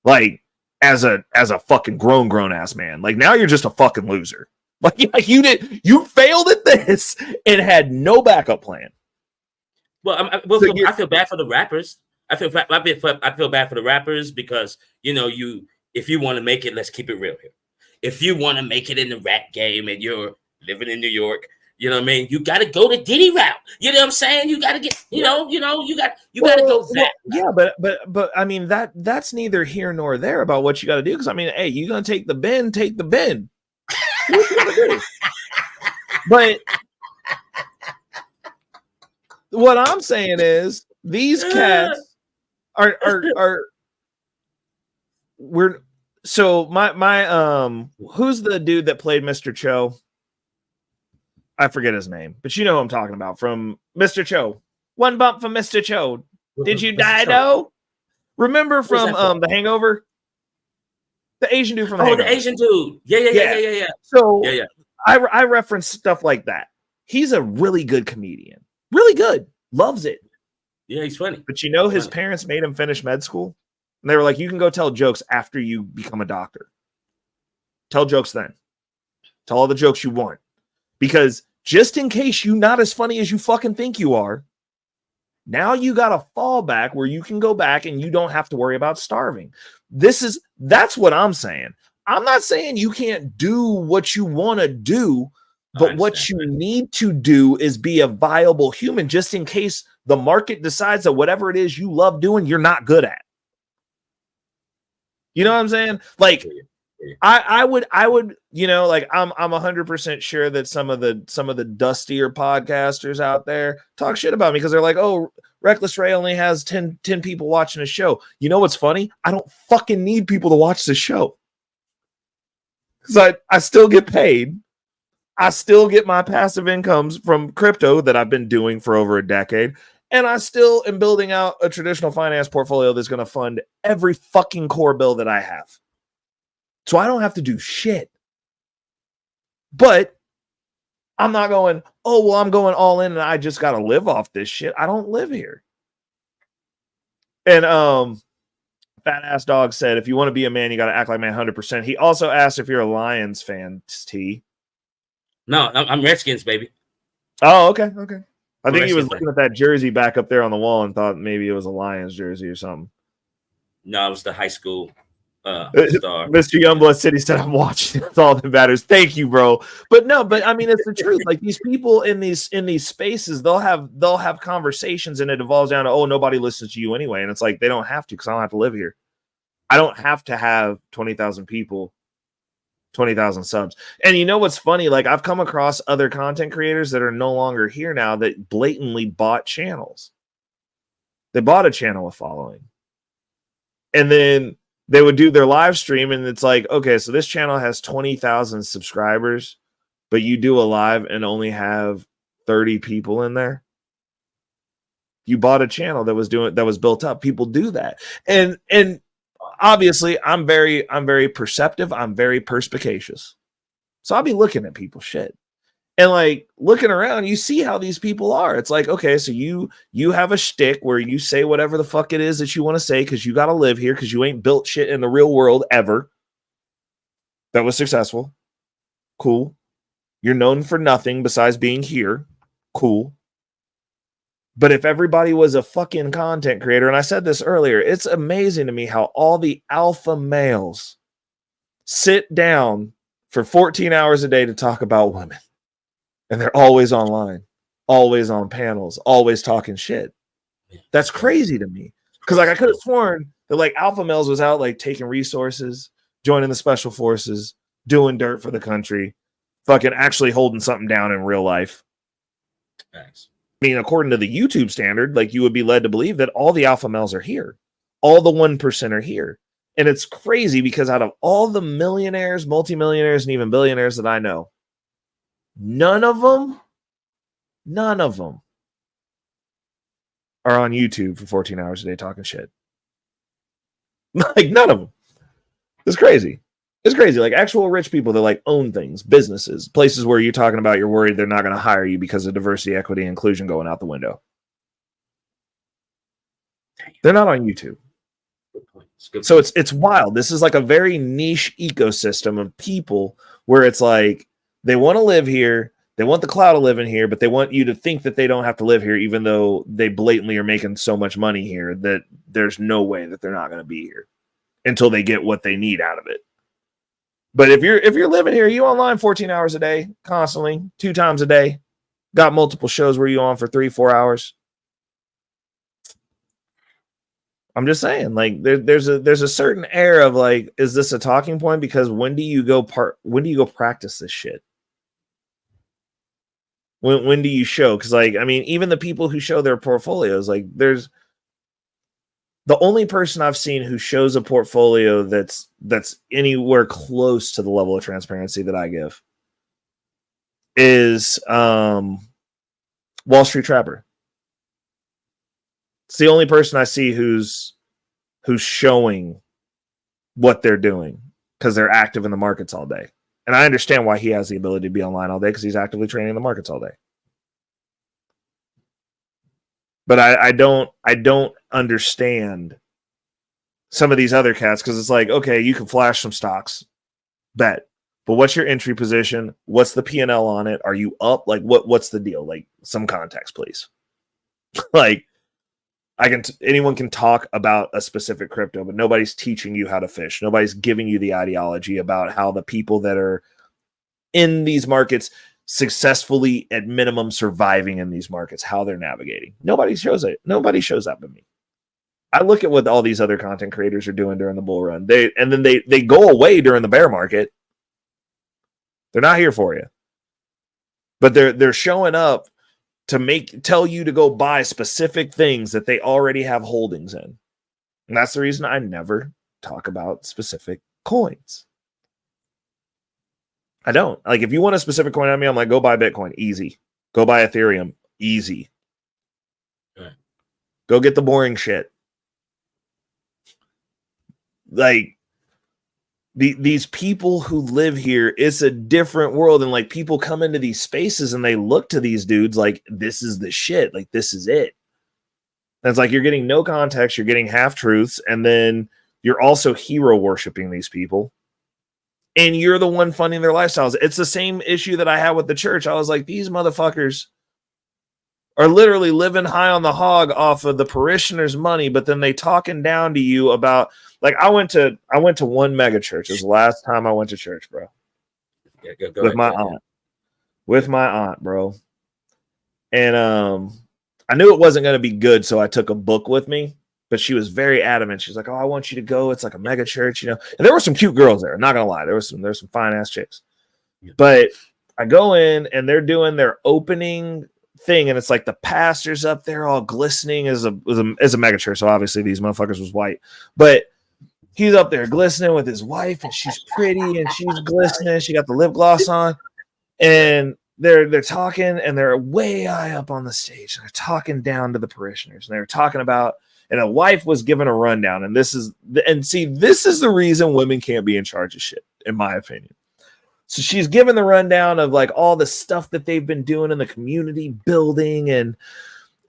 Like, as a fucking grown ass man, like now you're just a fucking loser. Like you failed at this and had no backup plan. Well, I feel bad for the rappers. I feel bad for the rappers because if you want to make it, let's keep it real here. If you want to make it in the rap game and you're living in New York, you know what I mean? You got to go the Diddy route. You know what I'm saying? You got to get, you got to go that. Yeah, but I mean, that's neither here nor there about what you got to do. Because I mean, hey, you're going to take the bin. What you gonna do? But what I'm saying is these cats are so my who's the dude that played Mr. Cho? I forget his name, but you know who I'm talking about from Mr. Cho. One bump from Mr. Cho. Did you die though? Remember from The Hangover? The Asian dude from The Hangover. The Asian dude. Yeah. So I reference stuff like that. He's a really good comedian. Really good. Loves it. Yeah, he's funny. But his parents made him finish med school. And they were like, you can go tell jokes after you become a doctor. Tell jokes then. Tell all the jokes you want. Because just in case you're not as funny as you fucking think you are, now you got a fallback where you can go back and you don't have to worry about starving. That's what I'm saying. I'm not saying you can't do what you want to do, but what you need to do is be a viable human just in case the market decides that whatever it is you love doing, you're not good at. You know what I'm saying? Like, I would, like I'm 100% sure that some of the dustier podcasters out there talk shit about me because they're like, oh, Reckless Ray only has 10 people watching a show. You know what's funny? I don't fucking need people to watch the show because I still get paid. I still get my passive incomes from crypto that I've been doing for over a decade. And I still am building out a traditional finance portfolio that's going to fund every fucking core bill that I have. So I don't have to do shit. But I'm not going, oh, well, I'm going all in and I just got to live off this shit. I don't live here. And Fat Ass Dog said, if you want to be a man, you got to act like man 100%. He also asked if you're a Lions fan, T. No, I'm Redskins, baby. Oh, okay. I think he was looking at that jersey back up there on the wall and thought maybe it was a Lions jersey or something. No, it was the high school star. Mr. Youngblood City said, I'm watching. That's all that matters. Thank you, bro. But I mean, it's the truth. Like, these people in these spaces, they'll have conversations and it evolves down to, oh, nobody listens to you anyway. And it's like, they don't have to, because I don't have to live here. I don't have to have 20,000 people, 20,000 subs. And you know what's funny? Like, I've come across other content creators that are no longer here now that blatantly bought channels. They bought a channel with following. And then they would do their live stream, and it's like, okay, so this channel has 20,000 subscribers, but you do a live and only have 30 people in there. You bought a channel that was built up. People do that. And obviously I'm very perceptive. I'm very perspicacious. So I'll be looking at people's shit. And like looking around, you see how these people are. It's like, okay, so you have a shtick where you say whatever the fuck it is that you want to say because you got to live here because you ain't built shit in the real world ever that was successful. Cool. You're known for nothing besides being here. Cool. But if everybody was a fucking content creator, and I said this earlier, it's amazing to me how all the alpha males sit down for 14 hours a day to talk about women. And they're always online, always on panels, always talking shit. That's crazy to me. Because like I could have sworn that like alpha males was out like taking resources, joining the special forces, doing dirt for the country, fucking actually holding something down in real life. Thanks. I mean, according to the YouTube standard, like you would be led to believe that all the alpha males are here. All the 1% are here. And it's crazy because out of all the millionaires, multimillionaires, and even billionaires that I know, none of them are on YouTube for 14 hours a day talking shit. Like none of them. It's crazy. It's crazy. Like actual rich people that like own things, businesses, places where you're talking about you're worried they're not going to hire you because of diversity, equity, and inclusion going out the window. They're not on YouTube. So it's wild. This is like a very niche ecosystem of people where it's like they want to live here. They want the cloud of living here, but they want you to think that they don't have to live here, even though they blatantly are making so much money here that there's no way that they're not going to be here until they get what they need out of it. But if you're living here, you online 14 hours a day, constantly, 2 times a day, got multiple shows where you on for 3-4 hours. I'm just saying, like there's a certain air of like, is this a talking point? Because when do you go practice this shit? When do you show? Because like, I mean, even the people who show their portfolios, like there's the only person I've seen who shows a portfolio that's anywhere close to the level of transparency that I give is Wall Street Trapper. It's the only person I see who's showing what they're doing because they're active in the markets all day. And I understand why he has the ability to be online all day because he's actively trading the markets all day. But I don't understand some of these other cats because it's like, okay, you can flash some stocks, bet. But what's your entry position? What's the P&L on it? Are you up? Like what's the deal? Like some context, please. Like anyone can talk about a specific crypto, but nobody's teaching you how to fish. Nobody's giving you the ideology about how the people that are in these markets successfully at minimum surviving in these markets, how they're navigating. Nobody shows it. Nobody shows up in me. I look at what all these other content creators are doing during the bull run. They go away during the bear market. They're not here for you. But they're showing up to tell you to go buy specific things that they already have holdings in. And that's the reason I never talk about specific coins. I don't. Like, if you want a specific coin on me, I'm like, go buy Bitcoin. Easy. Go buy Ethereum. Easy. Right. Go get the boring shit. Like, these people who live here, it's a different world. And like people come into these spaces and they look to these dudes like this is the shit. Like this is it. And it's like you're getting no context, you're getting half truths, and then you're also hero worshiping these people. And you're the one funding their lifestyles. It's the same issue that I had with the church. I was like, these motherfuckers are literally living high on the hog off of the parishioners' money, but then they talking down to you about, like, I went to one mega church. It was the last time I went to church, bro. Yeah, go with ahead, my go ahead. aunt. With my aunt, bro. And I knew it wasn't going to be good, so I took a book with me. But she was very adamant. She's like, "Oh, I want you to go. It's like a mega church, you know." And there were some cute girls there. Not gonna lie, there's some fine ass chicks. Yeah. But I go in and they're doing their opening thing, and it's like the pastor's up there, all glistening as a mega church. So obviously these motherfuckers was white, but he's up there glistening with his wife, and she's pretty and she's glistening. She got the lip gloss on, and they're talking, and they're way high up on the stage, and they're talking down to the parishioners, and they're talking about. And a wife was given a rundown, and this is the reason women can't be in charge of shit, in my opinion. So she's given the rundown of like all the stuff that they've been doing in the community building, and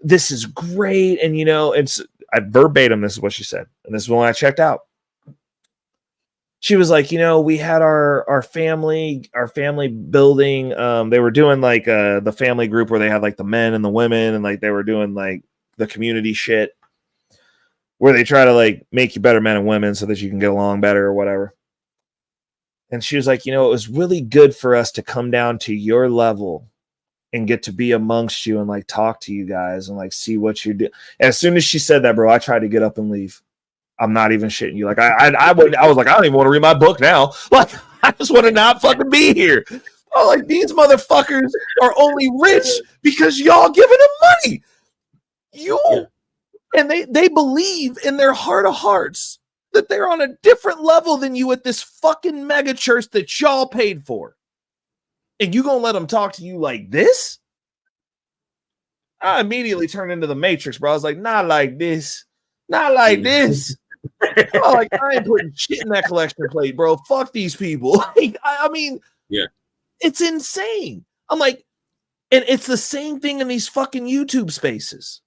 this is great. And you know, I verbatim, this is what she said, and this is when I checked out. She was like, you know, we had our family building. They were doing like the family group where they had like the men and the women, and like they were doing like the community shit, where they try to like make you better men and women so that you can get along better or whatever. And she was like, you know, it was really good for us to come down to your level and get to be amongst you and like talk to you guys and like see what you do. And as soon as she said that, bro, I tried to get up and leave. I'm not even shitting you. Like I was like, I don't even want to read my book now. Like, I just want to not fucking be here. Oh, like these motherfuckers are only rich because y'all giving them money. And they believe in their heart of hearts that they're on a different level than you at this fucking mega church that y'all paid for. And you gonna let them talk to you like this? I immediately turned into the Matrix, bro. I was like, not like this. Not like this. I ain't putting shit in that collection plate, bro. Fuck these people. I mean, yeah, it's insane. I'm like, and it's the same thing in these fucking YouTube spaces.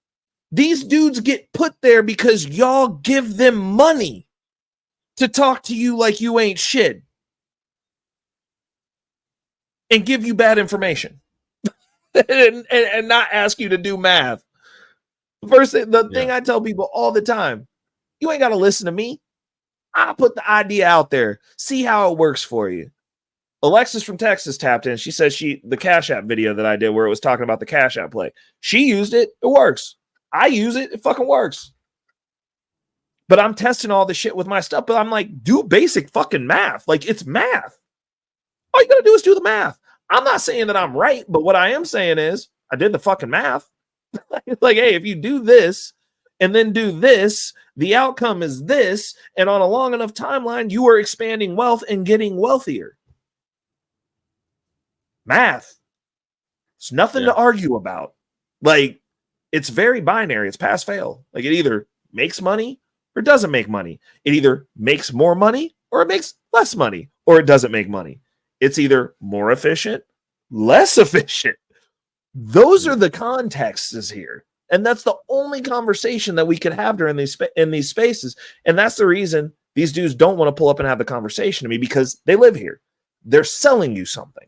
These dudes get put there because y'all give them money to talk to you like you ain't shit and give you bad information and not ask you to do math. First, the thing I tell people all the time, you ain't got to listen to me. I put the idea out there. See how it works for you. Alexis from Texas tapped in. She says the Cash App video that I did where it was talking about the Cash App play. She used it. It works. I use it. It fucking works. But I'm testing all this shit with my stuff. But I'm like, do basic fucking math. Like, it's math. All you got to do is do the math. I'm not saying that I'm right. But what I am saying is I did the fucking math. Like, hey, if you do this and then do this, the outcome is this. And on a long enough timeline, you are expanding wealth and getting wealthier. Math. It's nothing to argue about. Like, it's very binary. It's pass fail. Like, it either makes money or doesn't make money. It either makes more money or it makes less money, or it doesn't make money. It's either more efficient, less efficient. Those are the contexts here. And that's the only conversation that we could have during in these spaces. And that's the reason these dudes don't want to pull up and have the conversation to me, because they live here. They're selling you something.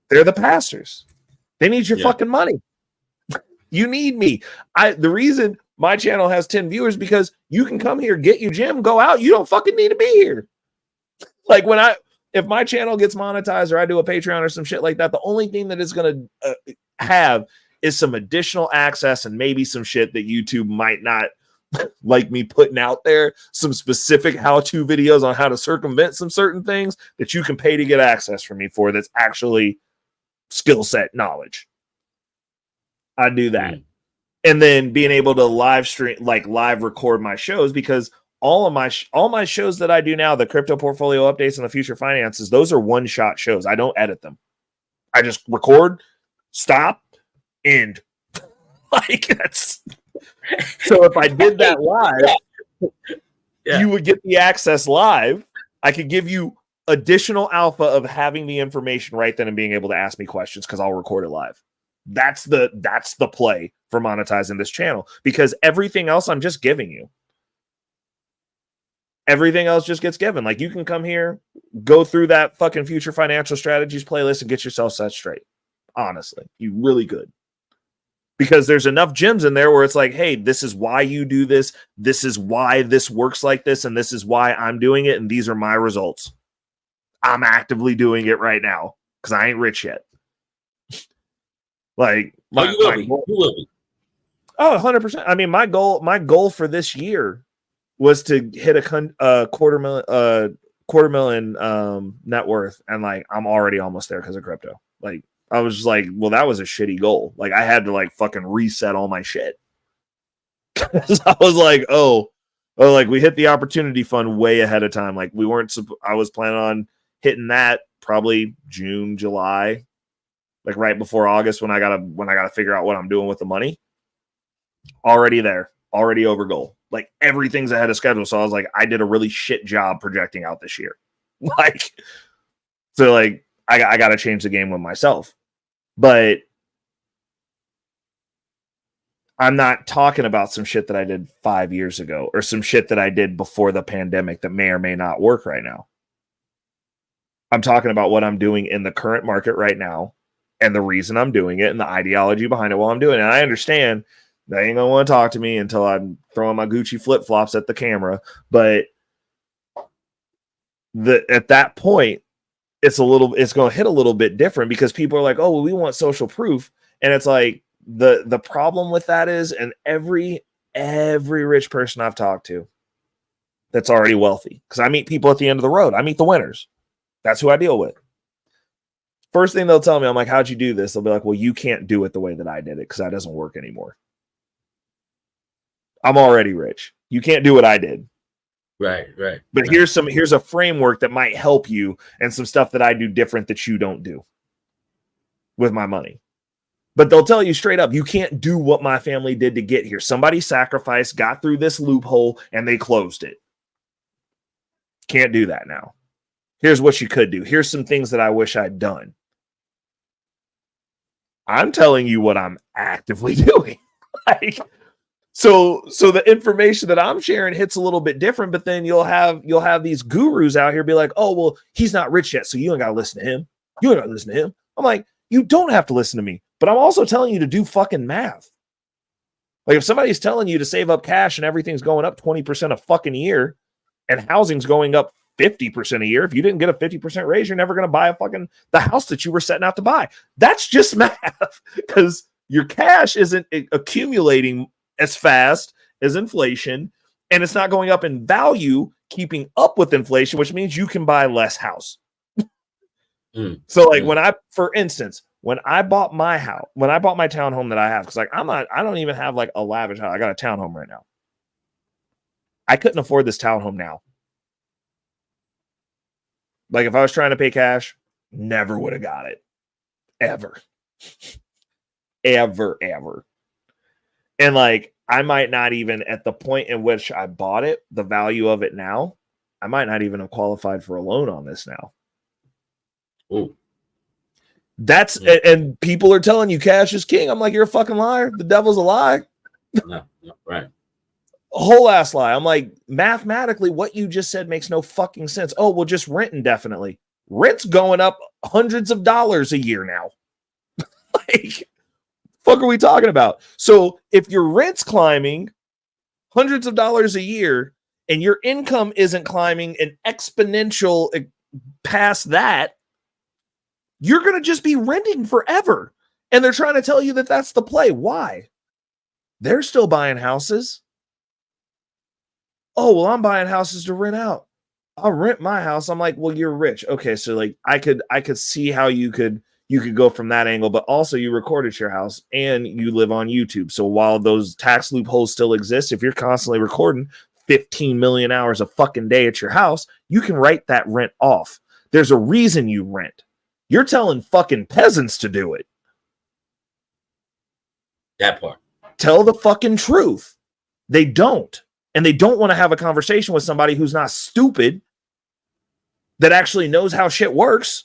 They're the pastors. They need your fucking money. You need me. The reason my channel has 10 viewers because you can come here, get your gym, go out. You don't fucking need to be here. Like, if my channel gets monetized or I do a Patreon or some shit like that, the only thing that it's going to have is some additional access and maybe some shit that YouTube might not like me putting out there, some specific how-to videos on how to circumvent some certain things that you can pay to get access from me for. That's actually skill set knowledge. I do that. And then being able to live stream, like live record my shows, because all my shows that I do now, the crypto portfolio updates and the future finances, those are one-shot shows. I don't edit them. I just record, stop, end. Like, that's so if I did that live, you would get the access live. I could give you additional alpha of having the information right then and being able to ask me questions because I'll record it live. That's the play for monetizing this channel, because everything else I'm just giving you. Everything else just gets given. Like, you can come here, go through that fucking future financial strategies playlist and get yourself set straight. Honestly, you really good. Because there's enough gems in there where it's like, hey, this is why you do this. This is why this works like this. And this is why I'm doing it. And these are my results. I'm actively doing it right now because I ain't rich yet. Like, you will be. Oh, 100%. I mean, my goal for this year was to hit a quarter million net worth. And like, I'm already almost there because of crypto. Like, I was just like, well, that was a shitty goal. Like, I had to like fucking reset all my shit. I was like, like we hit the opportunity fund way ahead of time. Like, we weren't, I was planning on hitting that probably June, July, like right before August when I gotta figure out what I'm doing with the money. Already there, already over goal. Like, everything's ahead of schedule. So I was like, I did a really shit job projecting out this year. Like, so like, I got to change the game with myself. But I'm not talking about some shit that I did 5 years ago or some shit that I did before the pandemic that may or may not work right now. I'm talking about what I'm doing in the current market right now and the reason I'm doing it and the ideology behind it while I'm doing it. And I understand they ain't going to want to talk to me until I'm throwing my Gucci flip-flops at the camera. But at that point, it's going to hit a little bit different because people are like, oh, well, we want social proof. And it's like, the problem with that is, and every rich person I've talked to that's already wealthy, because I meet people at the end of the road. I meet the winners. That's who I deal with. First thing they'll tell me, I'm like, how'd you do this? They'll be like, well, you can't do it the way that I did it because that doesn't work anymore. I'm already rich. You can't do what I did. Right. But here's a framework that might help you and some stuff that I do different that you don't do with my money. But they'll tell you straight up, you can't do what my family did to get here. Somebody sacrificed, got through this loophole, and they closed it. Can't do that now. Here's what you could do. Here's some things that I wish I'd done. I'm telling you what I'm actively doing. Like, So the information that I'm sharing hits a little bit different, but then you'll have these gurus out here be like, oh, well, he's not rich yet, so you ain't got to listen to him. You ain't got to listen to him. I'm like, you don't have to listen to me, but I'm also telling you to do fucking math. Like, if somebody's telling you to save up cash and everything's going up 20% a fucking year and housing's going up 50% a year, if you didn't get a 50% raise, you're never going to buy the house that you were setting out to buy. That's just math, because your cash isn't accumulating as fast as inflation, and it's not going up in value, keeping up with inflation, which means you can buy less house. So like for instance, when I bought my townhome that I have, because like I don't even have like a lavish house. I got a townhome right now. I couldn't afford this townhome now. Like, if I was trying to pay cash, never would have got it. Ever. Ever. And like, I might not even, at the point in which I bought it, the value of it now, I might not even have qualified for a loan on this now. Ooh. And people are telling you cash is king. I'm like, you're a fucking liar. The devil's a lie. No, right. A whole ass lie. I'm like, mathematically, what you just said makes no fucking sense. Oh, well, just rent indefinitely. Rent's going up hundreds of dollars a year now. Like, fuck are we talking about? So if your rent's climbing hundreds of dollars a year and your income isn't climbing an exponential past that, you're going to just be renting forever. And they're trying to tell you that that's the play. Why? They're still buying houses. Oh, well, I'm buying houses to rent out. I'll rent my house. I'm like, well, you're rich. Okay, so like I could see how you could go from that angle, but also you recorded your house and you live on YouTube. So while those tax loopholes still exist, if you're constantly recording 15 million hours a fucking day at your house, you can write that rent off. There's a reason you rent. You're telling fucking peasants to do it. That part. Tell the fucking truth. They don't. And they don't want to have a conversation with somebody who's not stupid, that actually knows how shit works.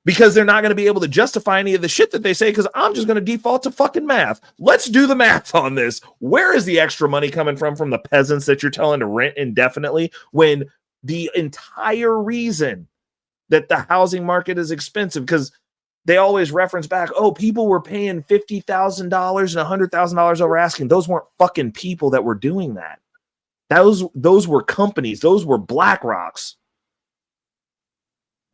because they're not going to be able to justify any of the shit that they say because I'm just going to default to fucking math. Let's do the math on this. Where is the extra money coming from the peasants that you're telling to rent indefinitely when the entire reason that the housing market is expensive, because they always reference back, oh, people were paying $50,000 and $100,000 over asking. Those weren't fucking people that were doing that. Those were companies. Those were BlackRocks.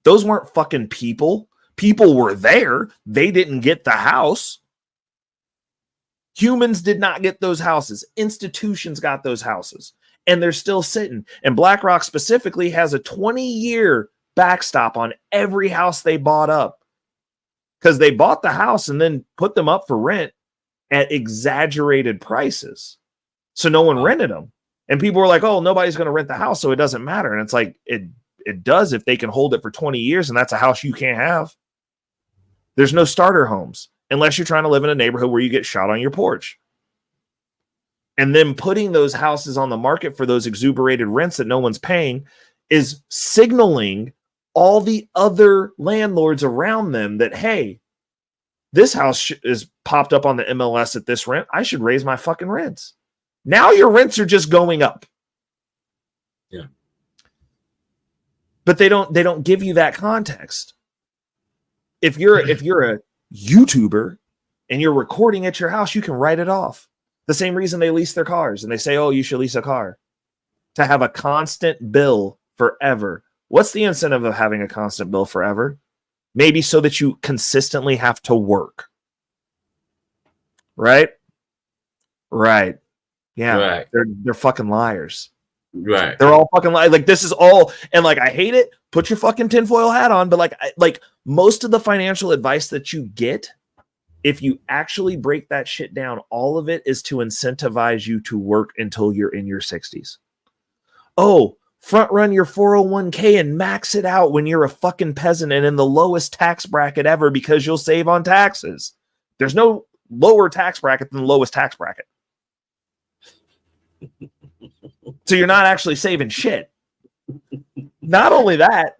Those weren't fucking people. People were there. They didn't get the house. Humans did not get those houses. Institutions got those houses. And they're still sitting. And BlackRock specifically has a 20-year backstop on every house they bought up. Because they bought the house and then put them up for rent at exaggerated prices. So no one rented them. And people were like, oh, nobody's going to rent the house, so it doesn't matter. And it's like, it does if they can hold it for 20 years, and that's a house you can't have. There's no starter homes unless you're trying to live in a neighborhood where you get shot on your porch. And then putting those houses on the market for those exuberated rents that no one's paying is signaling all the other landlords around them that, hey, this house is popped up on the MLS at this rent. I should raise my fucking rents. Now your rents are just going up. Yeah. But they don't give you that context. If you're a YouTuber and you're recording at your house, you can write it off. The same reason they lease their cars and they say, oh, you should lease a car. To have a constant bill forever. What's the incentive of having a constant bill forever? Maybe so that you consistently have to work. Right? Right. Yeah. Right. They're fucking liars. Right. They're all fucking like this is all, and like I hate it. Put your fucking tinfoil hat on, but like most of the financial advice that you get, if you actually break that shit down, all of it is to incentivize you to work until you're in your 60s. Oh, front run your 401k and max it out when you're a fucking peasant and in the lowest tax bracket ever because you'll save on taxes. There's no lower tax bracket than the lowest tax bracket. So you're not actually saving shit. Not only that,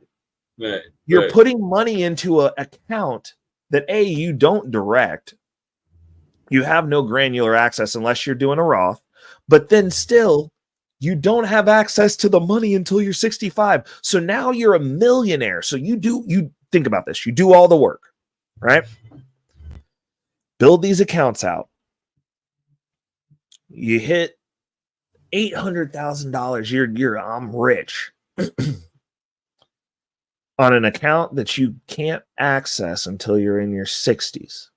you're putting money into an account that A, you don't direct. You have no granular access unless you're doing a Roth. But then still, you don't have access to the money until you're 65. So now you're a millionaire. So you think about this. You do all the work, right? Build these accounts out. You hit $800,000. I'm rich on an account that you can't access until you're in your 60s.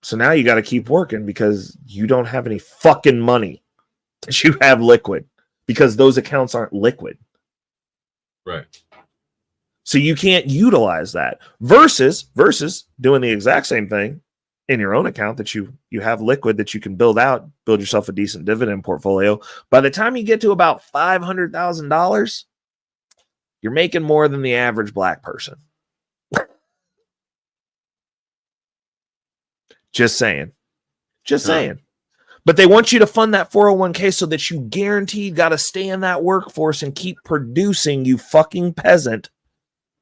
So now you got to keep working because you don't have any fucking money that you have liquid because those accounts aren't liquid. Right. So you can't utilize that versus doing the exact same thing in your own account that you have liquid that you can build yourself a decent dividend portfolio. By the time you get to about $500,000, you're making more than the average black person. Just saying. But they want you to fund that 401k so that you guaranteed got to stay in that workforce and keep producing, you fucking peasant,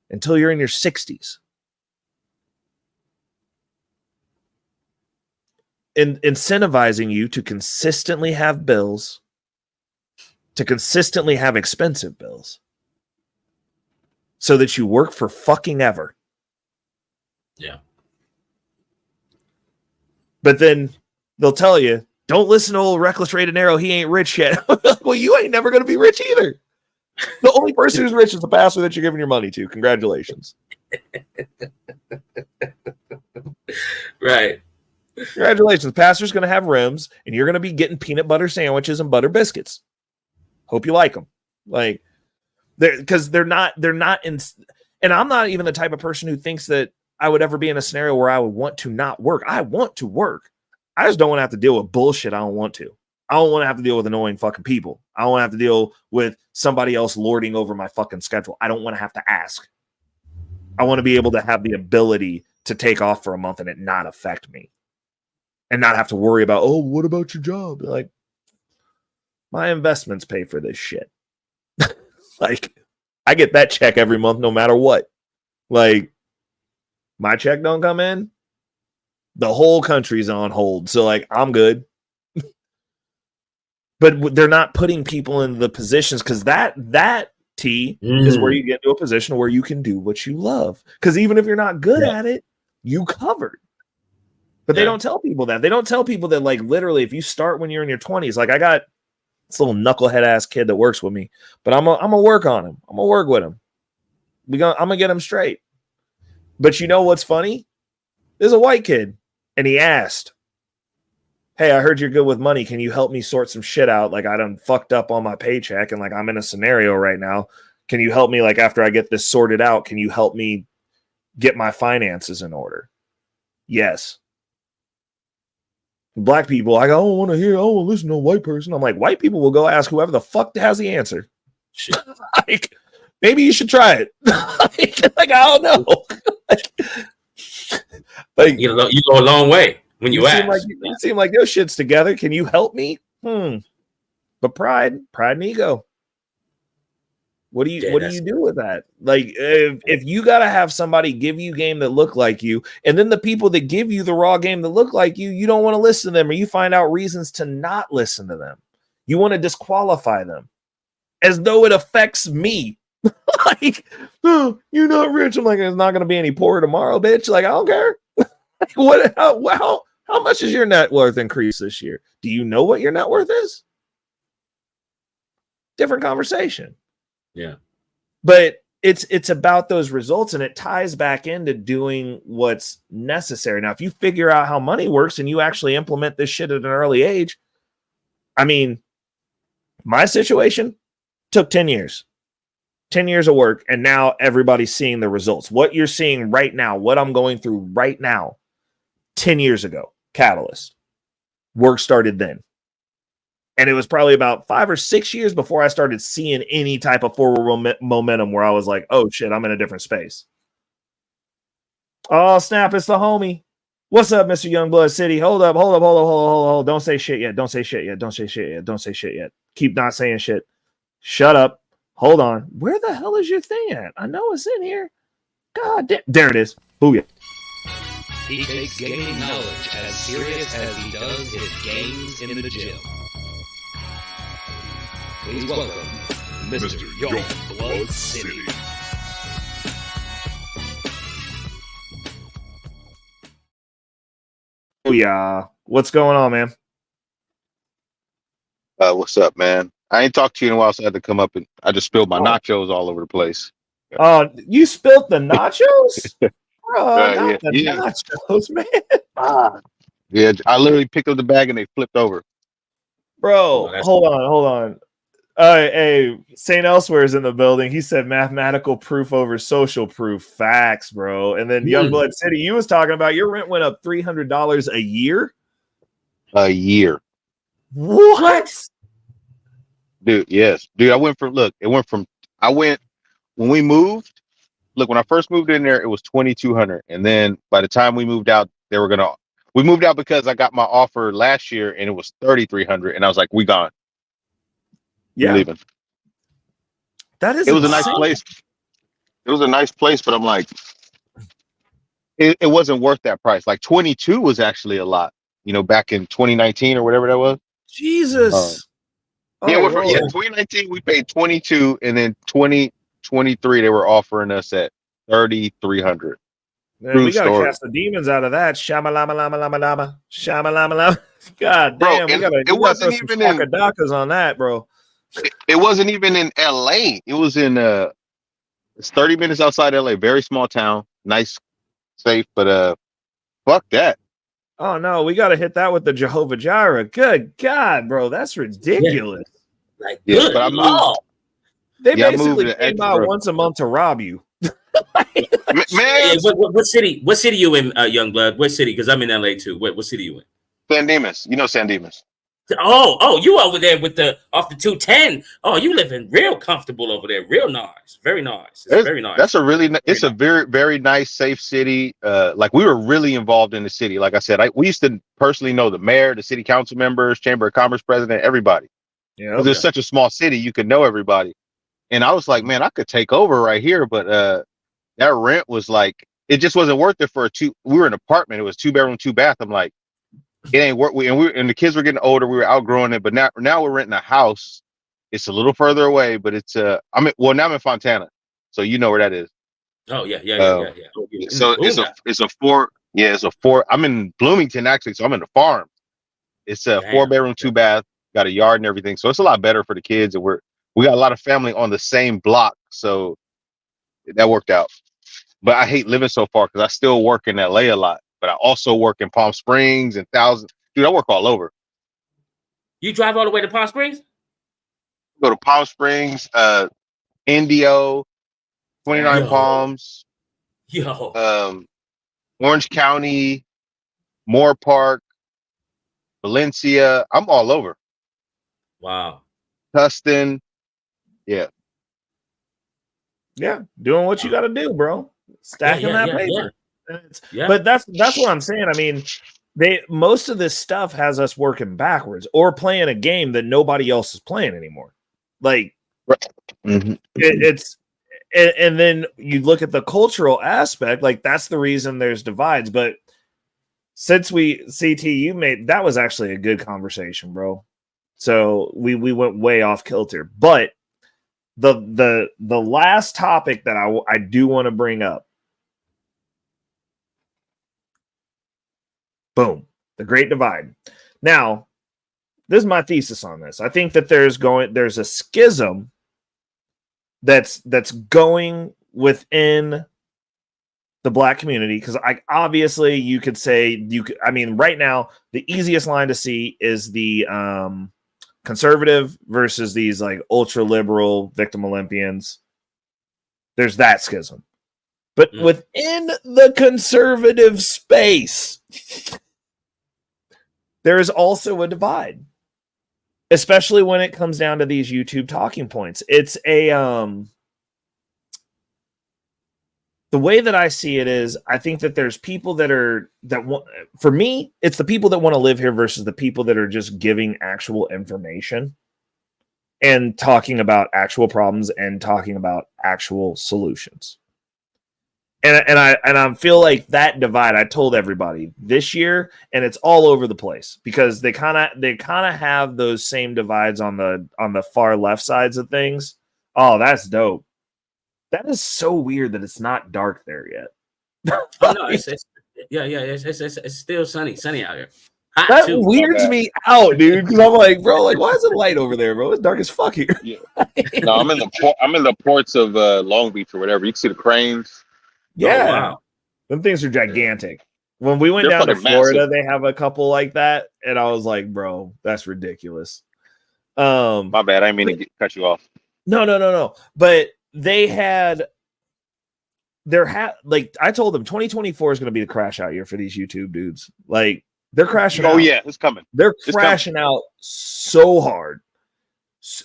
until you're in your 60s. Incentivizing you to consistently have bills, to consistently have expensive bills, so that you work for fucking ever. Yeah. But then they'll tell you, don't listen to old Reckless Ray De Niro. He ain't rich yet. Well, you ain't never going to be rich either. The only person who's rich is the pastor that you're giving your money to. Congratulations. Right. Congratulations. The pastor's going to have rims, and you're going to be getting peanut butter sandwiches and butter biscuits. Hope you like them. Like, because they're not in. And I'm not even the type of person who thinks that I would ever be in a scenario where I would want to not work. I want to work. I just don't want to have to deal with bullshit I don't want to. I don't want to have to deal with annoying fucking people. I don't want to have to deal with somebody else lording over my fucking schedule. I don't want to have to ask. I want to be able to have the ability to take off for a month and it not affect me. And not have to worry about, oh, what about your job? Like, my investments pay for this shit. Like, I get that check every month, no matter what. Like, my check don't come in, the whole country's on hold. So, like, I'm good. But they're not putting people in the positions because that is where you get to a position where you can do what you love. Because even if you're not good at it, you covered. But they don't tell people that. They don't tell people that, like, literally, if you start when you're in your 20s, like, I got this little knucklehead ass kid that works with me, but I'm gonna work on him. I'm gonna work with him. I'm gonna get him straight. But you know what's funny? There's a white kid, and he asked, "Hey, I heard you're good with money. Can you help me sort some shit out? Like, I done fucked up on my paycheck, and like I'm in a scenario right now. Can you help me? Like, after I get this sorted out, can you help me get my finances in order?" Yes. Black people, I don't want to listen to a white person. I'm like, white people will go ask whoever the fuck has the answer. Shit. Like, maybe you should try it. Like, I don't know. Like, you go a long way when you ask. You seem like your shit's together. Can you help me? But pride and ego. What do you do with that? Like, if you got to have somebody give you game that look like you, and then the people that give you the raw game that look like you don't want to listen to them, or you find out reasons to not listen to them. You want to disqualify them as though it affects me. Like, oh, you're not rich. I'm like, there's not going to be any poorer tomorrow, bitch. Like, I don't care. How much is your net worth increase this year? Do you know what your net worth is? Different conversation. Yeah. But it's about those results, and it ties back into doing what's necessary. Now, if you figure out how money works and you actually implement this shit at an early age, I mean, my situation took 10 years. 10 years of work, and now everybody's seeing the results. What you're seeing right now, what I'm going through right now, 10 years ago, catalyst. Work started then. And it was probably about 5 or 6 years before I started seeing any type of forward momentum where I was like, oh shit, I'm in a different space. Oh snap, it's the homie. What's up, Mr. Youngblood City? Hold up. Don't say shit yet. Don't say shit yet. Keep not saying shit. Shut up. Hold on. Where the hell is your thing at? I know it's in here. God damn. There it is. Booyah. He takes gaining knowledge as serious as he does his games in the gym. Please welcome Mr. Youngblood City. Oh yeah. What's going on, man? What's up, man? I ain't talked to you in a while, so I had to come up and I just spilled my nachos all over the place. Oh, you spilled the nachos? Bro, not the yeah. nachos, man. Yeah, I literally picked up the bag and they flipped over. Bro, hold on. Hey, St. Elsewhere is in the building. He said mathematical proof over social proof. Facts, bro. And then Youngblood City, you was talking about your rent went up $300 a year? A year. What? Dude, yes. Dude, when we moved, when I first moved in there, it was $2,200. And then by the time we moved out, we moved out because I got my offer last year and it was $3,300. And I was like, we gone. Yeah. We're leaving. That is It was a nice place. It was a nice place, but I'm like, it wasn't worth that price. Like 22 was actually a lot, back in 2019 or whatever that was. Jesus. 2019 we paid 22, and then 2023 they were offering us at 3,300. Man, we gotta cast the demons out of that. Shamalama. God damn, bro, we gotta throw some shakadakas on that, bro. It wasn't even in LA. It was in it's 30 minutes outside LA, very small town, nice, safe, but fuck that. Oh no, we gotta hit that with the Jehovah Jireh. Good God, bro, that's ridiculous. Yeah. Like, good but Lord. They basically came by once a month to rob you. Man, what city? What city you in, Youngblood? What city? Because I'm in LA too. What city you in? San Dimas. You know San Dimas. Oh, you over there with off the 210. Oh, you living real comfortable over there. Real nice. Very nice. It's very nice. That's a very, very nice, safe city. Like we were really involved in the city. Like I said, we used to personally know the mayor, the city council members, chamber of commerce president, everybody. Yeah. It's such a small city, you could know everybody. And I was like, man, I could take over right here, but that rent was like, it just wasn't worth it for we were in an apartment. It was 2 bedroom, 2 bath. I'm like, it ain't worth. And the kids were getting older. We were outgrowing it, but now we're renting a house. It's a little further away, but it's now I'm in Fontana, so you know where that is. Oh yeah. So it's a four. Yeah, it's a four. I'm in Bloomington actually, so I'm in the farm. It's a 4 bedroom, 2 bath, got a yard and everything. So it's a lot better for the kids, and we got a lot of family on the same block, so that worked out. But I hate living so far because I still work in LA a lot, but I also work in Palm Springs and Thousand. Dude, I work all over. You drive all the way to Palm Springs? Go to Palm Springs, Indio, 29 Palms, Orange County, Moore Park, Valencia. I'm all over. Wow. Tustin. Yeah, doing what you got to do, bro. Stacking that paper. Yeah. But that's what I'm saying. I mean, most of this stuff has us working backwards or playing a game that nobody else is playing anymore. Like it's and then you look at the cultural aspect, like that's the reason there's divides. But since you made that was actually a good conversation, bro. So we went way off kilter. But the last topic that I do want to bring up. Boom. The Great Divide. Now, this is my thesis on this. I think that there's a schism that's going within the Black community, because obviously you could say right now the easiest line to see is the conservative versus these like ultra liberal victim Olympians. There's that schism. But within the conservative space, there is also a divide, especially when it comes down to these YouTube talking points. It's the way that I see it is, I think that there's people for me, it's the people that want to live here versus the people that are just giving actual information and talking about actual problems and talking about actual solutions. And I feel like that divide, I told everybody this year, and it's all over the place because they kind of have those same divides on the far left sides of things. Oh, that's dope. That is so weird that it's not dark there yet. Oh no, it's still sunny out here. That weirds me out, dude. Because I'm like, bro, like, why is it light over there, bro? It's dark as fuck here. Yeah. No, I'm in the ports of Long Beach or whatever. You can see the cranes. Yeah, oh, wow. Them things are gigantic. When we went down to Florida, massive. They have a couple like that, and I was like, bro, that's ridiculous. My bad, I didn't mean to cut you off. No. But they had like I told them 2024 is going to be the crash out year for these YouTube dudes. Like they're crashing out. Oh yeah, it's coming. They're crashing out so hard.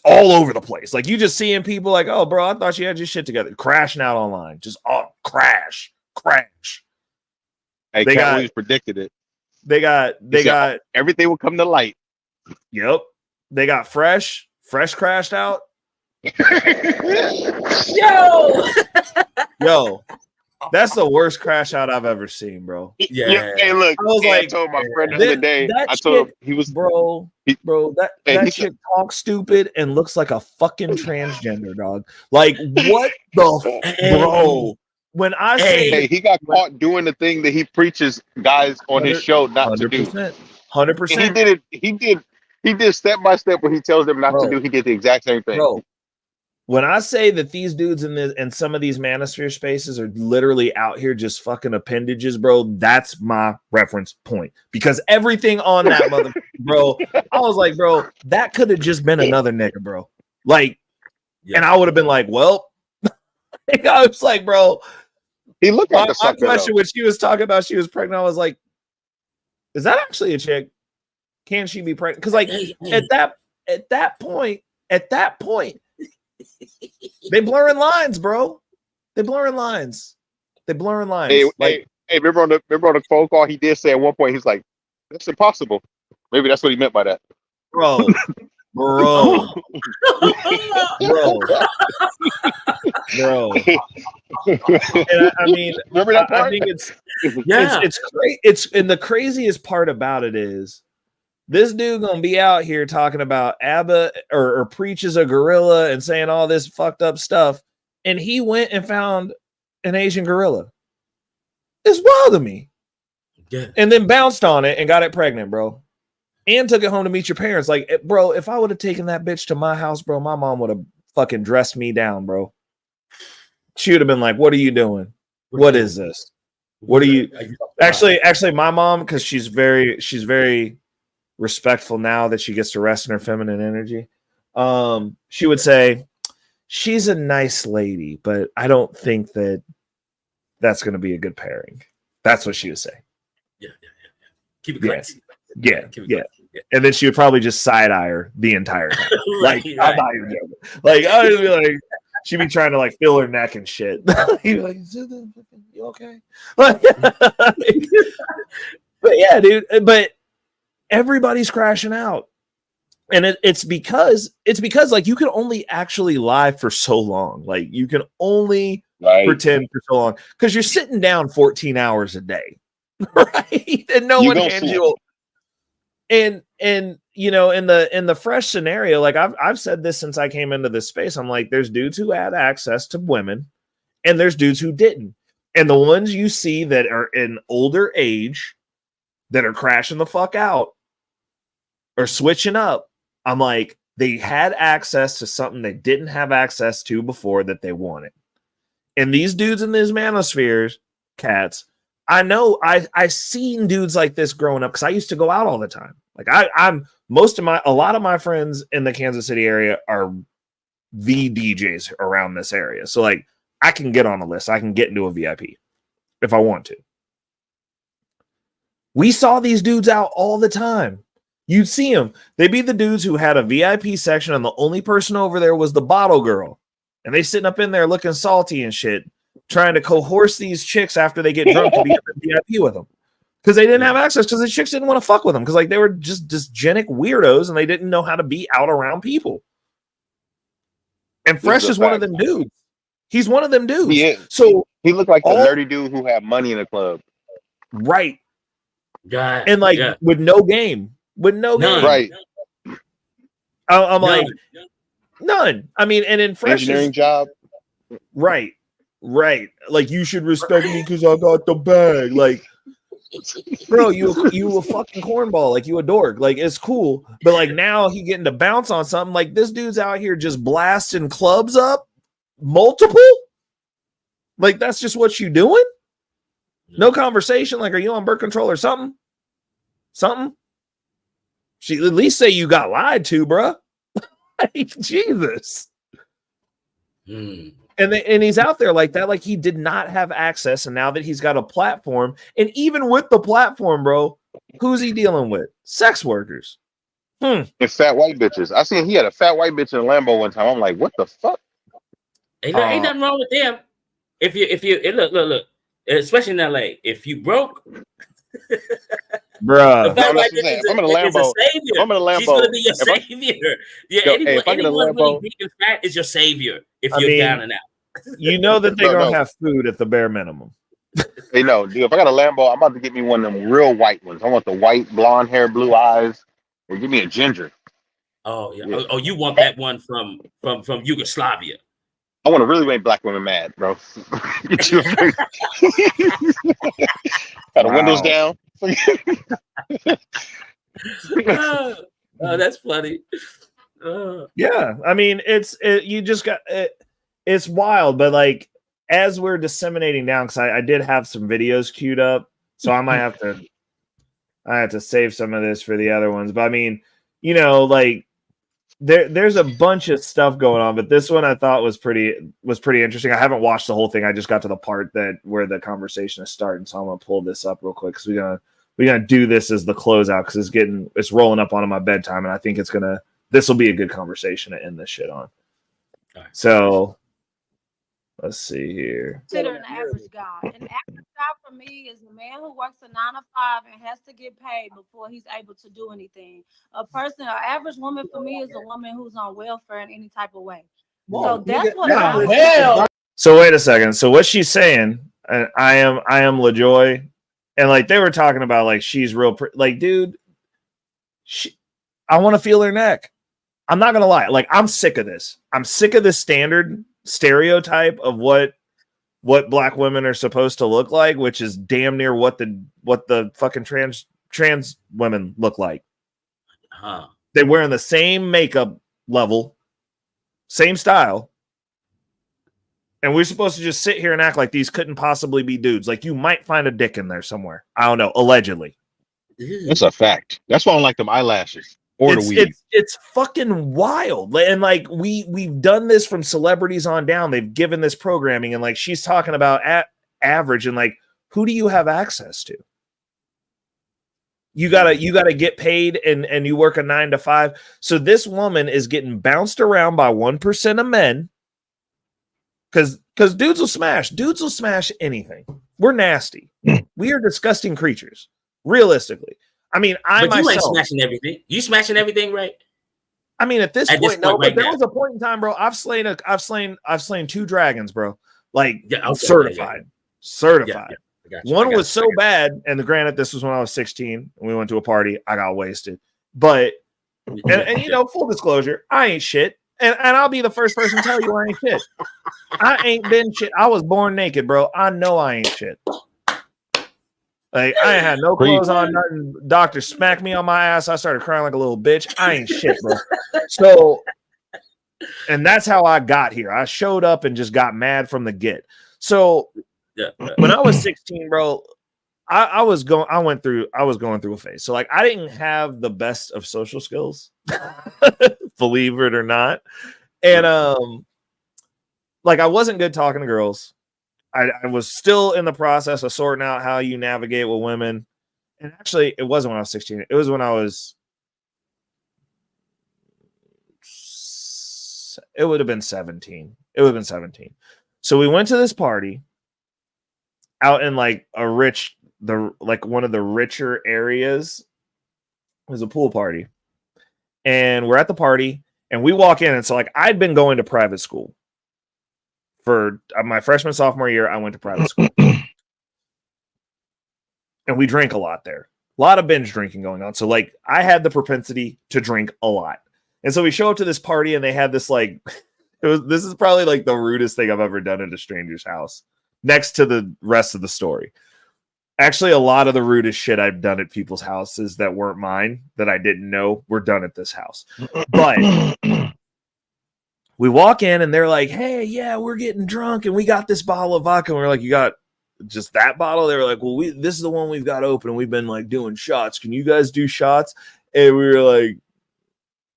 All over the place. Like you just seeing people like, oh, bro, I thought you had your shit together. Crashing out online. Just crash. Hey, Cat Williams predicted it. They got everything will come to light. Yep. They got fresh crashed out. Yo. That's the worst crash out I've ever seen, bro. Yeah. Hey, look. I told my friend the other day. I told him he was that shit talks stupid and looks like a fucking transgender dog. Like what the bro? When I say he got caught doing the thing that he preaches guys on his show not to do. 100%. He did step by step what he tells them not to do. He did the exact same thing. Bro. When I say that these dudes in some of these manosphere spaces are literally out here just fucking appendages, bro, that's my reference point. Because everything on that mother, bro, I was like, bro, that could have just been another nigga, bro. Like, and I would have been like, well, I was like, bro, he looked like my question when she was talking about she was pregnant, I was like, is that actually a chick? Can she be pregnant? Because like at that point. They blurring lines, bro. They blurring lines. Hey, remember on the phone call he did say at one point, he's like, that's impossible. Maybe that's what he meant by that. Bro, bro. And I mean, remember that part? I think it's great. And the craziest part about it is this dude gonna be out here talking about ABBA or preaches a gorilla and saying all this fucked up stuff, and he went and found an Asian gorilla. It's wild to me. Yeah. And then bounced on it and got it pregnant, bro. And took it home to meet your parents. Like, bro, if I would have taken that bitch to my house, bro, my mom would have fucking dressed me down, bro. She would have been like, "What are you doing? What is this? What are you?" Actually, my mom, because she's very respectful now that she gets to rest in her feminine energy. She would say, "She's a nice lady, but I don't think that's going to be a good pairing." That's what she would say. Yeah. Keep it classy. Yeah. And then she would probably just side eye her the entire time. Like, I'm not even joking. Like, I would be like, she'd be trying to like feel her neck and shit. He'd be like, "You okay?" Like, but yeah, dude. But everybody's crashing out, and it's because like you can only actually lie for so long. Like you can only pretend for so long because you're sitting down 14 hours a day, right? And no one hands you. And you know, in the fresh scenario, like I've said this since I came into this space. I'm like, there's dudes who had access to women, and there's dudes who didn't. And the ones you see that are in older age that are crashing the fuck out or switching up, I'm like, they had access to something they didn't have access to before that they wanted. And these dudes in these manospheres, cats, I know I seen dudes like this growing up because I used to go out all the time. Like a lot of my friends in the Kansas City area are the DJs around this area. So like I can get on a list. I can get into a VIP if I want to. We saw these dudes out all the time. You'd see them. They'd be the dudes who had a VIP section and the only person over there was the bottle girl. And they sitting up in there looking salty and shit, trying to coerce these chicks after they get drunk to be in the VIP with them. Because they didn't have access, because the chicks didn't want to fuck with them. Because like they were just dysgenic weirdos and they didn't know how to be out around people. And Fresh is one of them dudes. He's one of them dudes. Yeah. So he looked like the nerdy dude who had money in the club. Right. God. And like with no game. With no game. Right. I'm like, none. I mean, and in Fresh engineering job. Right. Like you should respect me because I got the bag. Like, bro, you a fucking cornball. Like you a dork. Like it's cool. But like now he getting to bounce on something. Like this dude's out here just blasting clubs up. Multiple? Like that's just what you doing? No conversation. Like, are you on birth control or something? She at least say you got lied to, bro. Like, Jesus. And he's out there like that, like he did not have access, and now that he's got a platform, and even with the platform, bro, who's he dealing with? Sex workers. And fat white bitches. I seen he had a fat white bitch in a Lambo one time. I'm like, what the fuck? Ain't nothing wrong with them. If you look, especially in LA, if you broke, bruh. I'm in a Lambo. I'm in a Lambo. She's gonna be your savior. Anyone really big and fat is your savior if you're down and out. You know that they're gonna have food at the bare minimum. Hey, no, dude. If I got a Lambo, I'm about to get me one of them real white ones. I want the white, blonde hair, blue eyes, or give me a ginger. Oh yeah. Oh, you want that one from Yugoslavia? I want to really make black women mad, bro. Got the windows down. Oh, that's funny. Yeah, I mean, it's wild, but like as we're disseminating down, because I did have some videos queued up, so I have to save some of this for the other ones. But I mean, you know, like there's a bunch of stuff going on, but this one I thought was pretty interesting. I haven't watched the whole thing. I just got to the part where the conversation is starting, so I'm gonna pull this up real quick because we're gonna do this as the closeout because it's rolling up onto my bedtime, and I think this will be a good conversation to end this shit on. Right. So Let's see here. Consider an average guy. An average guy for me is a man who works a 9 to 5 and has to get paid before he's able to do anything. An average woman for me is a woman who's on welfare in any type of way. So that's what. So wait a second. So what she's saying, I am LaJoy, and like they were talking about, like she's real, like dude, I want to feel her neck. I'm not gonna lie. Like I'm sick of this. I'm sick of this standard stereotype of what black women are supposed to look like, which is damn near what the fucking trans women look like. They're wearing the same makeup level, same style, and we're supposed to just sit here and act like these couldn't possibly be dudes. Like you might find a dick in there somewhere. I don't know. Allegedly, that's a fact. That's why I don't like them eyelashes. It's fucking wild. And like we've done this from celebrities on down. They've given this programming, and like she's talking about average, and like who do you have access to? You gotta get paid and you work a 9 to 5. So this woman is getting bounced around by 1% of men. Cause dudes will smash anything. We're nasty. We are disgusting creatures. Realistically. I mean, you ain't smashing everything. You smashing everything, right? I mean, at this point, no. But there was a point in time, bro. I've slain 2 dragons, bro. Like certified. Yeah. One was so bad, and granted, this was when I was 16, and we went to a party. I got wasted, but and you know, full disclosure, I ain't shit, and I'll be the first person to tell you I ain't shit. I ain't been shit. I was born naked, bro. I know I ain't shit. Like I ain't had no clothes on, nothing. Doctor smacked me on my ass. I started crying like a little bitch. I ain't shit, bro. So, and that's how I got here. I showed up and just got mad from the get. So, when I was 16, bro, I was going through a phase. So, like, I didn't have the best of social skills, believe it or not, and like I wasn't good talking to girls. I was still in the process of sorting out how you navigate with women. And actually, it wasn't when I was 16. It was when I was... It would have been 17. So we went to this party out in like one of the richer areas. It was a pool party. And we're at the party and we walk in. And so like I'd been going to private school. For my freshman, sophomore year, I went to private school. And we drank a lot there. A lot of binge drinking going on. So, like, I had the propensity to drink a lot. And so we show up to this party, and they had this, like... this is probably, like, the rudest thing I've ever done at a stranger's house. Next to the rest of the story. Actually, a lot of the rudest shit I've done at people's houses that weren't mine, that I didn't know, were done at this house. But... we walk in and they're like, hey, yeah, we're getting drunk and we got this bottle of vodka. And we're like, you got just that bottle? They were like, well, this is the one we've got open and we've been like doing shots. Can you guys do shots? And we were like,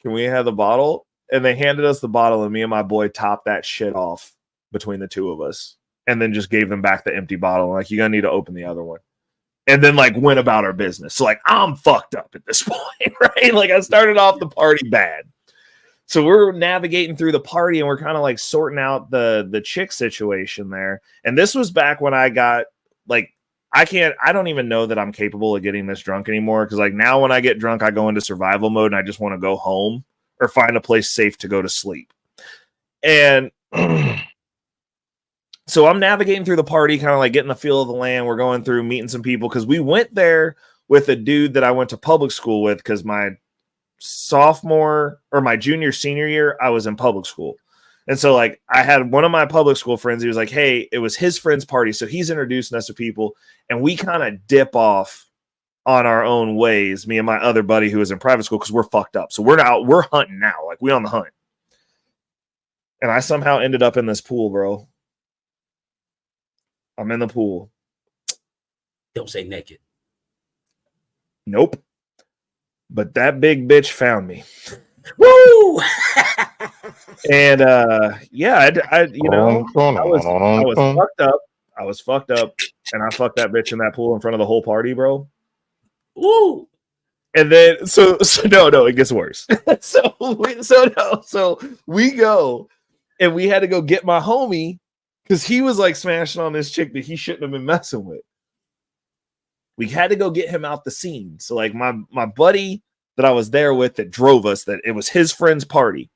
can we have the bottle? And they handed us the bottle and me and my boy topped that shit off between the two of us and then just gave them back the empty bottle. Like, you're going to need to open the other one. And then like went about our business. So like, I'm fucked up at this point, right? Like I started off the party bad. So we're navigating through the party and we're kind of like sorting out the chick situation there. And this was back when I got like, I don't even know that I'm capable of getting this drunk anymore. Cause like now when I get drunk, I go into survival mode and I just want to go home or find a place safe to go to sleep. And so I'm navigating through the party, kind of like getting the feel of the land. We're going through meeting some people. Cause we went there with a dude that I went to public school with. Cause my sophomore or my senior year, I was in public school. And so like I had one of my public school friends, he was like, hey, it was his friend's party. So he's introducing us to people and we kind of dip off on our own ways, me and my other buddy who was in private school, because we're fucked up. So we're hunting now. Like we on the hunt. And I somehow ended up in this pool, bro. I'm in the pool. Don't say naked. Nope. But that big bitch found me. Woo! And yeah, I you know, I was fucked up. I was fucked up, and I fucked that bitch in that pool in front of the whole party, bro. Woo! And then so no, it gets worse. So we go, and we had to go get my homie because he was like smashing on this chick that he shouldn't have been messing with. We had to go get him out the scene. So like my buddy that I was there with that drove us, that it was his friend's party,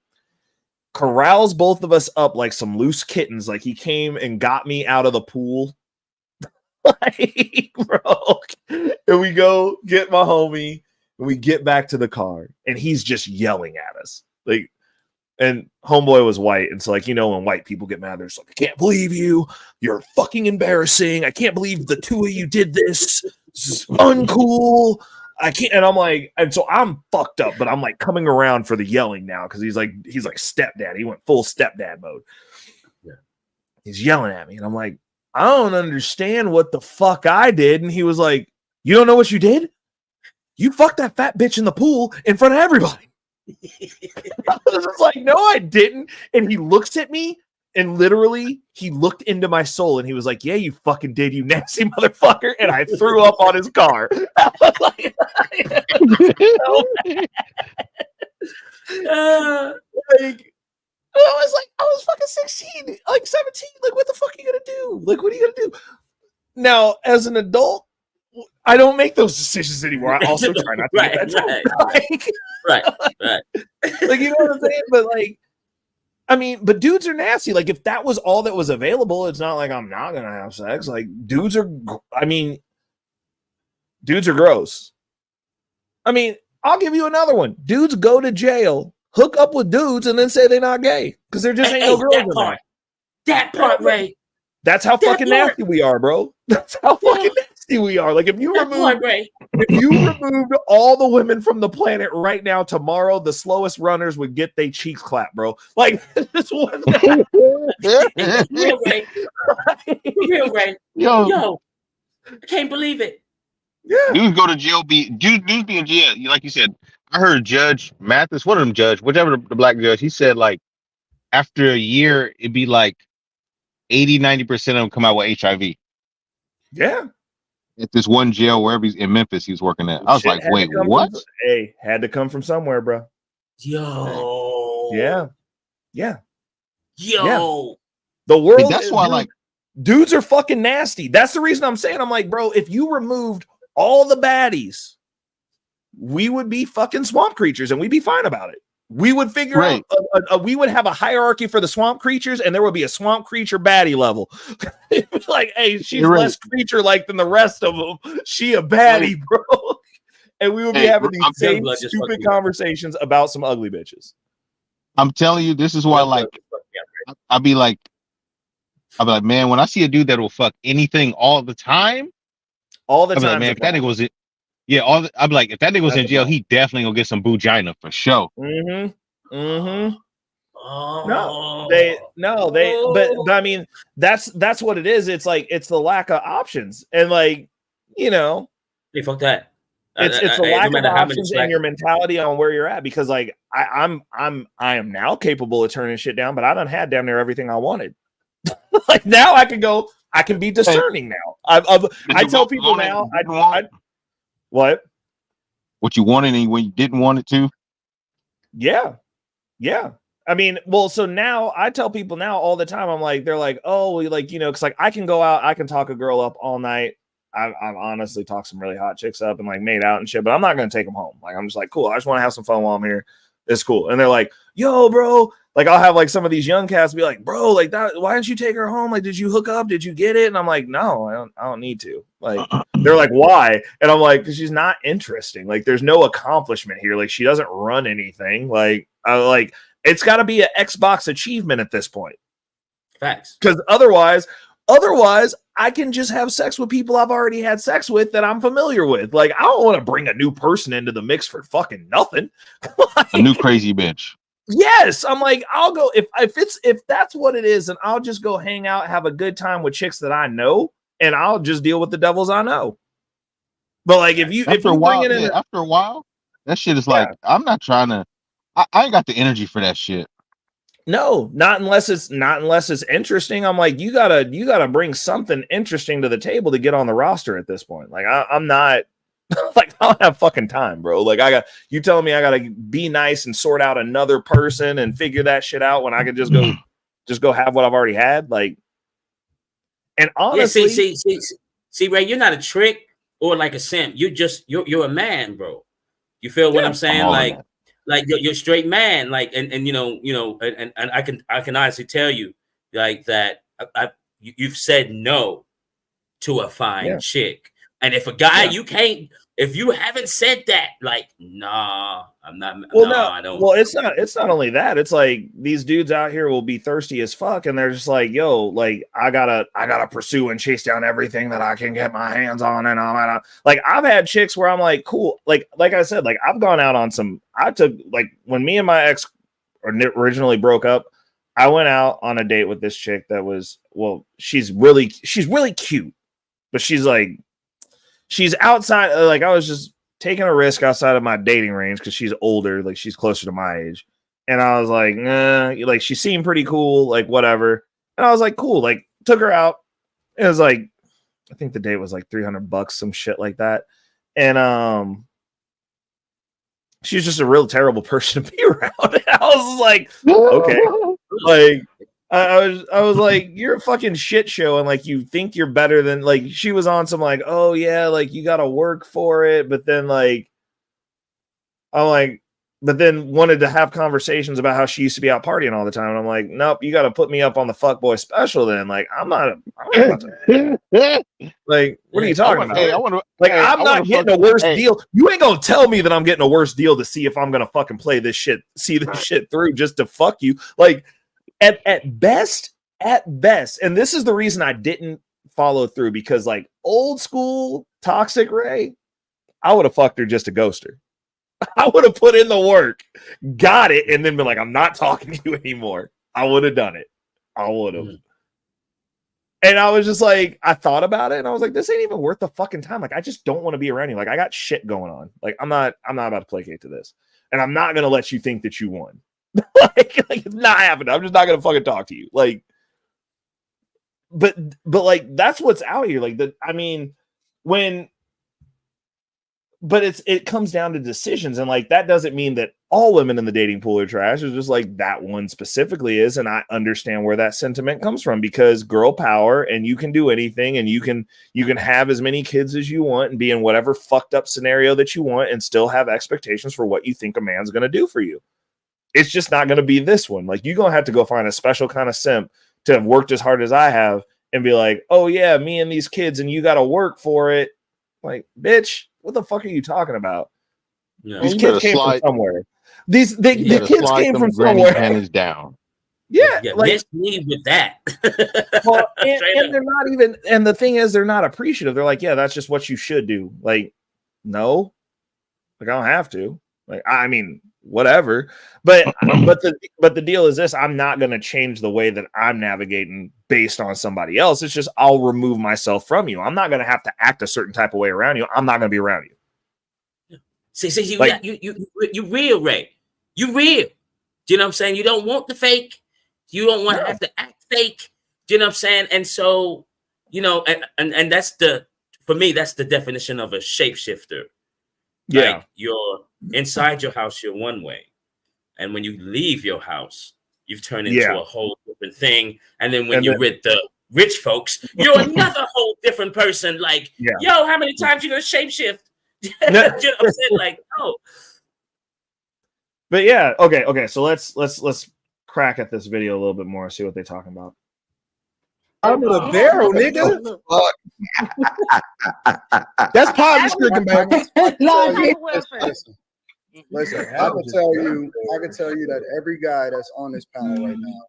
corrals both of us up like some loose kittens. Like he came and got me out of the pool. Like, bro. And we go get my homie and we get back to the car and he's just yelling at us. Like, and homeboy was white. And so like, you know, when white people get mad, they're just like, I can't believe you. You're fucking embarrassing. I can't believe the two of you did this. This is uncool. I can't. And I'm like, and so I'm fucked up, but I'm like coming around for the yelling now. Cause he's like stepdad. He went full stepdad mode. Yeah. He's yelling at me. And I'm like, I don't understand what the fuck I did. And he was like, you don't know what you did? You fucked that fat bitch in the pool in front of everybody. I was just like, no, I didn't. And he looks at me and literally he looked into my soul and he was like, yeah, you fucking did, you nasty motherfucker. And I threw up on his car. I was like, I was fucking 16, like 17. Like, what the fuck are you gonna do? Like, what are you gonna do? Now, as an adult, I don't make those decisions anymore. I also try not to get that right. Like, you know what I'm saying? But like, I mean, but dudes are nasty. Like, if that was all that was available, it's not like I'm not gonna have sex. Like, dudes are gross. I mean, I'll give you another one. Dudes go to jail, hook up with dudes, and then say they're not gay because there just ain't no girls in there. That part, Ray. That's how fucking nasty we are, bro. That's how fucking nasty we are. Like, if you removed all the women from the planet right now, tomorrow, the slowest runners would get their cheeks clapped, bro. Like, this one. Real Ray. Yo, I can't believe it. Yeah. Dudes go to jail. Dudes be in jail. Like you said, I heard Judge Mathis, one of them judge, whichever the black judge, he said like after a year, it'd be like 80-90% of them come out with HIV. Yeah. At this one jail wherever he's in Memphis, he was working at. I was like, wait, what? Had to come from somewhere, bro. Yo. Yeah. Yo. Yeah. The world. And that's why, like, dudes are fucking nasty. That's the reason I'm saying, I'm like, bro, if you removed all the baddies, we would be fucking swamp creatures and we'd be fine about it. We would figure out, we would have a hierarchy for the swamp creatures and there would be a swamp creature baddie level. It was like, hey, she's less creature-like than the rest of them. She a baddie, bro. And we would be having these same stupid conversations about some ugly bitches. I'm telling you, this is why, like, I'd be like, man, when I see a dude that will fuck anything all the time, like, man, if that nigga was it, I'd be like, if that nigga was in jail, he definitely gonna get some boogina for sure. But I mean, that's what it is. It's like, it's the lack of options, and like, you know, hey, fuck that. It's the lack of options and your mentality on where you're at. Because like, I am now capable of turning shit down, but I done had damn near everything I wanted. Like, now I can be discerning now. I tell people now, what you wanted and when you didn't want it to. Yeah. I mean, well, so now I tell people now all the time, I'm like, they're like, oh, like, you know, because like I can go out, I can talk a girl up all night. I've honestly talked some really hot chicks up and like made out and shit, but I'm not going to take them home. Like, I'm just like, cool. I just want to have some fun while I'm here. It's cool. And they're like, yo, bro, like I'll have like some of these young cats be like, bro, like that, why didn't you take her home? Like, did you hook up? Did you get it? And I'm like, no, I don't need to. Like, they're like, why? And I'm like, because she's not interesting. Like, there's no accomplishment here. Like, she doesn't run anything. Like, it's got to be an Xbox achievement at this point. Facts. Because otherwise, I can just have sex with people I've already had sex with that I'm familiar with. Like, I don't want to bring a new person into the mix for fucking nothing. Like, a new crazy bitch. Yes, I'm like, I'll go if that's what it is, and I'll just go hang out, have a good time with chicks that I know, and I'll just deal with the devils I know. But like, after a while, that shit is like, I'm not trying to. I ain't got the energy for that shit. No, not unless it's interesting. I'm like, you gotta bring something interesting to the table to get on the roster at this point. Like, I'm not. Like, I don't have fucking time, bro. Like, you telling me I gotta be nice and sort out another person and figure that shit out when I could just go have what I've already had. Like, And honestly, see, Ray, you're not a trick or like a simp. You're a man, bro. You feel what I'm saying? Like you're a straight man. Like and and I can honestly tell you like that you've said no to a fine chick. And if a guy if you haven't said that, like, nah, I'm not. Well, I don't. Well, it's not only that. It's like these dudes out here will be thirsty as fuck, and they're just like, yo, like I gotta pursue and chase down everything that I can get my hands on, and I'm like, I've had chicks where I'm like, cool, like I said, like I've gone out on some. I took like when me and my ex originally broke up, I went out on a date with this chick that was she's really cute, but she's outside. Like I was just taking a risk outside of my dating range because she's older, like she's closer to my age. And I was like, nah, like she seemed pretty cool, like whatever. And I was like, cool, like took her out. It was like, I think the date was like $300, some shit like that. And she's just a real terrible person to be around. I was like, okay, like I was like, you're a fucking shit show, and like you think you're better than, like she was on some like, oh yeah, like you gotta work for it, but then like I'm like, but then wanted to have conversations about how she used to be out partying all the time, and I'm like, nope, you gotta put me up on the fuckboy special then. Like I'm not like, what are you talking about? Hey, I'm not getting a worse deal. You ain't gonna tell me that I'm getting a worse deal to see if I'm gonna fucking play this shit, see this shit through just to fuck you. Like at best, and this is the reason I didn't follow through, because like old school toxic Ray, I would have fucked her just to ghost her. I would have put in the work, got it, and then been like, I'm not talking to you anymore. I would have done it. I would have. And I was just like, I thought about it, and I was like, this ain't even worth the fucking time. Like, I just don't want to be around you. Like, I got shit going on. Like, I'm not about to placate to this, and I'm not gonna let you think that you won. like it's not happening. I'm just not gonna fucking talk to you. Like, but like that's what's out here. Like it comes down to decisions, and like that doesn't mean that all women in the dating pool are trash. It's just like that one specifically is, and I understand where that sentiment comes from, because girl power, and you can do anything, and you can have as many kids as you want and be in whatever fucked up scenario that you want and still have expectations for what you think a man's gonna do for you. It's just not going to be this one. Like, you're going to have to go find a special kind of simp to have worked as hard as I have and be like, oh yeah, me and these kids, and you got to work for it. Like, bitch, what the fuck are you talking about? Yeah. These kids came from somewhere. The kids came from somewhere. Panties down. Yeah, like me with that. Well, and they're not even. And the thing is, they're not appreciative. They're like, yeah, that's just what you should do. Like, no, like I don't have to. Like, I mean, whatever. But the deal is this: I'm not going to change the way that I'm navigating based on somebody else. It's just I'll remove myself from you. I'm not going to have to act a certain type of way around you. I'm not going to be around you. See, you, like, you real, Ray. You real. Do you know what I'm saying? You don't want the fake. You don't want to have to act fake. Do you know what I'm saying? And so, you know, and that's for me, that's the definition of a shapeshifter. Yeah. Like, you're inside your house, you're one way. And when you leave your house, you've turned into a whole different thing. And then when you're with the rich folks, you're another whole different person. Like, yo, how many times you gonna shapeshift? You know what I'm saying? Like, no. But yeah, okay. So let's crack at this video a little bit more, see what they're talking about. I'm in a barrel, nigga. That's positive stricken, baby. Listen, I can tell you that every guy that's on this panel right now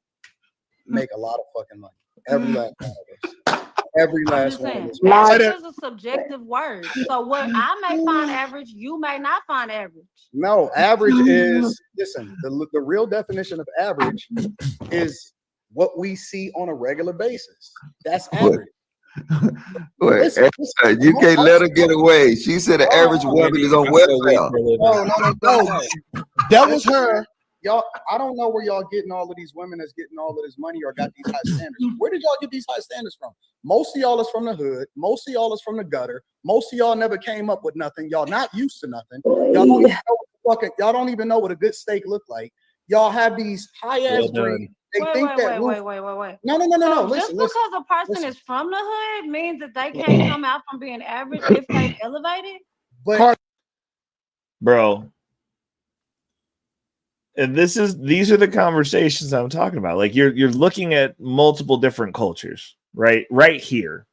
make a lot of fucking money. Every last one of us. Every last one of us. Average is a subjective word. So what I may find average, you may not find average. No, average is, listen, the real definition of average is what we see on a regular basis. That's average. Listen, you can't let her get away. She said the average woman is on welfare. No. That was her. Y'all, I don't know where y'all getting all of these women that's getting all of this money or got these high standards. Where did y'all get these high standards from? Most of y'all is from the hood. Most of y'all is from the gutter. Most of y'all never came up with nothing. Y'all not used to nothing. Y'all don't even know what a good steak look like. y'all have these high ass brains. They think that wait. No. So Listen, just because a person is from the hood means that they can't come out from being average if they've elevated. But bro, and these are the conversations I'm talking about. Like you're looking at multiple different cultures, right here,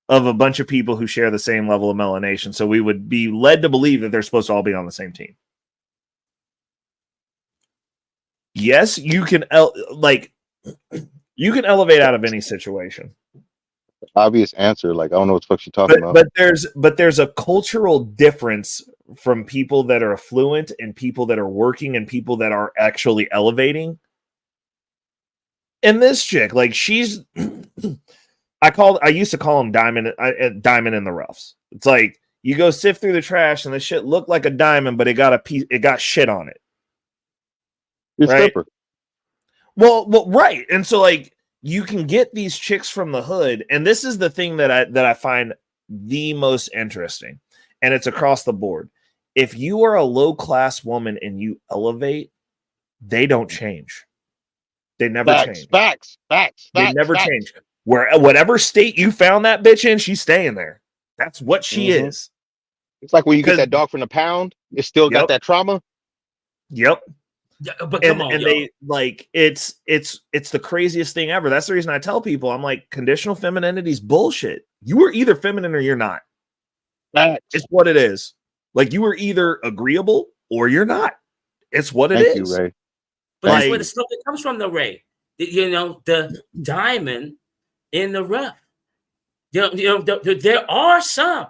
of a bunch of people who share the same level of melanation. So we would be led to believe that they're supposed to all be on the same team. Yes, you can you can elevate out of any situation. Obvious answer. Like I don't know what the fuck you're talking about. But there's a cultural difference from people that are affluent and people that are working and people that are actually elevating. And this chick, like she's, I used to call them diamond in the roughs. It's like you go sift through the trash and the shit looked like a diamond, but it got shit on it. You're right? Stripper. Well, right. And so like you can get these chicks from the hood, and this is the thing that I find the most interesting, and it's across the board. If you are a low-class woman and you elevate, they don't change. They never change. Facts. They never change. Whatever state you found that bitch in, she's staying there. That's what she is. It's like when you get that dog from the pound, it still got that trauma. Yep. Yeah, but come on, they like it's the craziest thing ever. That's the reason I tell people, I'm like, conditional femininity is bullshit. You are either feminine or you're not. It's what it is. Like you are either agreeable or you're not. It's what it is. Thank you, Ray. But that's where the stuff that comes from, though, Ray. You know, the diamond in the rough. You know, there are some.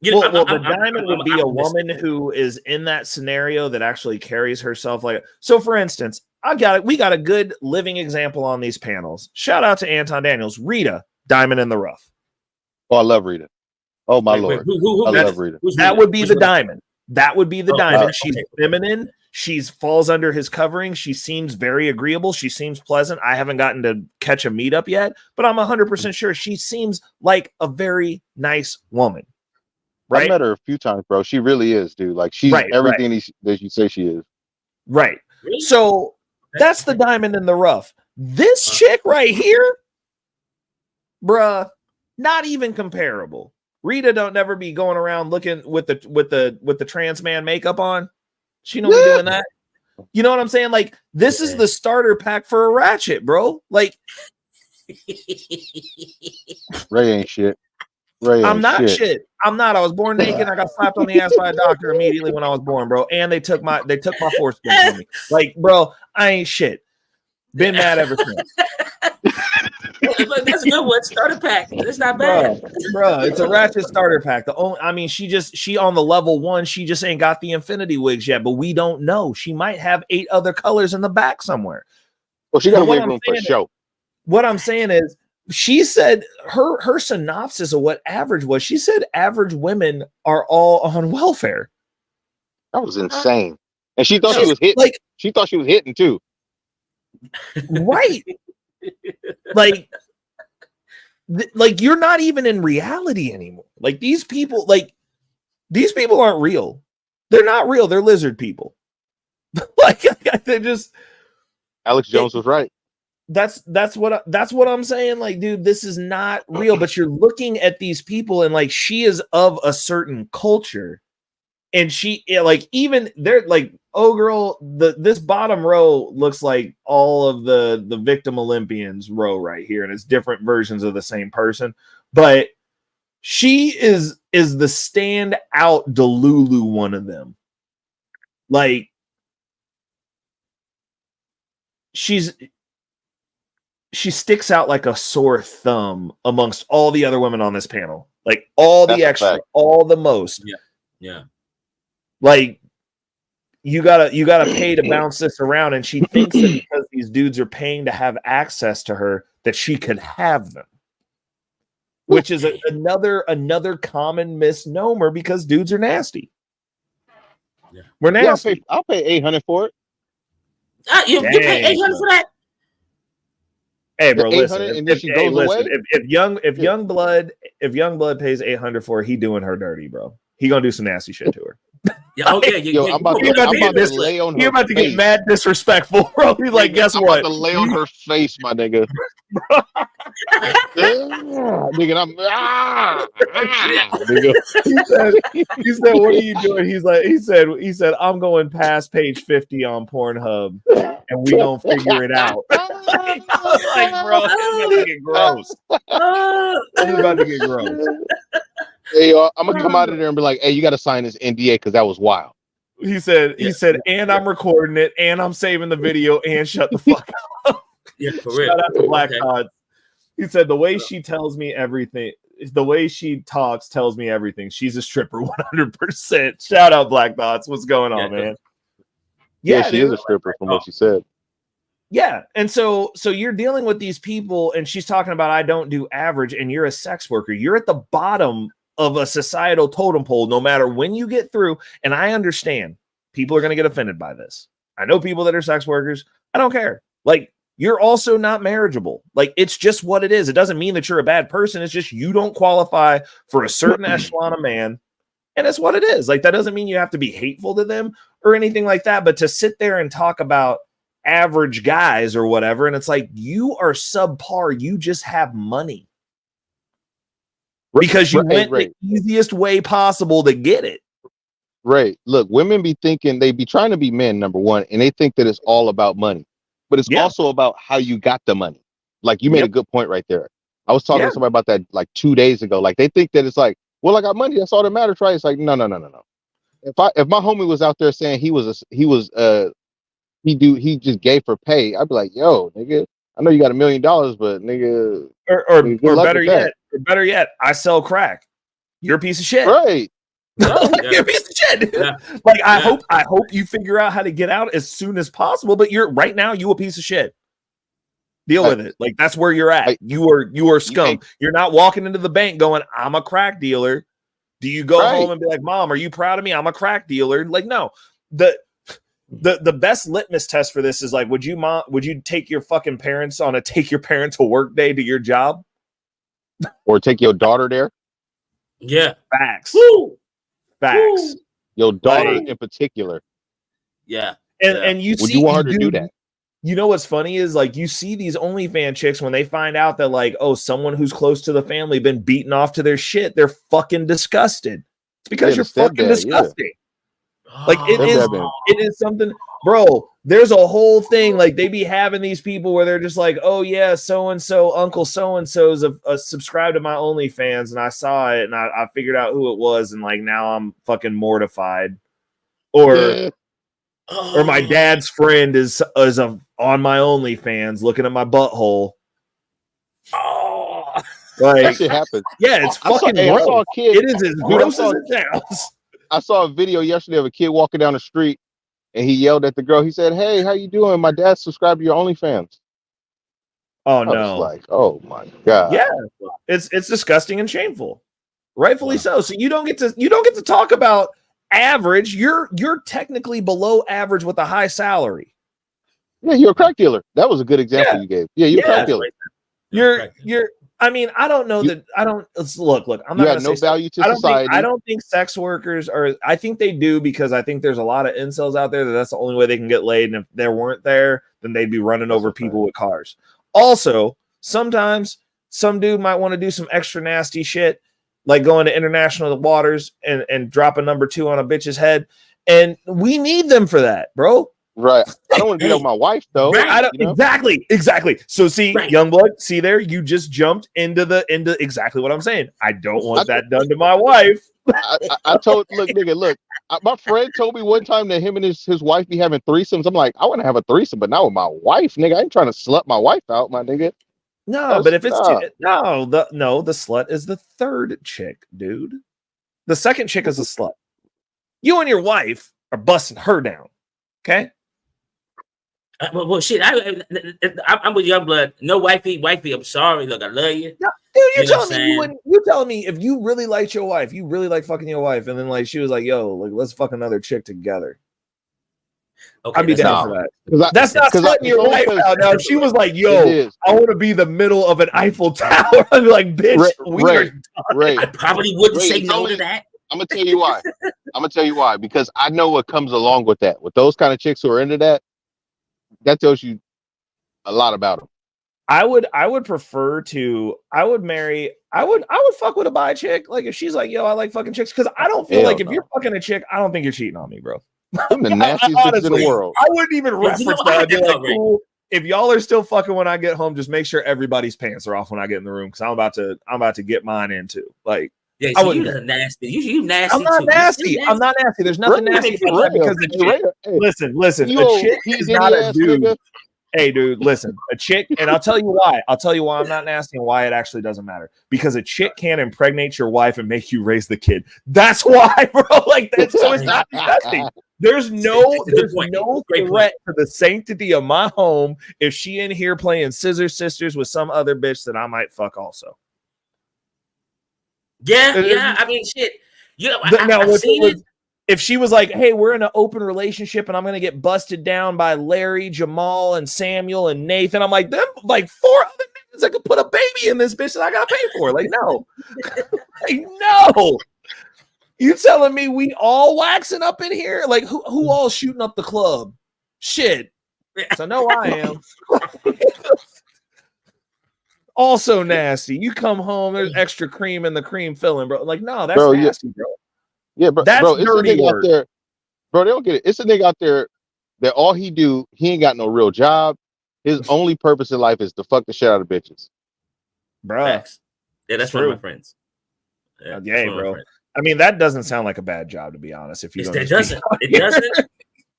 The diamond would be a woman who is in that scenario that actually carries herself like. So, for instance, we got a good living example on these panels. Shout out to Anton Daniels, Rita, diamond in the rough. Oh, I love Rita. Oh my lord, I love Rita. That would be the diamond. That would be the diamond. She's feminine. She falls under his covering. She seems very agreeable. She seems pleasant. I haven't gotten to catch a meetup yet, but I'm 100% sure she seems like a very nice woman. Right? I met her a few times, bro. She really is, dude. Like she's everything that you say she is. Right. So that's the diamond in the rough. This chick right here, bruh, not even comparable. Rita don't never be going around looking with the trans man makeup on. She don't be doing that. You know what I'm saying? Like this is the starter pack for a ratchet, bro. Like Ray ain't shit. I'm not shit. I'm not. I was born naked. I got slapped on the ass by a doctor immediately when I was born, bro. And they took my foreskin from me. Like, bro, I ain't shit. Been mad ever since. But that's a good one. Starter pack. It's not bad, bro. It's a ratchet starter pack. She on the level 1. She just ain't got the infinity wigs yet. But we don't know. She might have 8 other colors in the back somewhere. Well, she got a wig room for show. What I'm saying is, she said her synopsis of what average was. She said average women are all on welfare. That was insane. And she thought she was hitting. Like, she thought she was hitting too. Right. like you're not even in reality anymore. Like these people aren't real. They're not real. They're lizard people. Like they just. Alex Jones was right. That's what I'm saying. Like, dude, this is not real. But you're looking at these people, and like, she is of a certain culture, and she like even they're like, oh girl, this bottom row looks like all of the victim Olympians row right here, and it's different versions of the same person, but she is the standout Delulu one of them. Like, she sticks out like a sore thumb amongst all the other women on this panel. Like all the extra, all the most. Yeah. Like you gotta pay to bounce this around, and she thinks that because these dudes are paying to have access to her, that she could have them. Which is another common misnomer because dudes are nasty. Yeah. We're nasty. Yeah, I'll pay $800 for it. You pay $800 for that? Hey, bro, listen. If Young Blood pays $800 for her, he doing her dirty, bro. He gonna do some nasty shit to her. Yeah, okay. Yo, I'm about to lay on her. You're about to get mad disrespectful, bro. He's like, guess I'm what? about to lay on her face, my nigga. Nigga, nigga. He said, what are you doing? He said, I'm going past page 50 on Pornhub, and we gonna figure it out. I was like, bro, it's about to get gross. It's about to get gross. Hey, I'm gonna come out of there and be like, hey, you got to sign this NDA because that was wild. He said, and I'm recording it, and I'm saving the video, and shut the fuck up. Yeah, for real. Shout out to Black Todd. He said, the way she tells me everything, the way she talks tells me everything. She's a stripper, 100%. Shout out Black Dots. What's going on, man? Yeah, she is a stripper from what she said. Yeah, and so you're dealing with these people, and she's talking about I don't do average, and you're a sex worker. You're at the bottom of a societal totem pole, no matter when you get through. And I understand people are going to get offended by this. I know people that are sex workers. I don't care. Like, you're also not marriageable. Like, it's just what it is. It doesn't mean that you're a bad person. It's just you don't qualify for a certain echelon of man. And it's what it is. Like, that doesn't mean you have to be hateful to them or anything like that. But to sit there and talk about average guys or whatever, and it's like, you are subpar. You just have money. Because you went the easiest way possible to get it. Right. Look, women be thinking, they be trying to be men, number one, and they think that it's all about money. But it's also about how you got the money. Like, you made a good point right there. I was talking to somebody about that like 2 days ago. Like, they think that it's like, well, I got money, that's all that matters, right? It's like, no. If my homie was out there saying he just gave for pay, I'd be like, yo, nigga, I know you got $1 million, but nigga, or better yet, I sell crack. You're a piece of shit. Right. You're a piece of shit. Yeah. Like, I hope you figure out how to get out as soon as possible, but you're right now, you a piece of shit. Deal with it. Like, that's where you're at. You are scum. You're not walking into the bank going, I'm a crack dealer. Do you go home and be like, Mom, are you proud of me? I'm a crack dealer. Like, no. The best litmus test for this is like, would you take your fucking parents on take your parents to work day to your job? Or take your daughter there? Yeah. Facts. Woo! Facts. Your daughter in particular. Yeah. And you would you want her to do that? You know what's funny is, like, you see these OnlyFans chicks when they find out that, like, oh, someone who's close to the family been beaten off to their shit, they're fucking disgusted. It's because you're fucking disgusting. Yeah. Like, it is something, bro. There's a whole thing, like, they be having these people where they're just like, oh yeah, so and so, Uncle so and so's subscribed to my OnlyFans, and I saw it, and I figured out who it was, and like now I'm fucking mortified. Or my dad's friend is on my OnlyFans looking at my butthole. Oh, like, that shit happens. Yeah, it's fucking gross. I saw a kid. It is as gross as it sounds. I saw a video yesterday of a kid walking down the street, and he yelled at the girl. He said, "Hey, how you doing? My dad subscribed to your OnlyFans." Oh I no! was like, oh my god! Yeah, it's disgusting and shameful, rightfully so. So you don't get to talk about average. You're technically below average with a high salary. Yeah, you're a crack dealer. That was a good example you gave. Yeah, you're a crack dealer. You're. I mean, I don't know that. I don't. Look. I'm not. You have no value to society. I don't think sex workers are. I think they do, because I think there's a lot of incels out there that's the only way they can get laid. And if they weren't there, then they'd be running over people with cars. Also, sometimes some dude might want to do some extra nasty shit, like going to international waters and drop a number 2 on a bitch's head, and we need them for that, bro. Right. I don't want to do that with my wife, though. Right. Exactly. So see, Youngblood, see there, you just jumped into exactly what I'm saying. I don't want that done to my wife. I told, look, my friend told me one time that him and his wife be having threesomes. I'm like, I want to have a threesome, but not with my wife, nigga. I ain't trying to slut my wife out, my nigga. No, but if it's the slut is the third chick, dude. The second chick is a slut. You and your wife are busting her down, okay? Well, shit. I'm with Youngblood. No, wifey. I'm sorry. Look, I love you. No, dude, you're telling me if you really liked your wife, you really like fucking your wife, and then like she was like, "Yo, like let's fuck another chick together." Okay, I'd be down for that. That's not slutting your wife out. Now, if she was like, "Yo, I want to be the middle of an Eiffel Tower," I'd be like, "Bitch, I probably wouldn't say no to that. I'm gonna tell you why. I'm gonna tell you why. Because I know what comes along with that. With those kind of chicks who are into that, that tells you a lot about them. I would prefer to. I would fuck with a bi chick. Like if she's like, yo, I like fucking chicks, because I don't feel like if you're fucking a chick, I don't think you're cheating on me, bro. I'm the nastiest bitches in the world. I wouldn't even reference that. I'd be like, cool. If y'all are still fucking when I get home, just make sure everybody's pants are off when I get in the room, because I'm about to get mine in too. Like, yeah, so you nasty. You nasty. I'm not nasty. I'm not nasty. There's nothing nasty about that, because the chick. Listen. A chick is not a dude. Nigga. Hey, dude, listen. A chick, and I'll tell you why. I'll tell you why I'm not nasty and why it actually doesn't matter. Because a chick can impregnate your wife and make you raise the kid. That's why, bro. Like that's so it's not nasty. There's no threat to the sanctity of my home if she in here playing Scissor Sisters with some other bitch that I might fuck also. Yeah. I mean, shit. You know, I've seen it. If she was like, hey, we're in an open relationship and I'm going to get busted down by Larry, Jamal, and Samuel, and Nathan, I'm like, them like 4 other niggas that could put a baby in this bitch that I got to pay for. Like, no. Like, no. You telling me we all waxing up in here? Like, who all shooting up the club? Shit. So, no, I am. Also nasty. You come home, there's extra cream in the cream filling, bro. Like, no, that's nasty, bro. Yeah, bro. That's it's dirty a nigga work. out there. Bro, they don't get it. It's a nigga out there that all he ain't got no real job. His only purpose in life is to fuck the shit out of bitches. Bro. Yeah, that's one of my friends. Yeah, bro. I mean, that doesn't sound like a bad job, to be honest. If you don't, it doesn't.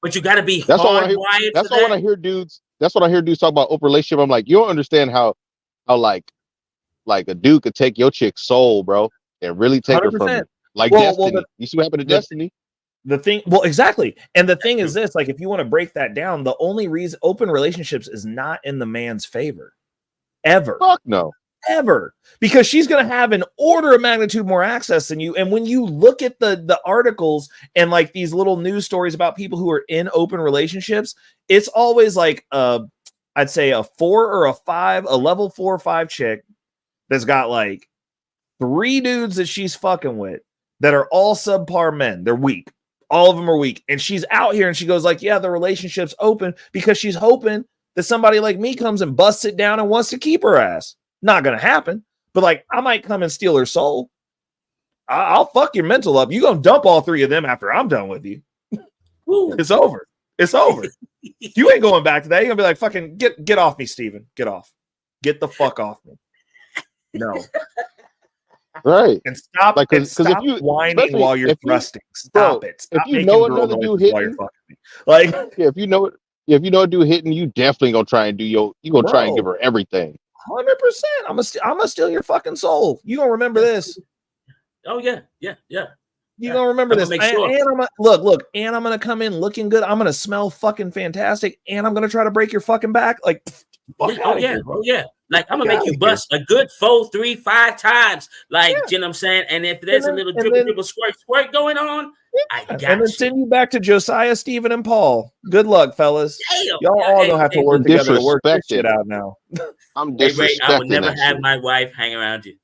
But you got to be hardwired. That's why when I hear dudes. That's what I hear dudes talk about open relationship. I'm like, you don't understand how like a dude could take your chick's soul, bro, and really take 100%. Her from you. Like Destiny. You see what happened to Destiny? Exactly. And the thing is this, like, if you want to break that down, the only reason open relationships is not in the man's favor. Ever. Fuck no. Ever. Because she's going to have an order of magnitude more access than you. And when you look at the articles and like these little news stories about people who are in open relationships, it's always like I'd say a 4 or a 5, a level 4 or 5 chick that's got like 3 dudes that she's fucking with that are all subpar men. They're weak. All of them are weak. And she's out here and she goes like, yeah, the relationship's open, because she's hoping that somebody like me comes and busts it down and wants to keep her ass. Not going to happen. But like, I might come and steal her soul. I'll fuck your mental up. You're going to dump all 3 of them after I'm done with you. It's over. It's over. You ain't going back to that. You're going to be like, fucking get off me, Steven. Get off. Get the fuck off me. No. Right. And stop, like, stop if you, whining while you're thrusting. Stop it. Stop if you know another dude hitting, like, yeah, if you know a dude hitting, you definitely gonna try and try and give her everything. 100%. I'm gonna steal your fucking soul. You gonna remember this? Oh yeah. You gonna remember this? And I'm gonna, look, and I'm gonna come in looking good. I'm gonna smell fucking fantastic, and I'm gonna try to break your fucking back. Like, oh yeah. Like, I'm gonna make you bust a good 4, 3, 5 times. Like, you know what I'm saying? And if there's a little dribble, squirt going on, I got and then send you back to Josiah, Stephen, and Paul. Good luck, fellas. Damn. Y'all all gonna have to work together to work this shit out now. I'm disrespecting I would never have my wife hang around you.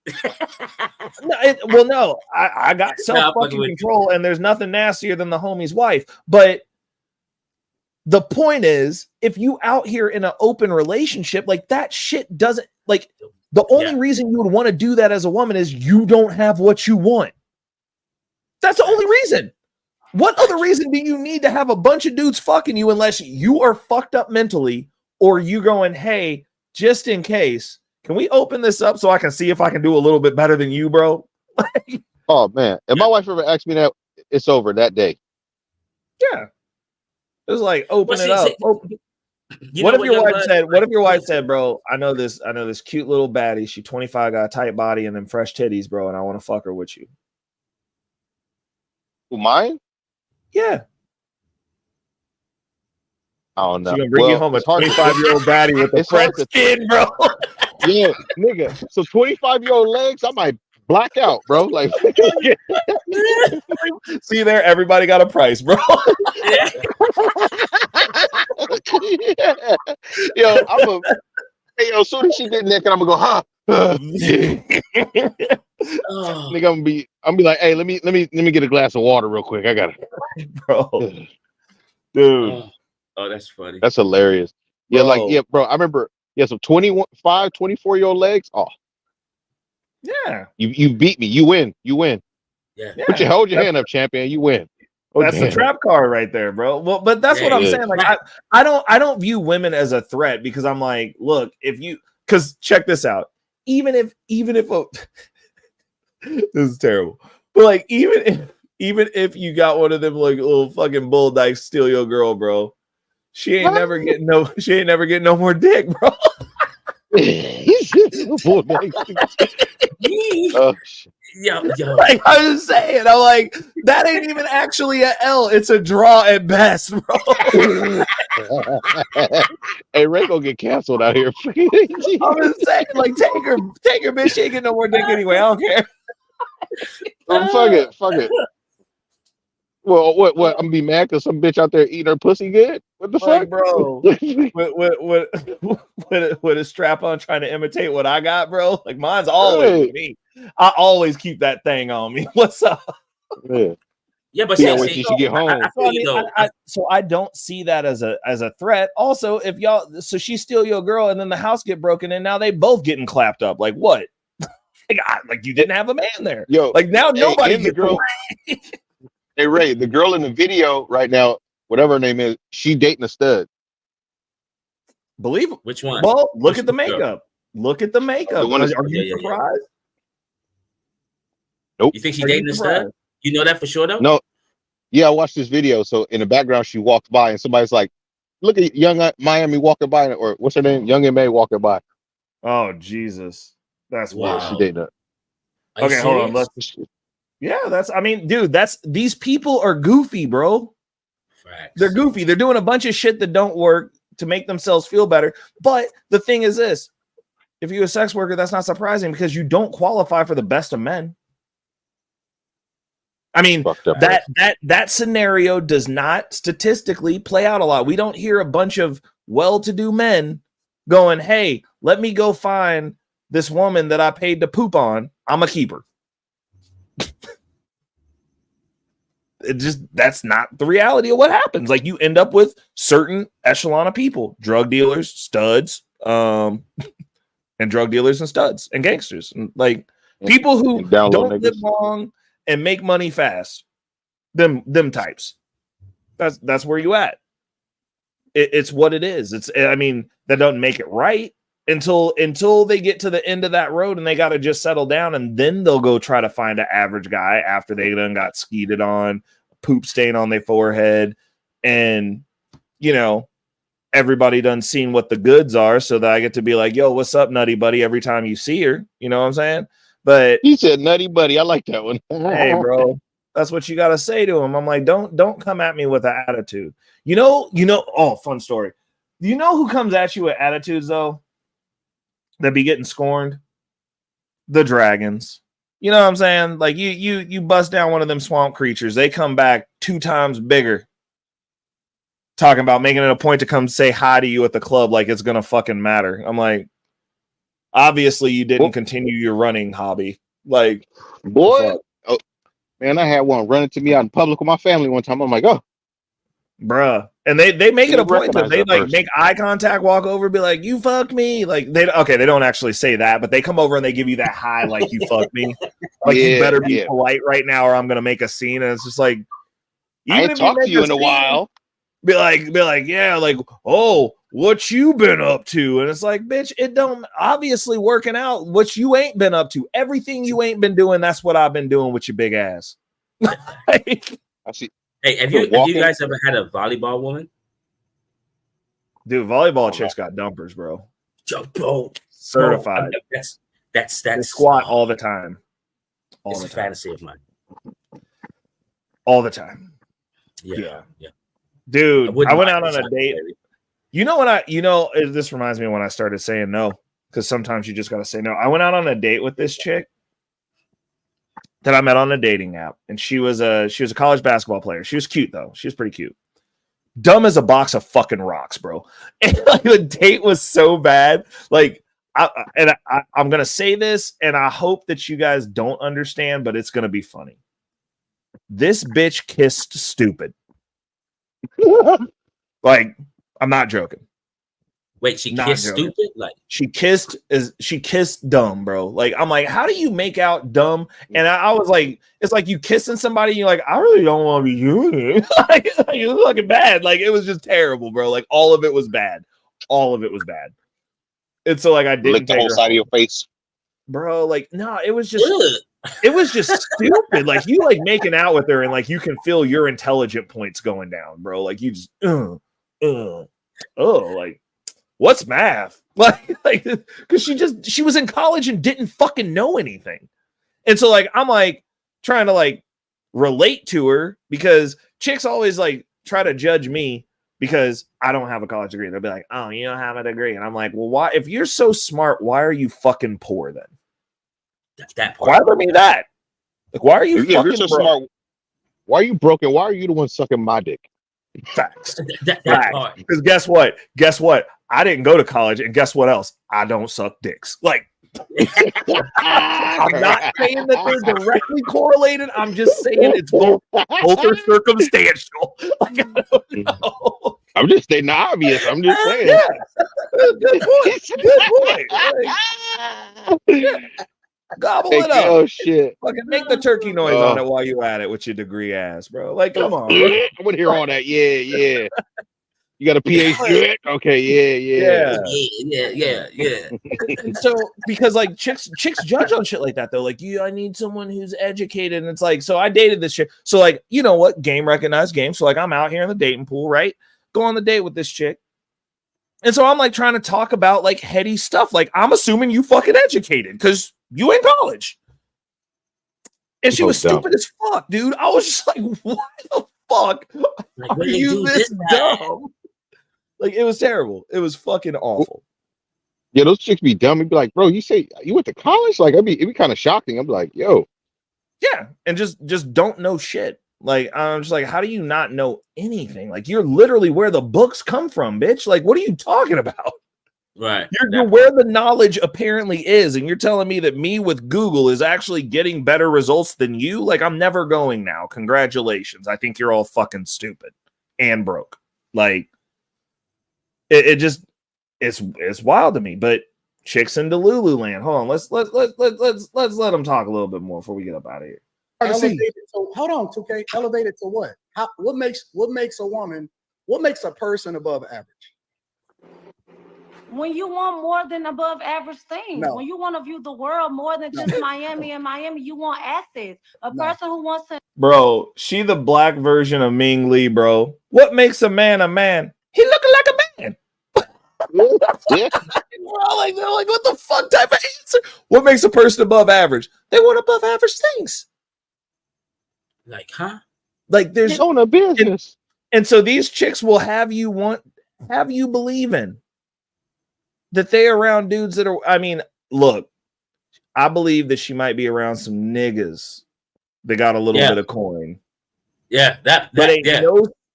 No, I got self-fucking control, and there's nothing nastier than the homie's wife. But the point is, if you out here in an open relationship, like, that shit doesn't, like, the only reason you would want to do that as a woman is you don't have what you want. That's the only reason. What other reason do you need to have a bunch of dudes fucking you unless you are fucked up mentally, or you going, hey, just in case, can we open this up so I can see if I can do a little bit better than you, bro? Oh man, if my wife ever asked me that, it's over that day. Yeah. It was like, open it up. What if your wife said, bro, I know this cute little baddie. She 25, got a tight body and then fresh titties, bro, and I want to fuck her with you. Who, mine? Yeah. I don't know. She's gonna bring you home a 25-year-old baddie with a fresh skin, bro. Yeah, nigga. So 25-year-old legs, I might black out, bro. Like, see there, everybody got a price, bro. Yeah. Yo, as soon as she get naked, I'm gonna go, huh? Nigga, I'm gonna be like, hey, let me get a glass of water real quick. I got it, bro. Dude. Oh, that's funny. That's hilarious. Yeah, Bro. like, yeah, bro. I remember, yeah, so 24-year-old legs. Oh, yeah. You beat me. You win. Yeah. Hold your hand up, champion. You win. That's the trap card right there, bro. Well, but that's what I'm saying. Like, I don't view women as a threat because I'm like, look, because check this out. Even if this is terrible, but like, even if you got one of them like little fucking bull dykes steal your girl, bro, she ain't never getting no more dick, bro. Oh, shit. Yo. Like, I'm just saying, I'm like, that ain't even actually a L. It's a draw at best, bro. Hey, Ray gonna get canceled out here. I'm just saying, like, take her, bitch. She ain't getting no more dick anyway. I don't care. Fuck it. Well, what? I'm gonna be mad because some bitch out there eating her pussy good? What the fuck, bro? with a strap on, trying to imitate what I got, bro. Like, mine's always with me. I always keep that thing on me. What's up? Yeah, but see, when she should get home. So I don't see that as a threat. Also, if so she steal your girl and then the house get broken in, now they both getting clapped up. Like what? like you didn't have a man there. Yo, like now nobody the girl. Hey Ray, the girl in the video right now, whatever her name is, she dating a stud. Believe it. Which one? Well, look at the makeup. Look at the makeup. Are you surprised? Nope. You think she's dating a stud? You know that for sure though? No. Yeah, I watched this video. So in the background, she walks by and somebody's like, look at young Miami walking by, or what's her name? Young M.A. walking by. Oh, Jesus. That's wild. She dating her. Okay, hold on. Dude, these people are goofy, bro. Facts. They're goofy. They're doing a bunch of shit that don't work to make themselves feel better. But the thing is this, if you're a sex worker, that's not surprising because you don't qualify for the best of men. I mean, that scenario does not statistically play out a lot. We don't hear a bunch of well-to-do men going, hey, let me go find this woman that I paid to poop on. I'm a keeper. That's not the reality of what happens. Like you end up with certain echelon of people, drug dealers, studs, and drug dealers and studs and gangsters, and like people who don't live long and make money fast. Them types. That's where you at. It's what it is. That doesn't make it right until they get to the end of that road and they got to just settle down, and then they'll go try to find an average guy after they done got skeeted on, poop stain on their forehead, and everybody done seen what the goods are, so that I get to be like, yo, what's up, nutty buddy, every time you see her. You know what I'm saying? But he said nutty buddy. I like that one. Hey, bro, that's what you got to say to him. I'm like, don't come at me with an attitude. Oh, fun story. You know who comes at you with attitudes though? That be getting scorned? The dragons. You know what I'm saying? Like you bust down one of them swamp creatures, they come back 2 times bigger. Talking about making it a point to come say hi to you at the club like it's gonna fucking matter. I'm like, obviously you didn't continue your running hobby. Like, boy, oh, man, I had one running to me out in public with my family one time. I'm like, oh, bruh. And they make it a point to they like make eye contact, walk over, be like, you fucked me. Like they don't actually say that, but they come over and they give you that high like you fucked me. Like you better be polite right now or I'm gonna make a scene. And it's just like, I ain't talked to you in a while. Be like, yeah, like, oh, what you been up to? And it's like, bitch, it don't obviously working out what you ain't been up to. Everything you ain't been doing, that's what I've been doing with your big ass. I see. Hey, have you guys ever had a volleyball woman? Dude, volleyball chicks got dumpers, bro. Certified. That's they squat all the time. It's a fantasy of mine. All the time. Yeah. Dude, I went out on a date. This reminds me of when I started saying no, because sometimes you just got to say no. I went out on a date with this chick that I met on a dating app, and she was a college basketball player. She was cute though. She was pretty cute. Dumb as a box of fucking rocks, bro. And like the date was so bad. Like I'm gonna say this, and I hope that you guys don't understand, but it's gonna be funny. This bitch kissed stupid. Like, I'm not joking. Wait, she kissed stupid? Like she kissed dumb, bro. Like, I'm like, how do you make out dumb? And I was like, it's like you kissing somebody, and you're like, I really don't want to be doing it. Like, it was fucking bad. Like, it was just terrible, bro. Like, all of it was bad. All of it was bad. And so, like, I didn't lick the whole side of your face, bro. Like, no, it was just stupid. Like, you like making out with her, and like you can feel your intelligent points going down, bro. Like, you just like, what's math? Like because she was in college and didn't fucking know anything. And so, like, I'm like trying to like relate to her, because chicks always like try to judge me because I don't have a college degree. They'll be like, oh, you don't have a degree. And I'm like, well, why? If you're so smart, why are you fucking poor then? That part. Why for me that? Like, why are you if you're so smart? Why are you broken? Why are you the one sucking my dick? Facts. That part. Because guess what? I didn't go to college, and guess what else? I don't suck dicks. Like, I'm not saying that they're directly correlated. I'm just saying it's both are circumstantial. Like, I don't know. I'm just stating the obvious. I'm just saying. Yeah. Good point. Good point. Like, yeah. Gobble it up. Oh shit! Fucking make the turkey noise on it while you at it with your degree ass, bro. Like, come on. Bro. I want to hear all that. Yeah. You got a PhD? Okay, yeah. And so, because like chicks judge on shit like that though. Like, I need someone who's educated, and it's like, so I dated this chick. So like, you know what? Game recognized game. So like, I'm out here in the dating pool, right? Go on the date with this chick. And so I'm like trying to talk about like heady stuff. Like, I'm assuming you fucking educated because you in college. And she was stupid as fuck, dude. I was just like, why the fuck are you this dumb? Like, it was terrible. It was fucking awful. Yeah, those chicks be dumb. You'd be like, bro, you say you went to college? Like, it'd be kind of shocking. I'm like, yo. Yeah, and just don't know shit. Like, I'm just like, how do you not know anything? Like, you're literally where the books come from, bitch. Like, what are you talking about? Right. You're where the knowledge apparently is, and you're telling me that me with Google is actually getting better results than you? Like, I'm never going now. Congratulations. I think you're all fucking stupid and broke. Like, it's wild to me. But chicks in Delulu land. Hold on. Let's let them talk a little bit more before we get up out of here. So hold on, 2K. Elevated to what? What makes a woman? What makes a person above average? When you want more than above average things, no. When you want to view the world more than just Miami, you want assets. A person who wants to. Bro, she the black version of Ming Lee, bro. What makes a man a man? He looking like a man. Yeah. Like, they're like, what the fuck type of answer? What makes a person above average? They want above average things. Like, huh? Like, there's own a business. And so these chicks will have you believe in that they around dudes that are, I mean, look, I believe that she might be around some niggas that got a little bit of coin. Yeah, but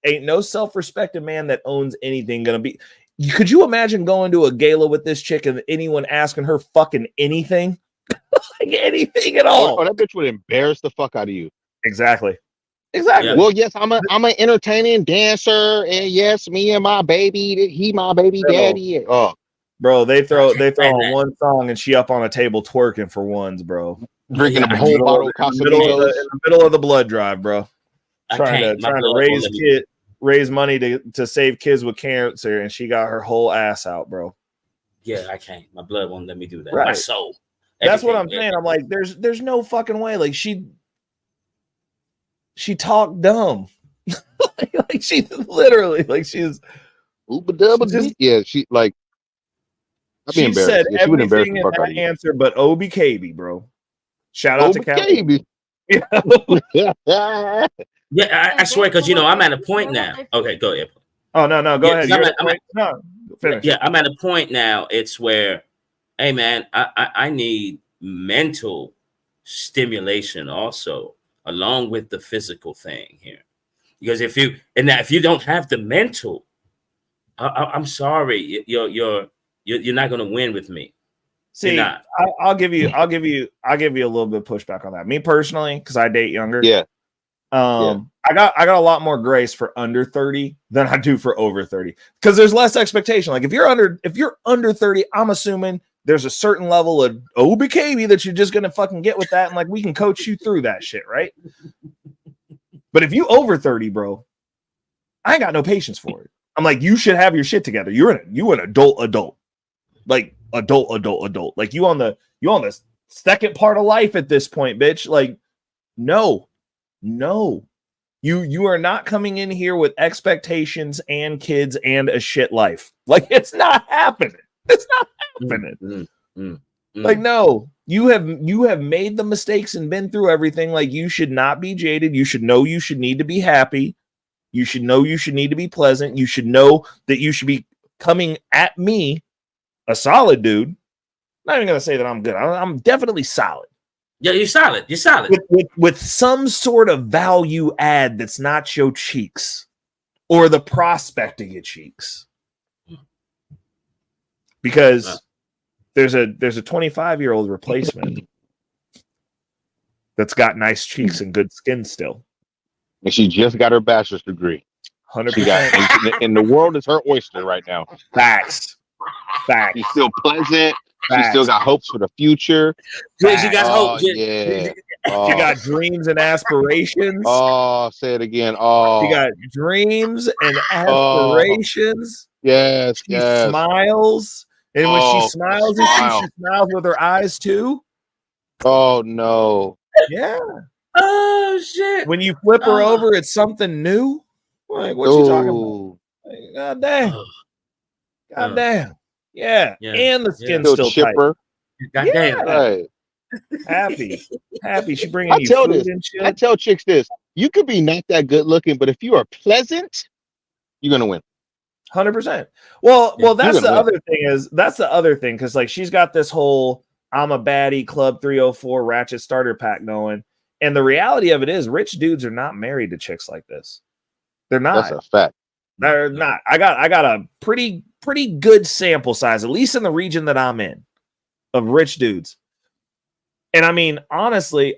ain't no self-respecting man that owns anything gonna be. Could you imagine going to a gala with this chick and anyone asking her fucking anything? Like, anything at all? Oh, that bitch would embarrass the fuck out of you. Exactly. Yeah. Well, yes, I'm an entertaining dancer, and yes, me and my baby, he my baby daddy. Oh, bro, they throw on one song and she up on a table twerking for ones, bro. Drinking a whole bottle of Casamigos in the middle of the blood drive, bro. Trying to raise money to save kids with cancer, and she got her whole ass out, bro. Yeah, I can't. My blood won't let me do that. Right. My soul. That's what I'm saying. I'm like, there's no fucking way. Like, she talked dumb. like she literally, like, she's just, yeah, she like, I'd be embarrassed. Said yeah, she would embarrass everything the fuck in out that of you. answer but OBKB, bro. Shout out to OBKB. Yeah, I swear, because I'm at a point now. Okay, go ahead. Oh no, go ahead. Finish. Yeah, I'm at a point now. It's where, hey man, I need mental stimulation also, along with the physical thing here. Because if you don't have the mental, I'm sorry, you're not gonna win with me. See, I'll give you a little bit of pushback on that. Me personally, because I date younger. Yeah. I got a lot more grace for under 30 than I do for over 30. Because there's less expectation. Like if you're under 30, I'm assuming there's a certain level of OBKB that you're just gonna fucking get with that, and like we can coach you through that shit, right? But if you over 30, bro, I ain't got no patience for it. I'm like, you should have your shit together. You an adult. Like adult. Like you on the second part of life at this point, bitch. Like, no. You are not coming in here with expectations and kids and a shit life. Like, it's not happening. It's not happening. Like, no, you have made the mistakes and been through everything. Like, you should not be jaded. You should know you should need to be happy. You should know you should need to be pleasant. You should know that you should be coming at me, a solid dude. I'm not even gonna say that I'm good. I'm definitely solid. Yeah, you're solid. You're solid. With some sort of value add that's not your cheeks or the prospect of your cheeks. Because there's a 25-year-old replacement that's got nice cheeks and good skin still. And she just got her bachelor's degree. 100%. And the world is her oyster right now. Facts. She's still pleasant. Facts. She still got hopes for the future. Yeah, she got hope. Yeah. She got dreams and aspirations. Oh, say it again. Oh. She got dreams and aspirations. Yes. She smiles. And when she smiles, she smiles with her eyes too. Oh, no. Yeah. Oh, shit. When you flip her over, it's something new. Like, what you talking about? Like, God damn. God damn. Yeah. And the skin's still chipper. God damn. Right. Happy. She bringing you food and shit. I tell chicks this. You could be not that good looking, but if you are pleasant, you're going to win. 100%. Well, that's the other thing. Because like she's got this whole I'm a baddie Club 304 ratchet starter pack going. And the reality of it is rich dudes are not married to chicks like this. They're not. That's a fact. They're not. I got a pretty good sample size, at least in the region that I'm in, of rich dudes. And I mean, honestly,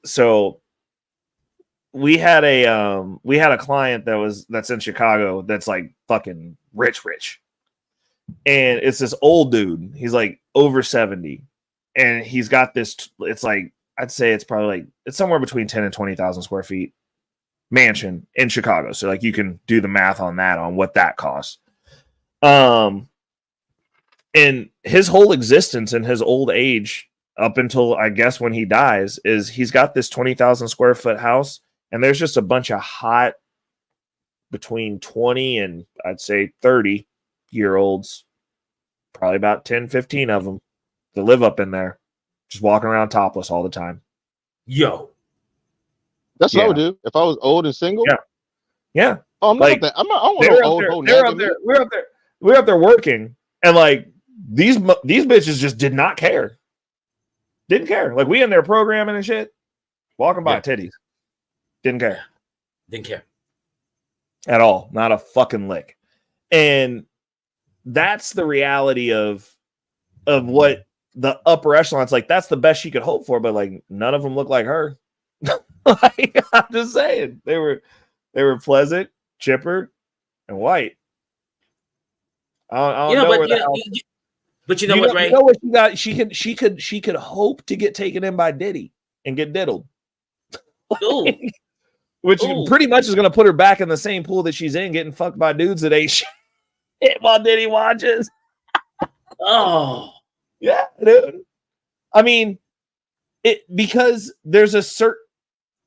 so we had a client that's in Chicago that's like fucking rich. And it's this old dude. He's like over 70. And he's got this, it's like, I'd say it's probably like, it's somewhere between 10 and 20,000 square feet mansion in Chicago. So like you can do the math on that, on what that costs. And his whole existence in his old age up until I guess when he dies is he's got this 20,000 square foot house. And there's just a bunch of hot between 20 and I'd say 30-year-olds, probably about 10, 15 of them that live up in there, just walking around topless all the time. Yo. That's what I would do if I was old and single. Yeah. Oh, I'm not like that. I don't want no old. We're up there working, and like these bitches just did not care. Didn't care. Like we in there programming and shit, walking by titties. Didn't care. At all. Not a fucking lick. And that's the reality of what the upper echelon's like. That's the best she could hope for, but like none of them look like her. Like, I'm just saying. They were pleasant, chipper, and white. I don't know where the hell. But you know what, Ray? You know what she got? She could hope to get taken in by Diddy and get diddled. Which pretty much is going to put her back in the same pool that she's in, getting fucked by dudes that ain't shit while Diddy watches. Oh, yeah, dude. I mean, because there's a certain.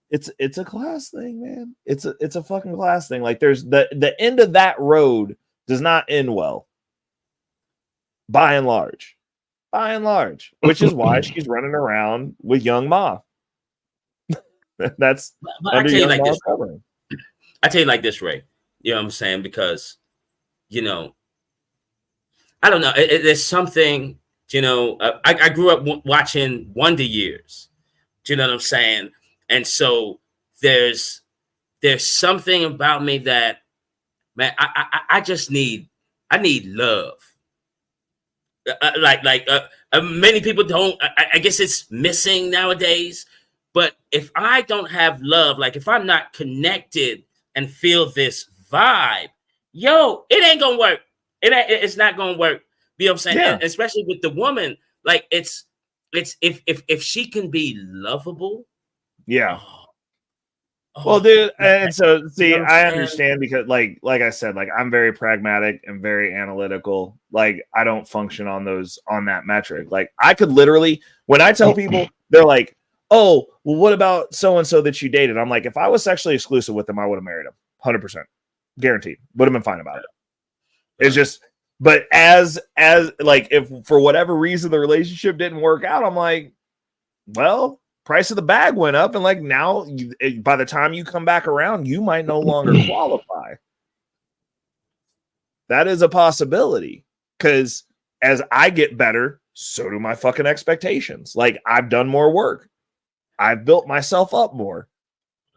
It's a class thing, man. It's a fucking class thing. Like there's the end of that road does not end well. By and large, which is why she's running around with young Ma. That's I tell you like this. I tell you like this, Ray. You know what I'm saying? Because, you know, I don't know. There's something, you know, I grew up watching Wonder Years. Do you know what I'm saying? And so there's something about me that, man, I just need love. Many people don't. I guess it's missing nowadays. But if I don't have love, like if I'm not connected and feel this vibe, yo, it ain't gonna work. It's not gonna work. You know what I'm saying? Yeah. And especially with the woman, like it's if she can be lovable. Yeah. Well, dude, and so see, I understand because like I said, like I'm very pragmatic and very analytical. Like I don't function on that metric. Like I could literally, when I tell people, they're like, oh, well, what about so and so that you dated? I'm like, if I was sexually exclusive with them, I would have married him, 100%, guaranteed. Would have been fine about it. It's just, but as like if for whatever reason the relationship didn't work out, I'm like, well, price of the bag went up, and like now, by the time you come back around, you might no longer qualify. That is a possibility because as I get better, so do my fucking expectations. Like I've done more work. I've built myself up more.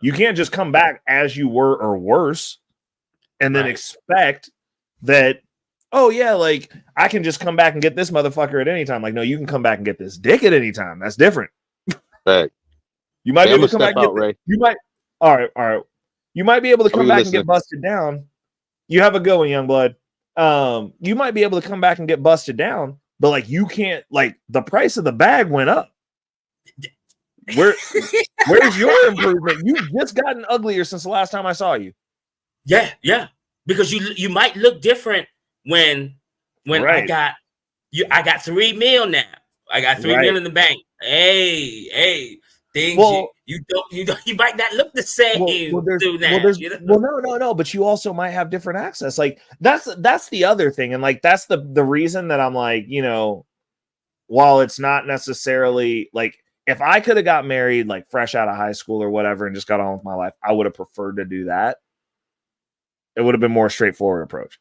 You can't just come back as you were or worse and then expect that, oh yeah, like I can just come back and get this motherfucker at any time. Like, no, you can come back and get this dick at any time. That's different. Right. You might be able to come back and get you might all right. You might be able to come back and get busted down. You have a go one, young blood. You might be able to come back and get busted down, but like you can't, like the price of the bag went up. Where's your improvement? You've just gotten uglier since the last time I saw you. Yeah. Because you might look different when I got $3 million now. I got $3 million in the bank. Hey, things you might not look the same. No. But you also might have different access. Like that's the other thing, and like that's the reason that I'm like, you know, while it's not necessarily like if I could have got married like fresh out of high school or whatever and just got on with my life, I would have preferred to do that. It would have been more straightforward approach.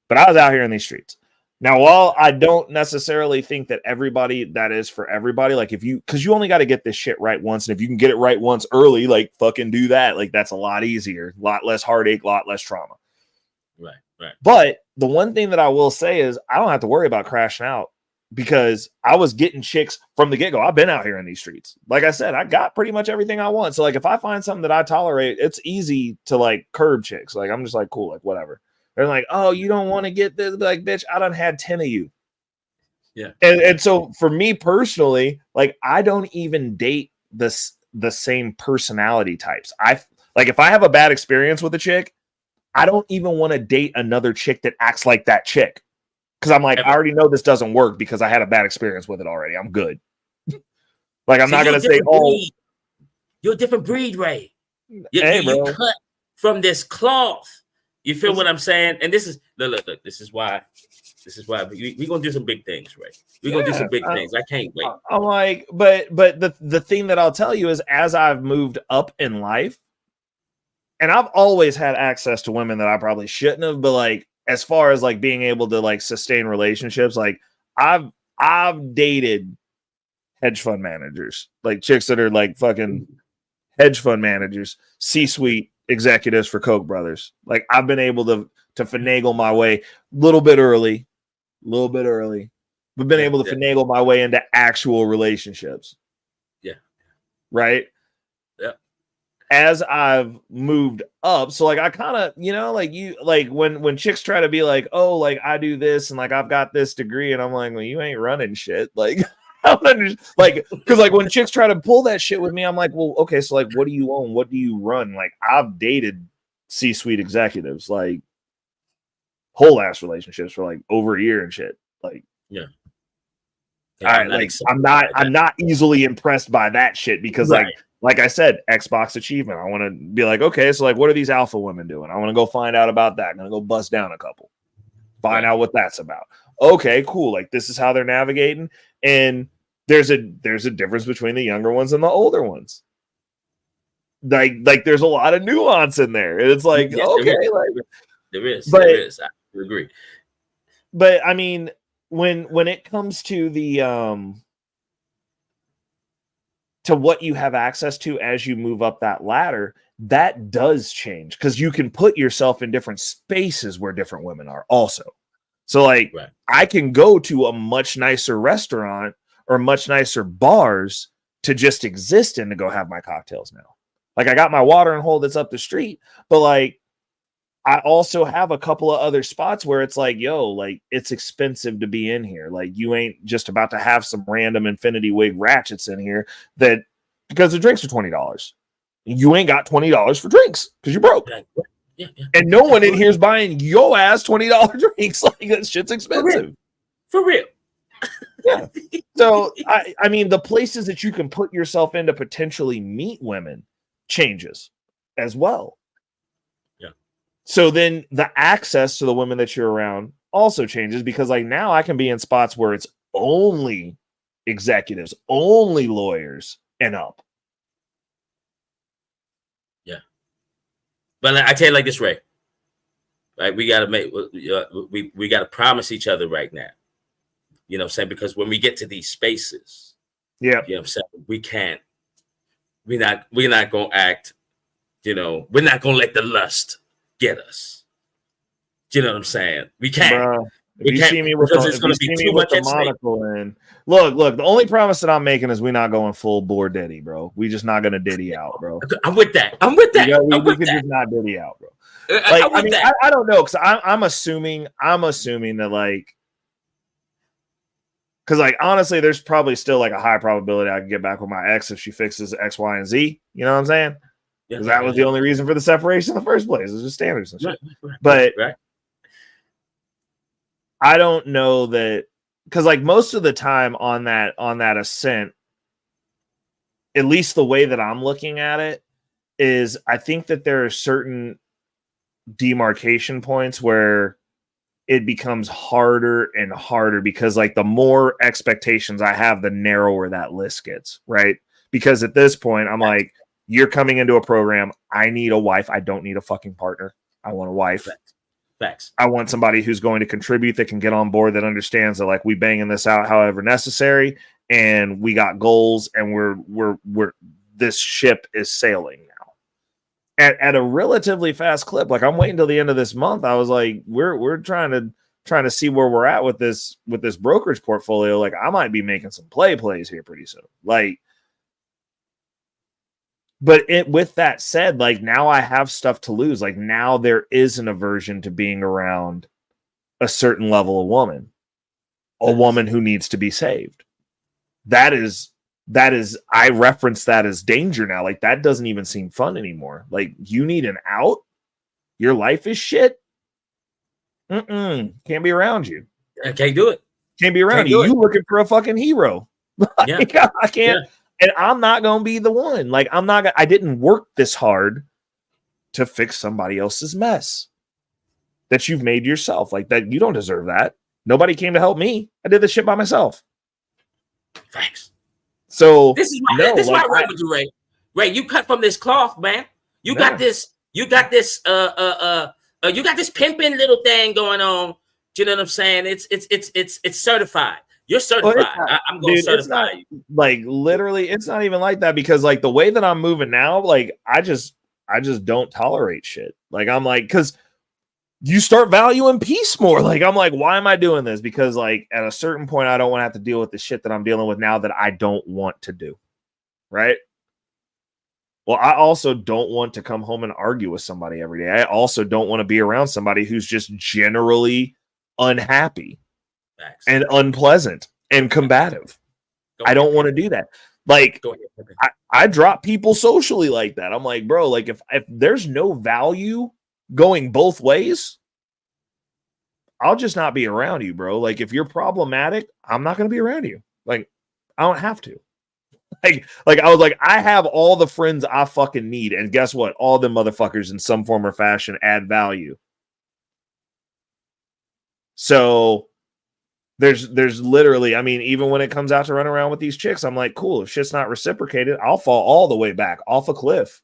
But I was out here in these streets. Now, while I don't necessarily think that that is for everybody, like because you only got to get this shit right once. And if you can get it right once early, like fucking do that. Like that's a lot easier, a lot less heartache, a lot less trauma. Right. But the one thing that I will say is I don't have to worry about crashing out because I was getting chicks from the get-go. I've been out here in these streets. Like I said, I got pretty much everything I want. So like if I find something that I tolerate, it's easy to like curb chicks. Like I'm just like, cool, like whatever. They're like, oh, you don't want to get this? Like, bitch, I done had 10 of you. Yeah. And so for me personally, like I don't even date the same personality types. Like if I have a bad experience with a chick, I don't even want to date another chick that acts like that chick. Because I'm like, I already know this doesn't work because I had a bad experience with it already. I'm good. Like, I'm not going to say, you're a different breed, Ray. You cut from this cloth. You feel what I'm saying? And this is, look, this is why we're going to do some big things, Ray. We're going to do some big things. I can't wait. I'm like, but the thing that I'll tell you is as I've moved up in life, and I've always had access to women that I probably shouldn't have, but like, as far as like being able to like sustain relationships, like I've dated hedge fund managers, like chicks that are like fucking hedge fund managers, C-suite executives for Koch brothers. Like I've been able to finagle my way a little bit early, but been able to finagle my way into actual relationships. Yeah. Right. As I've moved up, so like I kind of, you know, like you, like when chicks try to be like, oh, like I do this and like I've got this degree, and I'm like, well, you ain't running shit, like, like, because like when chicks try to pull that shit with me, I'm like, well, okay, so like, what do you own? What do you run? Like, I've dated C-suite executives, like whole ass relationships for like over a year and shit, like, yeah. I'm not easily impressed by that shit because like I said, Xbox achievement. I want to be like, okay, so like, what are these alpha women doing? I want to go find out about that. I'm going to go bust down a couple, find out what that's about. Okay, cool. Like this is how they're navigating. And there's a difference between the younger ones and the older ones. Like there's a lot of nuance in there. And it's like, okay, there is. I agree. But I mean, when it comes to the to what you have access to as you move up that ladder, that does change because you can put yourself in different spaces where different women are also. So like I can go to a much nicer restaurant or much nicer bars to just exist in to go have my cocktails now. Like I got my watering hole that's up the street, but like I also have a couple of other spots where it's like, yo, like it's expensive to be in here. Like you ain't just about to have some random infinity wig ratchets in here that because the drinks are $20. You ain't got $20 for drinks because you're broke. Yeah. And no one in here is buying yo ass $20 drinks. Like that shit's expensive. For real. Yeah. So I mean the places that you can put yourself in to potentially meet women changes as well. So then the access to the women that you're around also changes because like now I can be in spots where it's only executives, only lawyers and up. Yeah. But I tell you like this, Ray. Right? We got to make, we got to promise each other right now. You know what I'm saying? Because when we get to these spaces, yeah, you know what I'm saying? We're not going to act, you know, we're not going to let the lust get us. Do you know what I'm saying? We can't. Bruh, if you see me with because it's going to be too much the monocle in. Look, the only promise that I'm making is we're not going full bore Diddy, bro. We just not gonna Diddy out, bro. I'm with that. We can just not Diddy out, bro. Like, I mean, I don't know, because I'm assuming that like, because like honestly, there's probably still like a high probability I can get back with my ex if she fixes X, Y, and Z. You know what I'm saying? Because that was the only reason for the separation in the first place. It was just standards and shit. But I don't know that, because like most of the time on that ascent, at least the way that I'm looking at it is I think that there are certain demarcation points where it becomes harder and harder because like the more expectations I have, the narrower that list gets, right? Because at this point, I'm like, you're coming into a program. I need a wife. I don't need a fucking partner. I want a wife. Facts. I want somebody who's going to contribute, that can get on board, that understands that like we banging this out however necessary, and we got goals, and we're this ship is sailing now at a relatively fast clip. Like I'm waiting till the end of this month. I was like, we're trying to see where we're at with this brokerage portfolio. Like I might be making some plays here pretty soon. Like. But with that said, like now I have stuff to lose. Like now there is an aversion to being around a certain level of woman, a woman who needs to be saved. That is, I reference that as danger now. Like that doesn't even seem fun anymore. Like you need an out. Your life is shit. Can't be around you. I can't do it. Can't be around you. You looking for a fucking hero. Like, yeah. I can't. Yeah. And I'm not going to be the one. Like, I didn't work this hard to fix somebody else's mess that you've made yourself. Like that, you don't deserve that. Nobody came to help me. I did this shit by myself. Thanks. So this is why I run with you, Ray. Ray, you cut from this cloth, man. You got this pimping little thing going on. Do you know what I'm saying? It's certified. You're certified. I'm going to certify you. Like literally, it's not even like that because like the way that I'm moving now, like I just don't tolerate shit. Like I'm like, because you start valuing peace more. Like I'm like, why am I doing this? Because like at a certain point, I don't want to have to deal with the shit that I'm dealing with now that I don't want to do. Right. Well, I also don't want to come home and argue with somebody every day. I also don't want to be around somebody who's just generally unhappy. Facts. And unpleasant and combative. I don't want to do that. Like I drop people socially like that. I'm like, bro, like if there's no value going both ways, I'll just not be around you, bro. Like if you're problematic, I'm not going to be around you. Like I don't have to. Like I was like, I have all the friends I fucking need, and guess what? All them motherfuckers in some form or fashion add value. So there's literally, I mean, even when it comes out to run around with these chicks, I'm like, cool, if shit's not reciprocated, I'll fall all the way back off a cliff.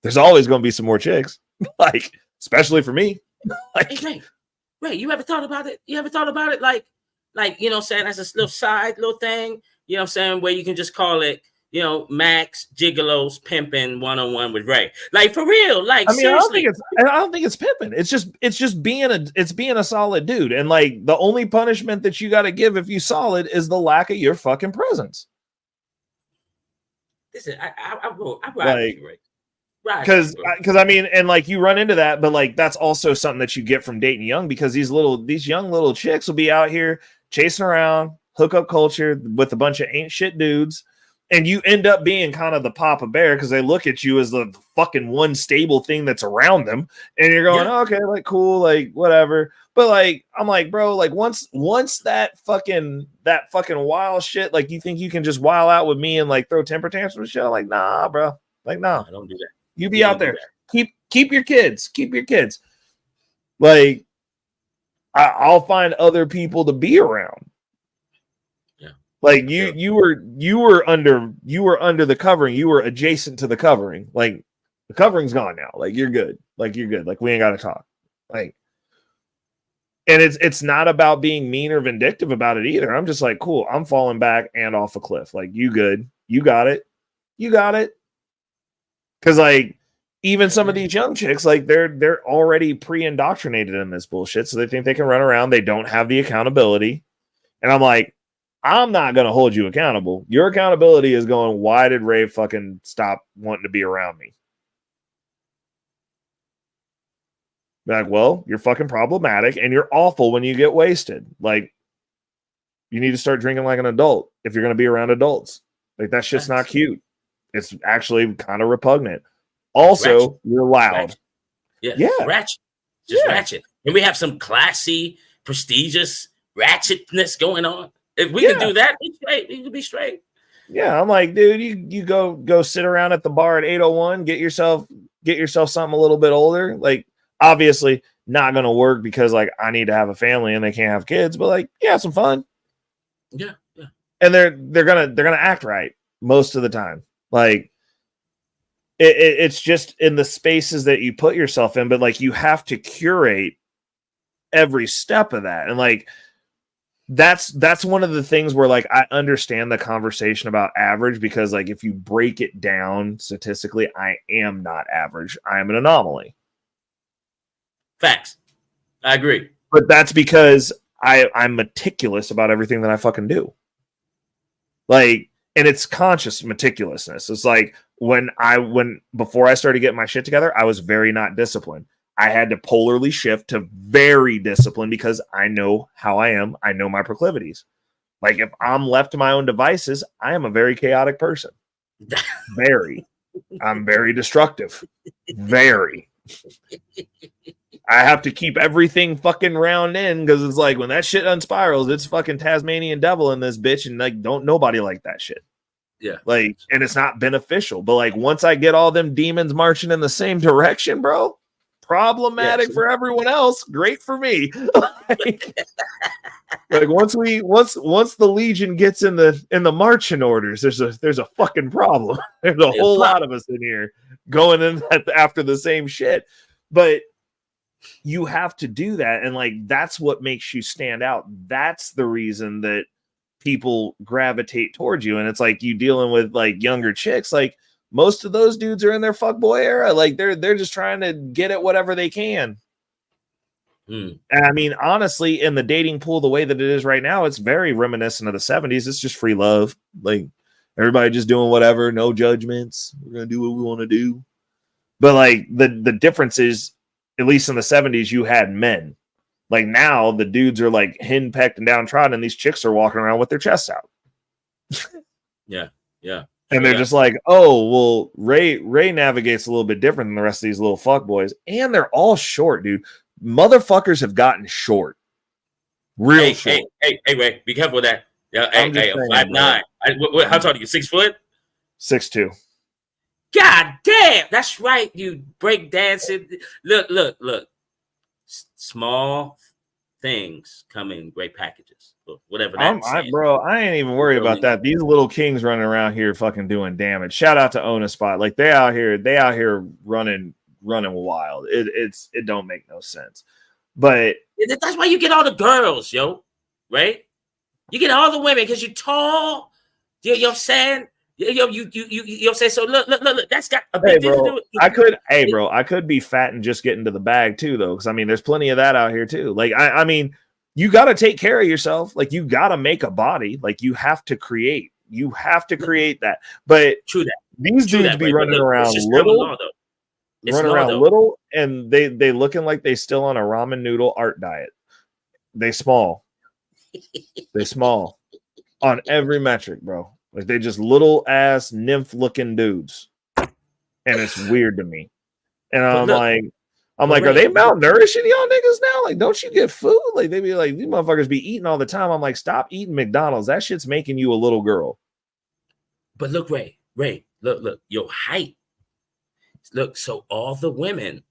There's always going to be some more chicks, like, especially for me. Like, hey, Ray, you ever thought about it? Like, you know what I'm saying, as a little side, little thing, you know what I'm saying, where you can just call it, Max Gigolos pimping one-on-one with Ray. Like for real. Like I mean, seriously. I don't think it's pimping. It's just being a solid dude. And like the only punishment that you got to give if you solid is the lack of your fucking presence. Listen, I ride like, with you, Ray. Because I mean, and like you run into that, but like that's also something that you get from dating young, because these young little chicks will be out here chasing around hookup culture with a bunch of ain't shit dudes. And you end up being kind of the Papa Bear because they look at you as the fucking one stable thing that's around them. And you're going, okay, like cool, like whatever. But like, I'm like, bro, like once that fucking wild shit, like you think you can just wild out with me and like throw temper tantrums and shit? I'm like, nah, bro. Like, nah. Don't do that. You be out there. Keep your kids. Keep your kids. Like, I'll find other people to be around. Like you were under the covering. You were adjacent to the covering. Like the covering's gone now. Like you're good. Like we ain't got to talk. Like, and it's not about being mean or vindictive about it either. I'm just like, cool. I'm falling back and off a cliff. Like you good. You got it. You got it. Because like even some of these young chicks, like they're already pre-indoctrinated in this bullshit, so they think they can run around. They don't have the accountability, and I'm like, I'm not going to hold you accountable. Your accountability is going, why did Ray fucking stop wanting to be around me? Like, well, you're fucking problematic and you're awful when you get wasted. Like, you need to start drinking like an adult if you're going to be around adults. Like, that shit's not cute. It's actually kind of repugnant. Also, you're loud. Yeah. Ratchet. Just ratchet. And we have some classy, prestigious ratchetness going on. If we can do that, we can be straight. Yeah, I'm like, dude, you go sit around at the bar at 801, get yourself something a little bit older. Like, obviously not gonna work because like I need to have a family and they can't have kids, but like, yeah, some fun. Yeah. And they're gonna act right most of the time. Like it's just in the spaces that you put yourself in, but like you have to curate every step of that. And like that's one of the things where like I understand the conversation about average, because like if you break it down statistically, I am not average. I am an anomaly. Facts. I agree. But that's because I'm meticulous about everything that I fucking do. Like, and it's conscious meticulousness. It's like when before I started getting my shit together, I was very not disciplined. I had to polarly shift to very disciplined because I know how I am. I know my proclivities. Like if I'm left to my own devices, I am a very chaotic person. Very. I'm very destructive. Very. I have to keep everything fucking round in because it's like when that shit unspirals, it's fucking Tasmanian devil in this bitch, and like don't nobody like that shit. Yeah. Like, and it's not beneficial. But like once I get all them demons marching in the same direction, bro, problematic for everyone else, great for me. like once the Legion gets in the marching orders, there's a fucking problem. There's a whole lot of us in here going in after the same shit. But you have to do that, and like that's what makes you stand out. That's the reason that people gravitate towards you. And it's like you dealing with like younger chicks, like most of those dudes are in their fuckboy era. Like they're just trying to get at whatever they can. And I mean, honestly, in the dating pool, the way that it is right now, it's very reminiscent of the 70s. It's just free love. Like everybody just doing whatever, no judgments. We're going to do what we want to do. But like the difference is, at least in the 70s, you had men. Like now the dudes are like henpecked and downtrodden, and these chicks are walking around with their chests out. Yeah. And they're just like, oh, well, Ray navigates a little bit different than the rest of these little fuck boys. And they're all short, dude. Motherfuckers have gotten short. Real short. Hey, Ray, be careful with that. Yeah, I'm 5'9". How tall are you? 6 foot? 6'2". God damn, that's right. You break dancing. Look. Small things come in great packages. Whatever that bro, I ain't even worried about that. These little kings running around here fucking doing damage. Shout out to Own a Spot. Like they out here running wild. It don't make no sense. But that's why you get all the girls, yo. Right? You get all the women because you're tall. You know what I'm saying? You know what I'm saying? So look, that's got a big deal to do with I could be fat and just get into the bag too, though, because I mean, there's plenty of that out here too. Like, I mean, you got to take care of yourself. Like, you got to make a body. Like, you have to create. You have to create that. But true that these dudes be running around little, and they looking like they still on a ramen noodle art diet. They small on every metric, bro. Like, they just little ass nymph looking dudes, and it's weird to me. And I'm like, are they malnourishing y'all niggas now? Like, don't you get food? Like, they be like, these motherfuckers be eating all the time. I'm like, stop eating McDonald's. That shit's making you a little girl. But look, Ray, look, your height. Look, so all the women,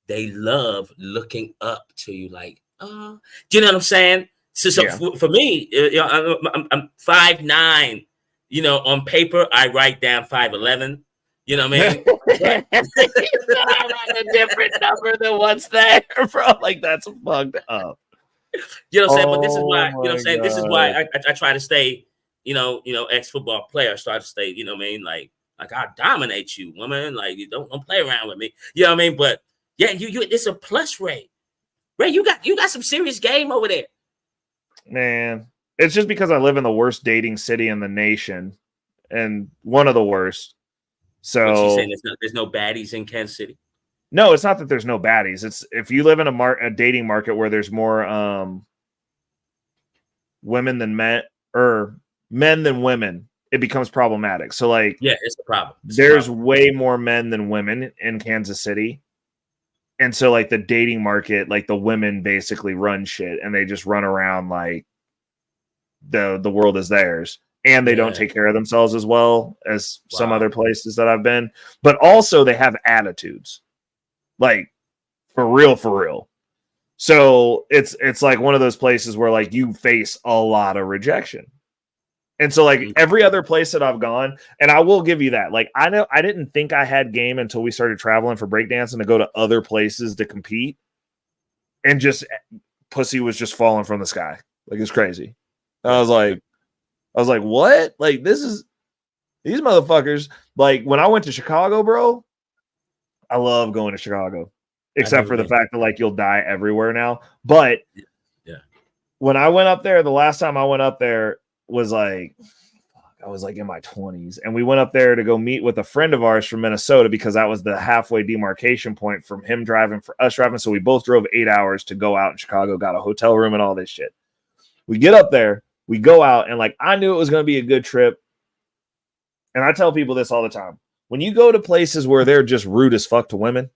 they love looking up to you, like, do you know what I'm saying? So yeah. For me, I'm 5'9". You know, on paper, I write down 5'11". You know what I mean? I write a different number than what's there, bro. Like, that's fucked up. You know what I'm saying? But this is why, you know what I'm saying? God. This is why I try to stay, you know, ex-football player. I try to stay, you know what I mean? Like I dominate you, woman. Like, you don't play around with me. You know what I mean? But yeah, you it's a plus, Ray. Ray, you got some serious game over there. Man, it's just because I live in the worst dating city in the nation, and one of the worst. So what you saying, there's no baddies in Kansas City? No, it's not that there's no baddies. It's if you live in a dating market where there's more women than men, or men than women, it becomes problematic. So like, yeah, it's the problem. There's way more men than women in Kansas City. And so like the dating market, like the women basically run shit, and they just run around like the world is theirs. And they don't take care of themselves as well as some other places that I've been. But also they have attitudes. Like, for real. So it's like one of those places where like you face a lot of rejection. And so like every other place that I've gone, and I will give you that. Like, I know I didn't think I had game until we started traveling for breakdancing to go to other places to compete. And just pussy was just falling from the sky. Like, it's crazy. I was like, what? Like, these motherfuckers. Like, when I went to Chicago, bro, I love going to Chicago, except for the fact that like you'll die everywhere now. But yeah, when I went up there, the last time I went up there was like, I was like in my 20s, and we went up there to go meet with a friend of ours from Minnesota because that was the halfway demarcation point from him driving for us driving. So we both drove 8 hours to go out in Chicago, got a hotel room and all this shit. We get up there, we go out, and like I knew it was going to be a good trip. And I tell people this all the time. When you go to places where they're just rude as fuck to women,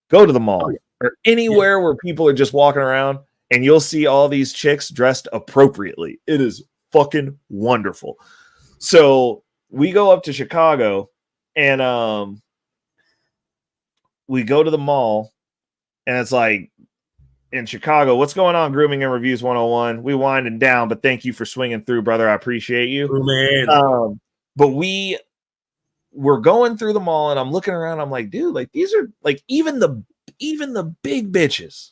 go to the mall or anywhere where people are just walking around, and you'll see all these chicks dressed appropriately. It is fucking wonderful. So we go up to Chicago, and we go to the mall, and it's like, in Chicago, what's going on, Grooming and Reviews 101? We winding down, but thank you for swinging through, brother. I appreciate you. Oh, man. But we're going through the mall, and I'm looking around. I'm like, dude, like these are like even the big bitches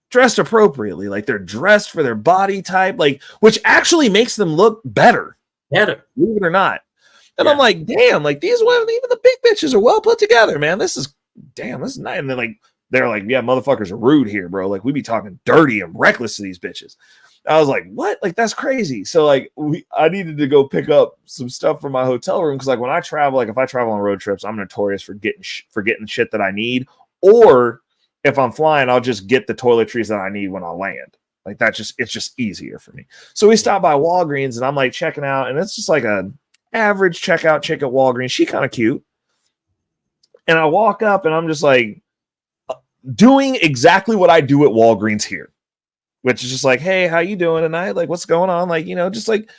dressed appropriately. Like, they're dressed for their body type, like, which actually makes them look better, believe it or not. And I'm like, damn, like these women, even the big bitches are well put together, man. This is nice. And they're like, yeah, motherfuckers are rude here, bro. Like, we be talking dirty and reckless to these bitches. I was like, what? Like, that's crazy. So like I needed to go pick up some stuff from my hotel room. Cause like when I travel, like if I travel on road trips, I'm notorious for getting shit that I need. Or if I'm flying, I'll just get the toiletries that I need when I land. Like it's just easier for me. So we stopped by Walgreens, and I'm like checking out, and it's just like a average checkout chick at Walgreens. She kind of cute. And I walk up, and I'm just like doing exactly what I do at Walgreens here. Which is just like, hey, how you doing tonight? Like, what's going on? Like, just like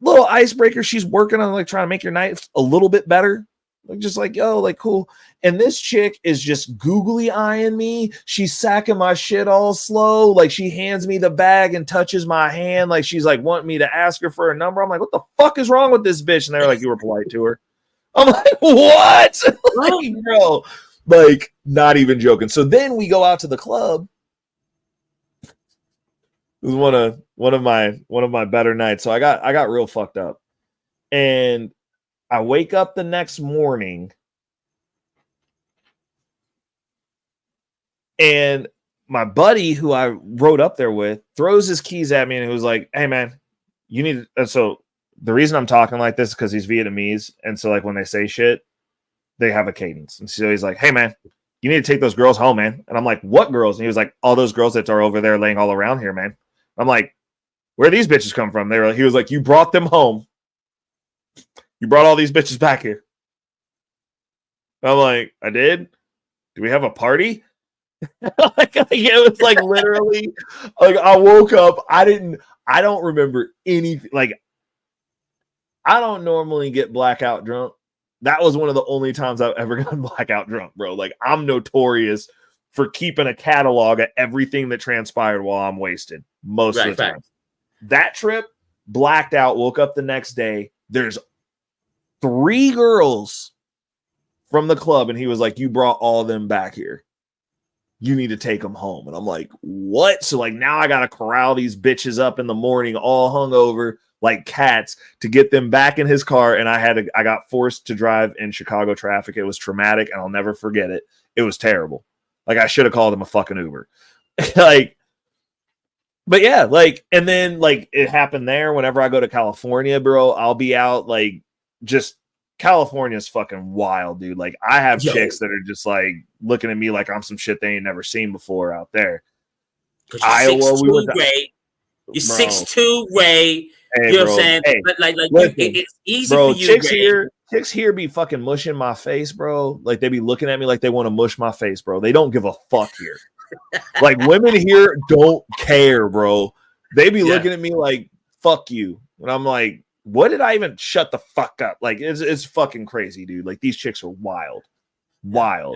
little icebreaker. She's working on like trying to make your night a little bit better. Like, just like, yo, like, cool. And this chick is just googly eyeing me. She's sacking my shit all slow. Like, she hands me the bag and touches my hand. Like, she's like wanting me to ask her for a number. I'm like, what the fuck is wrong with this bitch? And they're like, you were polite to her. I'm like, what? Like, bro, like, not even joking. So then we go out to the club. It was one of my better nights. So I got real fucked up. And I wake up the next morning and my buddy who I rode up there with throws his keys at me and he was like, hey man, you need to, so the reason I'm talking like this is because he's Vietnamese. And so like when they say shit, they have a cadence. And so he's like, hey man, you need to take those girls home, man. And I'm like, what girls? And he was like, all those girls that are over there laying all around here, man. I'm like, where these bitches come from? He was like, you brought them home. You brought all these bitches back here. I'm like, I did? Do we have a party? It was like literally like I woke up. I don't remember anything. Like I don't normally get blackout drunk. That was one of the only times I've ever gotten blackout drunk, bro. Like I'm notorious for keeping a catalog of everything that transpired while I'm wasted most of the time. That trip, blacked out, woke up the next day. There's 3 girls from the club, and he was like, you brought all of them back here. You need to take them home. And I'm like, what? So like now I got to corral these bitches up in the morning, all hungover like cats to get them back in his car. And I got forced to drive in Chicago traffic. It was traumatic and I'll never forget it. It was terrible. Like I should have called him a fucking Uber. Like, but yeah, like, and then like it happened there. Whenever I go to California, bro, I'll be out like just California's fucking wild, dude. Like I have chicks that are just like looking at me like I'm some shit they ain't never seen before out there. Iowa, 6'2", Ray. You're 6'2", Ray. Hey, you know what I'm saying? Hey, like it's easy bro, for you. Chicks here be fucking mushing my face, bro. Like they be looking at me like they want to mush my face, bro. They don't give a fuck here. Like women here don't care, bro. They be looking at me like fuck you. And I'm like, what did I even shut the fuck up? Like it's fucking crazy, dude. Like these chicks are wild. Yeah.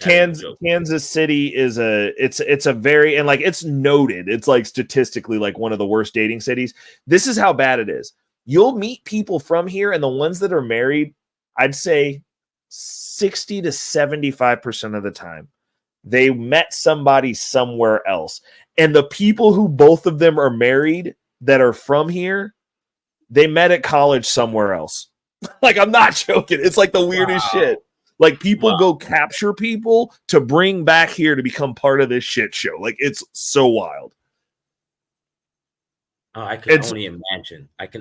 Kansas City is it's a very, and like it's noted, it's like statistically like one of the worst dating cities. This is how bad it is. You'll meet people from here, and the ones that are married, I'd say 60 to 75% of the time, they met somebody somewhere else. And the people who both of them are married that are from here, they met at college somewhere else. Like, I'm not joking. It's like the weirdest shit. Like, people go capture people to bring back here to become part of this shit show. Like, it's so wild. Oh, I can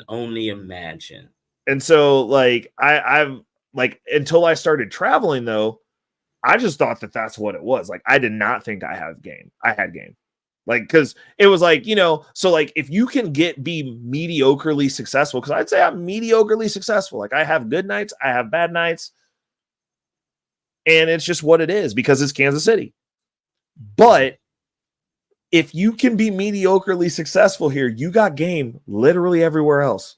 only imagine. And so, like, I've like, until I started traveling, though, I just thought that that's what it was. Like, I did not think I had game. Like, because it was like, you know, so like if you can be mediocrely successful, because I'd say I'm mediocrely successful. Like I have good nights, I have bad nights. And it's just what it is because it's Kansas City. But if you can be mediocrely successful here, you got game literally everywhere else.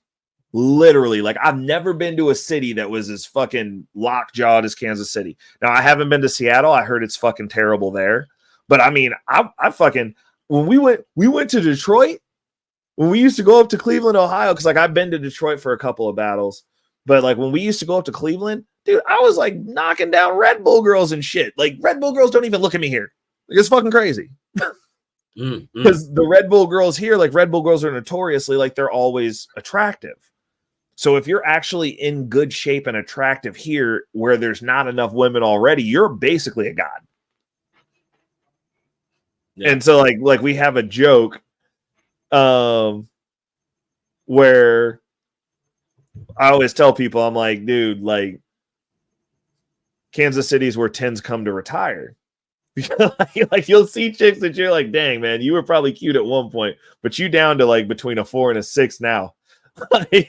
Literally. Like I've never been to a city that was as fucking lockjawed as Kansas City. Now I haven't been to Seattle. I heard it's fucking terrible there. But I mean, I fucking, when we went to Detroit, when we used to go up to Cleveland, Ohio, because like I've been to Detroit for a couple of battles, but like when we used to go up to Cleveland, dude, I was like knocking down Red Bull girls and shit. Like Red Bull girls don't even look at me here. Like, it's fucking crazy. Because the Red Bull girls here, like Red Bull girls are notoriously like they're always attractive. So if you're actually in good shape and attractive here where there's not enough women already, you're basically a god. Yeah. And so like we have a joke where I always tell people, I'm like, dude, like Kansas City's where 10s come to retire. Like you'll see chicks that you're like, dang, man, you were probably cute at one point, but you down to like between a 4 and a 6 now. But they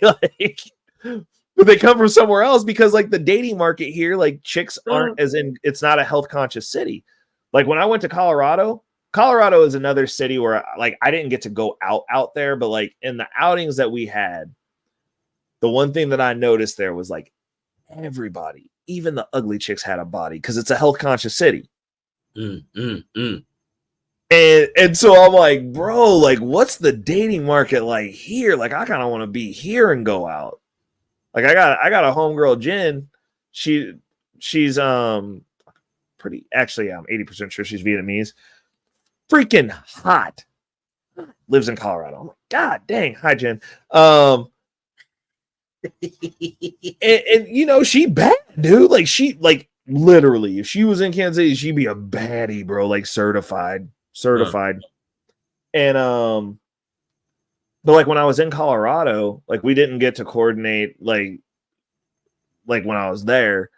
come from somewhere else because like the dating market here, like chicks aren't as in, it's not a health conscious city. Like when I went to Colorado is another city where like I didn't get to go out there, but like in the outings that we had, the one thing that I noticed there was like everybody, even the ugly chicks had a body because it's a health conscious city. And so I'm like, bro, like what's the dating market like here? Like I kind of want to be here and go out. Like I got a homegirl, Jen. She's pretty, actually, I'm 80% sure she's Vietnamese. Freaking hot. Lives in Colorado. I'm like, God dang. Hi, Jen. and you know, she bad, dude. Like she, like literally, if she was in Kansas City, she'd be a baddie, bro. Like certified. And but like when I was in Colorado, like we didn't get to coordinate like when I was there.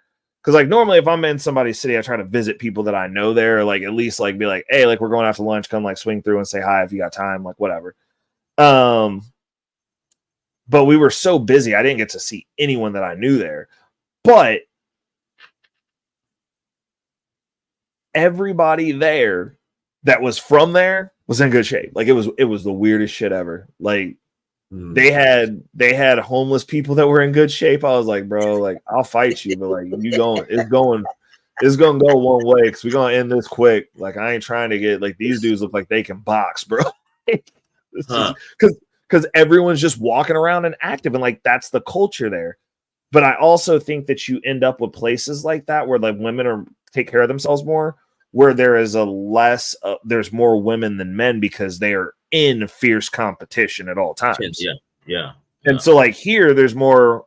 Cause like normally if I'm in somebody's city, I try to visit people that I know there, like at least like be like, hey, like we're going out to lunch, come like swing through and say hi if you got time, like whatever. But we were so busy, I didn't get to see anyone that I knew there. But everybody there that was from there was in good shape. Like it was the weirdest shit ever. Like they had homeless people that were in good shape. I was like, bro, like I'll fight you, but like it's gonna go one way because we're gonna end this quick. Like I ain't trying to get like these dudes look like they can box, bro. Because everyone's just walking around and active, and like that's the culture there. But I also think that you end up with places like that where like women take care of themselves more, where there is there's more women than men because they are in fierce competition at all times. Yeah. And so like here, there's more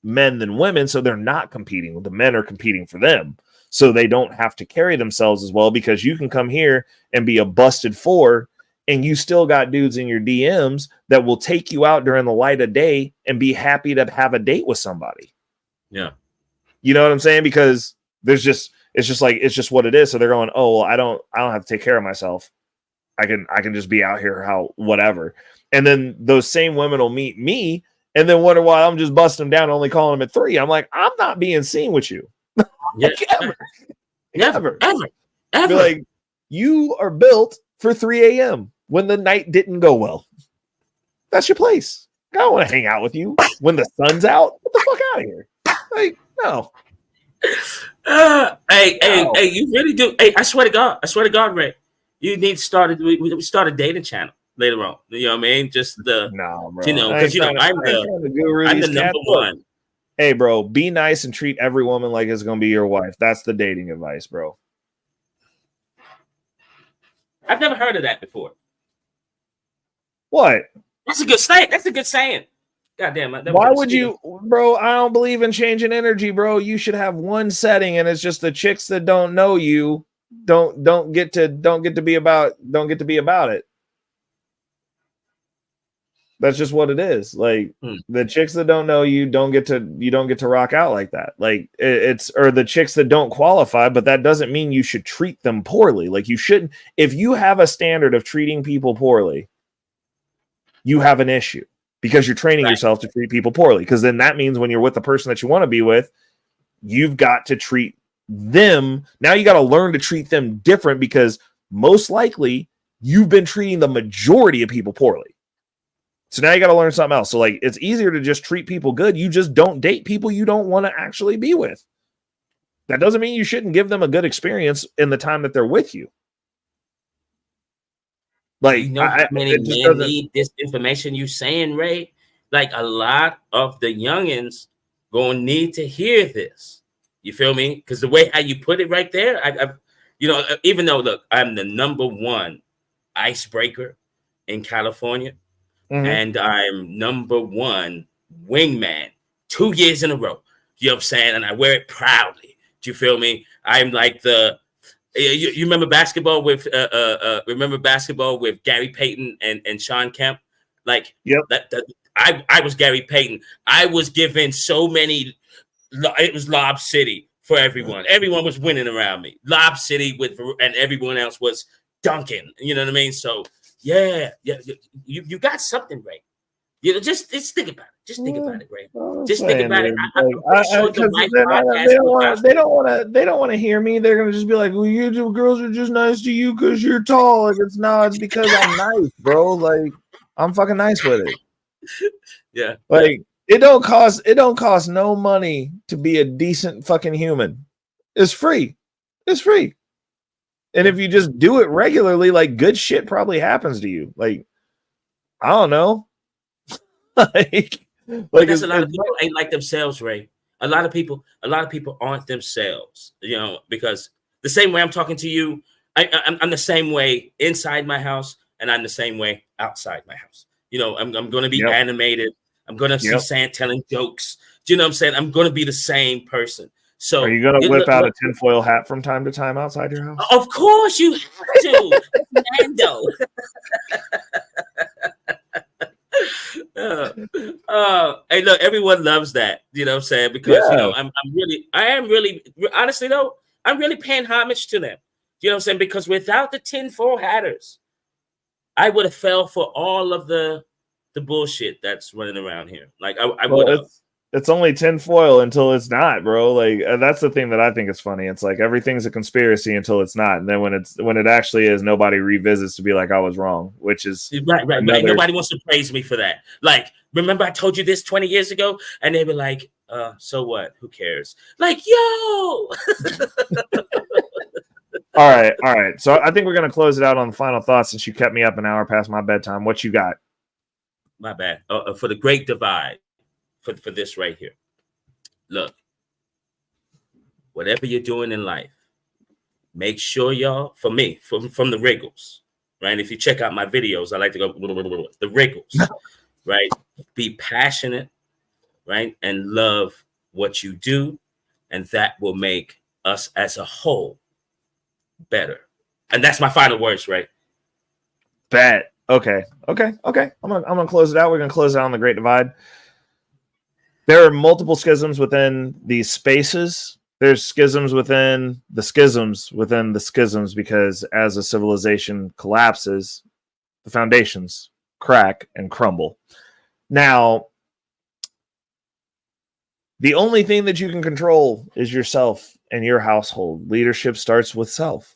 men than women, so they're not competing. The men are competing for them, so they don't have to carry themselves as well because you can come here and be a busted 4, and you still got dudes in your DMs that will take you out during the light of day and be happy to have a date with somebody. Yeah. You know what I'm saying? Because it's just what it is. So they're going, oh, well, I don't have to take care of myself. I can just be out here whatever. And then those same women will meet me and then wonder why I'm just busting them down, only calling them at 3. I'm like, I'm not being seen with you. Yeah. Ever. Be like, you are built for 3 a.m. when the night didn't go well. That's your place. I don't want to hang out with you when the sun's out. Get the fuck out of here. Like, no. Hey, you really do. Hey, I swear to God, Ray, you need to start a dating channel later on. You know what I mean? Just the bro. You know, because I'm the number one. Hey, bro, be nice and treat every woman like it's gonna be your wife. That's the dating advice, bro. I've never heard of that before. What? That's a good saying. That's a good saying. God damn it. Why would you, bro? I don't believe in changing energy, bro. You should have one setting, and it's just the chicks that don't know you don't get to be about it. That's just what it is. Like the chicks that don't know you don't get to rock out like that. Like or the chicks that don't qualify, but that doesn't mean you should treat them poorly. Like you shouldn't. If you have a standard of treating people poorly, you have an issue. Because you're training yourself to treat people poorly. Because then that means when you're with the person that you want to be with, you've got to treat them. Now you got to learn to treat them different because most likely you've been treating the majority of people poorly. So now you got to learn something else. So like it's easier to just treat people good. You just don't date people you don't want to actually be with. That doesn't mean you shouldn't give them a good experience in the time that they're with you. Like, you know how many men need this information you saying, Ray? Like a lot of the youngins gonna need to hear this. You feel me? Because the way how you put it right there, I even though look, I'm the number one icebreaker in California, and I'm number one wingman 2 years in a row. You know what I'm saying? And I wear it proudly. Do you feel me? I'm like you remember basketball with Gary Payton and Sean Kemp? Like, yep. I was Gary Payton. I was given so many. It was Lob City for everyone. Everyone was winning around me. Lob City and everyone else was dunking. You know what I mean? So yeah. You got something, Ray. You know, just think about it. Just think about it, Ray. Just think about it. They don't want to hear me. They're gonna just be like, "Well, you two girls are just nice to you because you're tall." Like it's because I'm nice, bro. Like I'm fucking nice with it. Yeah. Like it don't cost no money to be a decent fucking human. It's free. It's free. And if you just do it regularly, like good shit probably happens to you. Like I don't know. like there's a lot of people ain't like themselves, Ray. A lot of people aren't themselves, you know, because the same way I'm talking to you, I'm the same way inside my house, and I'm the same way outside my house. You know, I'm going to be animated. I'm going to see Sand telling jokes. Do you know what I'm saying? I'm going to be the same person. So are you going to whip out a tinfoil hat from time to time outside your house? Of course you have to. Mando. Hey, look, everyone loves that. You know what I'm saying? Because you know, I am really, honestly though, I'm really paying homage to them. You know what I'm saying? Because without the tinfoil hatters, I would have fell for all of the bullshit that's running around here. Like I would have. It's only tinfoil until it's not, bro. Like that's the thing that I think is funny. It's like everything's a conspiracy until it's not, and then when it actually is, nobody revisits to be like, I was wrong, which is right. Nobody wants to praise me for that. Like, remember I told you this 20 years ago, and they were like, so what? Who cares? Like, yo. All right. So I think we're gonna close it out on the final thoughts since you kept me up an hour past my bedtime. What you got? My bad. For the great divide, for this right here. Look, whatever you're doing in life, make sure y'all, for me, from the wriggles, right? If you check out my videos, I like to go the wriggles, right? Be passionate, right? And love what you do, and that will make us as a whole better. And that's my final words, right? Bet. Okay. I'm gonna close it out. We're gonna close it out on the Great Divide. There are multiple schisms within these spaces. There's schisms within the schisms within the schisms, because as a civilization collapses, the foundations crack and crumble. Now, the only thing that you can control is yourself and your household. Leadership starts with self.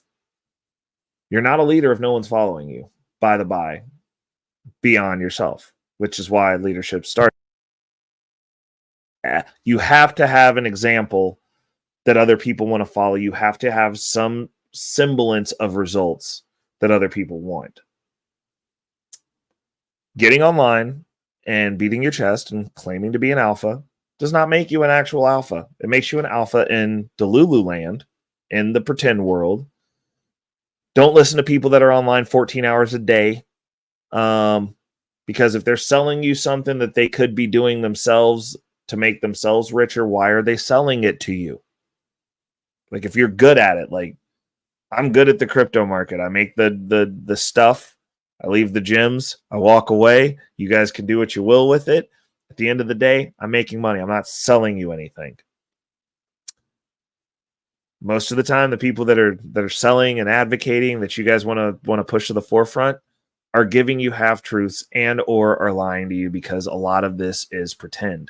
You're not a leader if no one's following you, by the by, beyond yourself, which is why leadership starts. You have to have an example that other people want to follow. You have to have some semblance of results that other people want. Getting online and beating your chest and claiming to be an alpha does not make you an actual alpha. It makes you an alpha in Delulu land, in the pretend world. Don't listen to people that are online 14 hours a day. Because if they're selling you something that they could be doing themselves to make themselves richer, why are they selling it to you? Like, if you're good at it, like I'm good at the crypto market. I make the stuff. I leave the gyms. I walk away. You guys can do what you will with it. At the end of the day, I'm making money. I'm not selling you anything. Most of the time, the people that are selling and advocating that you guys want to push to the forefront are giving you half truths and or are lying to you, because a lot of this is pretend.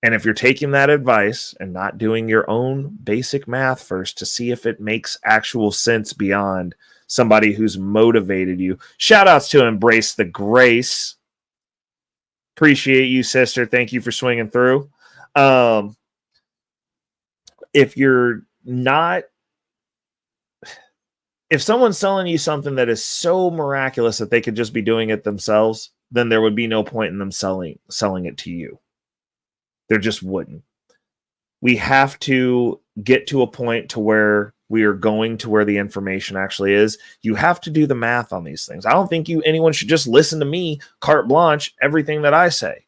And if you're taking that advice and not doing your own basic math first to see if it makes actual sense beyond somebody who's motivated you, shout outs to Embrace the Grace. Appreciate you, sister. Thank you for swinging through. If you're not, if someone's selling you something that is so miraculous that they could just be doing it themselves, then there would be no point in them selling it to you. There just wouldn't. We have to get to a point to where we are going to where the information actually is. You have to do the math on these things. I don't think anyone should just listen to me carte blanche everything that I say.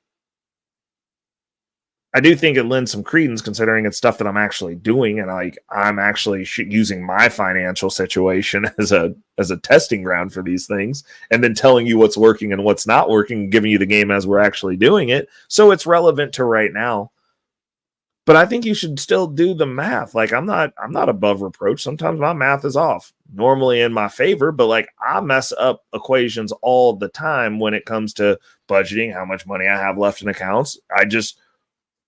I do think it lends some credence considering it's stuff that I'm actually doing, and like I'm actually using my financial situation as a testing ground for these things, and then telling you what's working and what's not working, and giving you the game as we're actually doing it. So it's relevant to right now. But I think you should still do the math. Like I'm not above reproach. Sometimes my math is off, normally in my favor, but like I mess up equations all the time when it comes to budgeting, how much money I have left in accounts.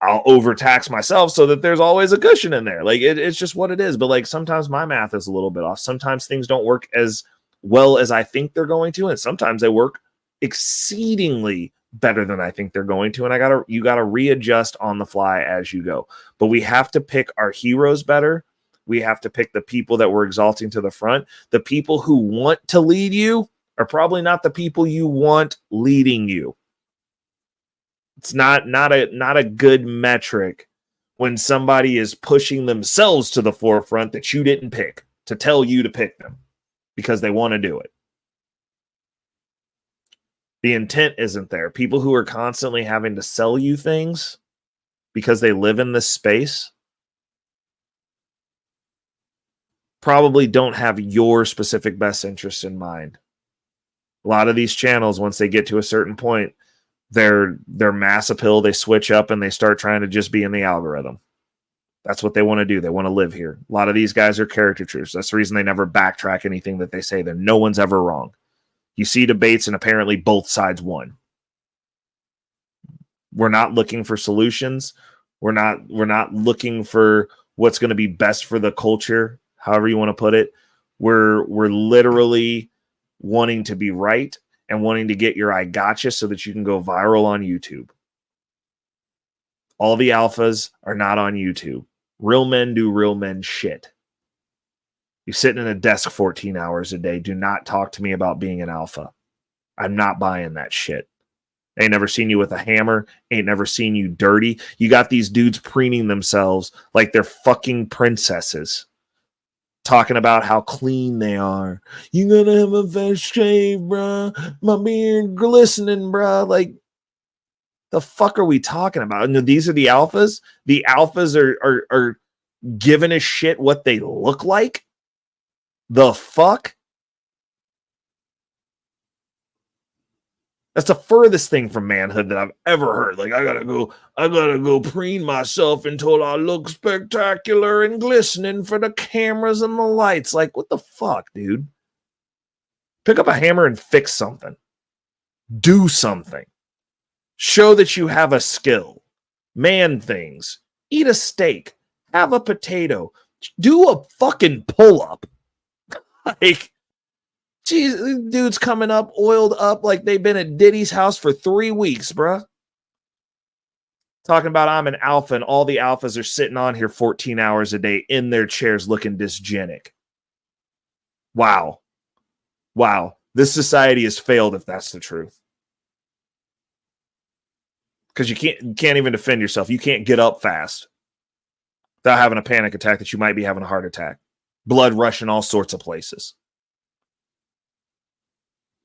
I'll overtax myself so that there's always a cushion in there. Like it's just what it is. But like sometimes my math is a little bit off. Sometimes things don't work as well as I think they're going to, and sometimes they work exceedingly better than I think they're going to. And you gotta readjust on the fly as you go. But we have to pick our heroes better. We have to pick the people that we're exalting to the front. The people who want to lead you are probably not the people you want leading you. It's not a good metric when somebody is pushing themselves to the forefront that you didn't pick to tell you to pick them because they want to do it. The intent isn't there. People who are constantly having to sell you things because they live in this space probably don't have your specific best interest in mind. A lot of these channels, once they get to a certain point, they're mass appeal, they switch up and they start trying to just be in the algorithm. That's what they want to do. They want to live here. A lot of these guys are caricatures. That's the reason they never backtrack anything that they say. That no one's ever wrong. You see debates and apparently both sides won. We're not looking for solutions. We're not looking for what's going to be best for the culture, however you want to put it. We're literally wanting to be right and wanting to get your I gotcha so that you can go viral on YouTube. All the alphas are not on YouTube. Real men do real men shit. You sit in a desk 14 hours a day. Do not talk to me about being an alpha. I'm not buying that shit. Ain't never seen you with a hammer. Ain't never seen you dirty. You got these dudes preening themselves like they're fucking princesses. Talking about how clean they are. You gonna have a fresh shave, bruh. My beard glistening, bruh. Like, the fuck are we talking about? And these are the alphas. The alphas are giving a shit what they look like. The fuck? That's the furthest thing from manhood that I've ever heard. Like, I gotta go preen myself until I look spectacular and glistening for the cameras and the lights. Like, what the fuck, dude? Pick up a hammer and fix something. Do something. Show that you have a skill. Man things. Eat a steak. Have a potato. Do a fucking pull-up. Like, geez, dude's coming up, oiled up like they've been at Diddy's house for 3 weeks, bruh. Talking about I'm an alpha and all the alphas are sitting on here 14 hours a day in their chairs looking dysgenic. Wow. Wow. This society has failed if that's the truth. Because you can't even defend yourself. You can't get up fast without having a panic attack that you might be having a heart attack. Blood rushing all sorts of places.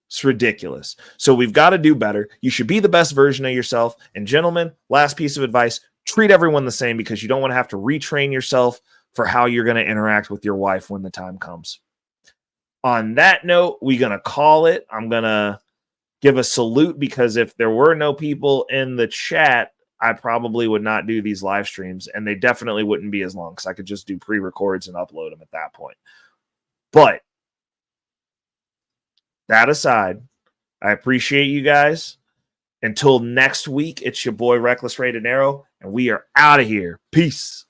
It's ridiculous. So we've got to do better. You should be the best version of yourself. And gentlemen, last piece of advice, treat everyone the same because you don't want to have to retrain yourself for how you're going to interact with your wife when the time comes. On that note, we're going to call it. I'm going to give a salute because if there were no people in the chat, I probably would not do these live streams, and they definitely wouldn't be as long because I could just do pre-records and upload them at that point. But that aside, I appreciate you guys. Until next week, it's your boy Reckless Ray De Niro, and we are out of here. Peace.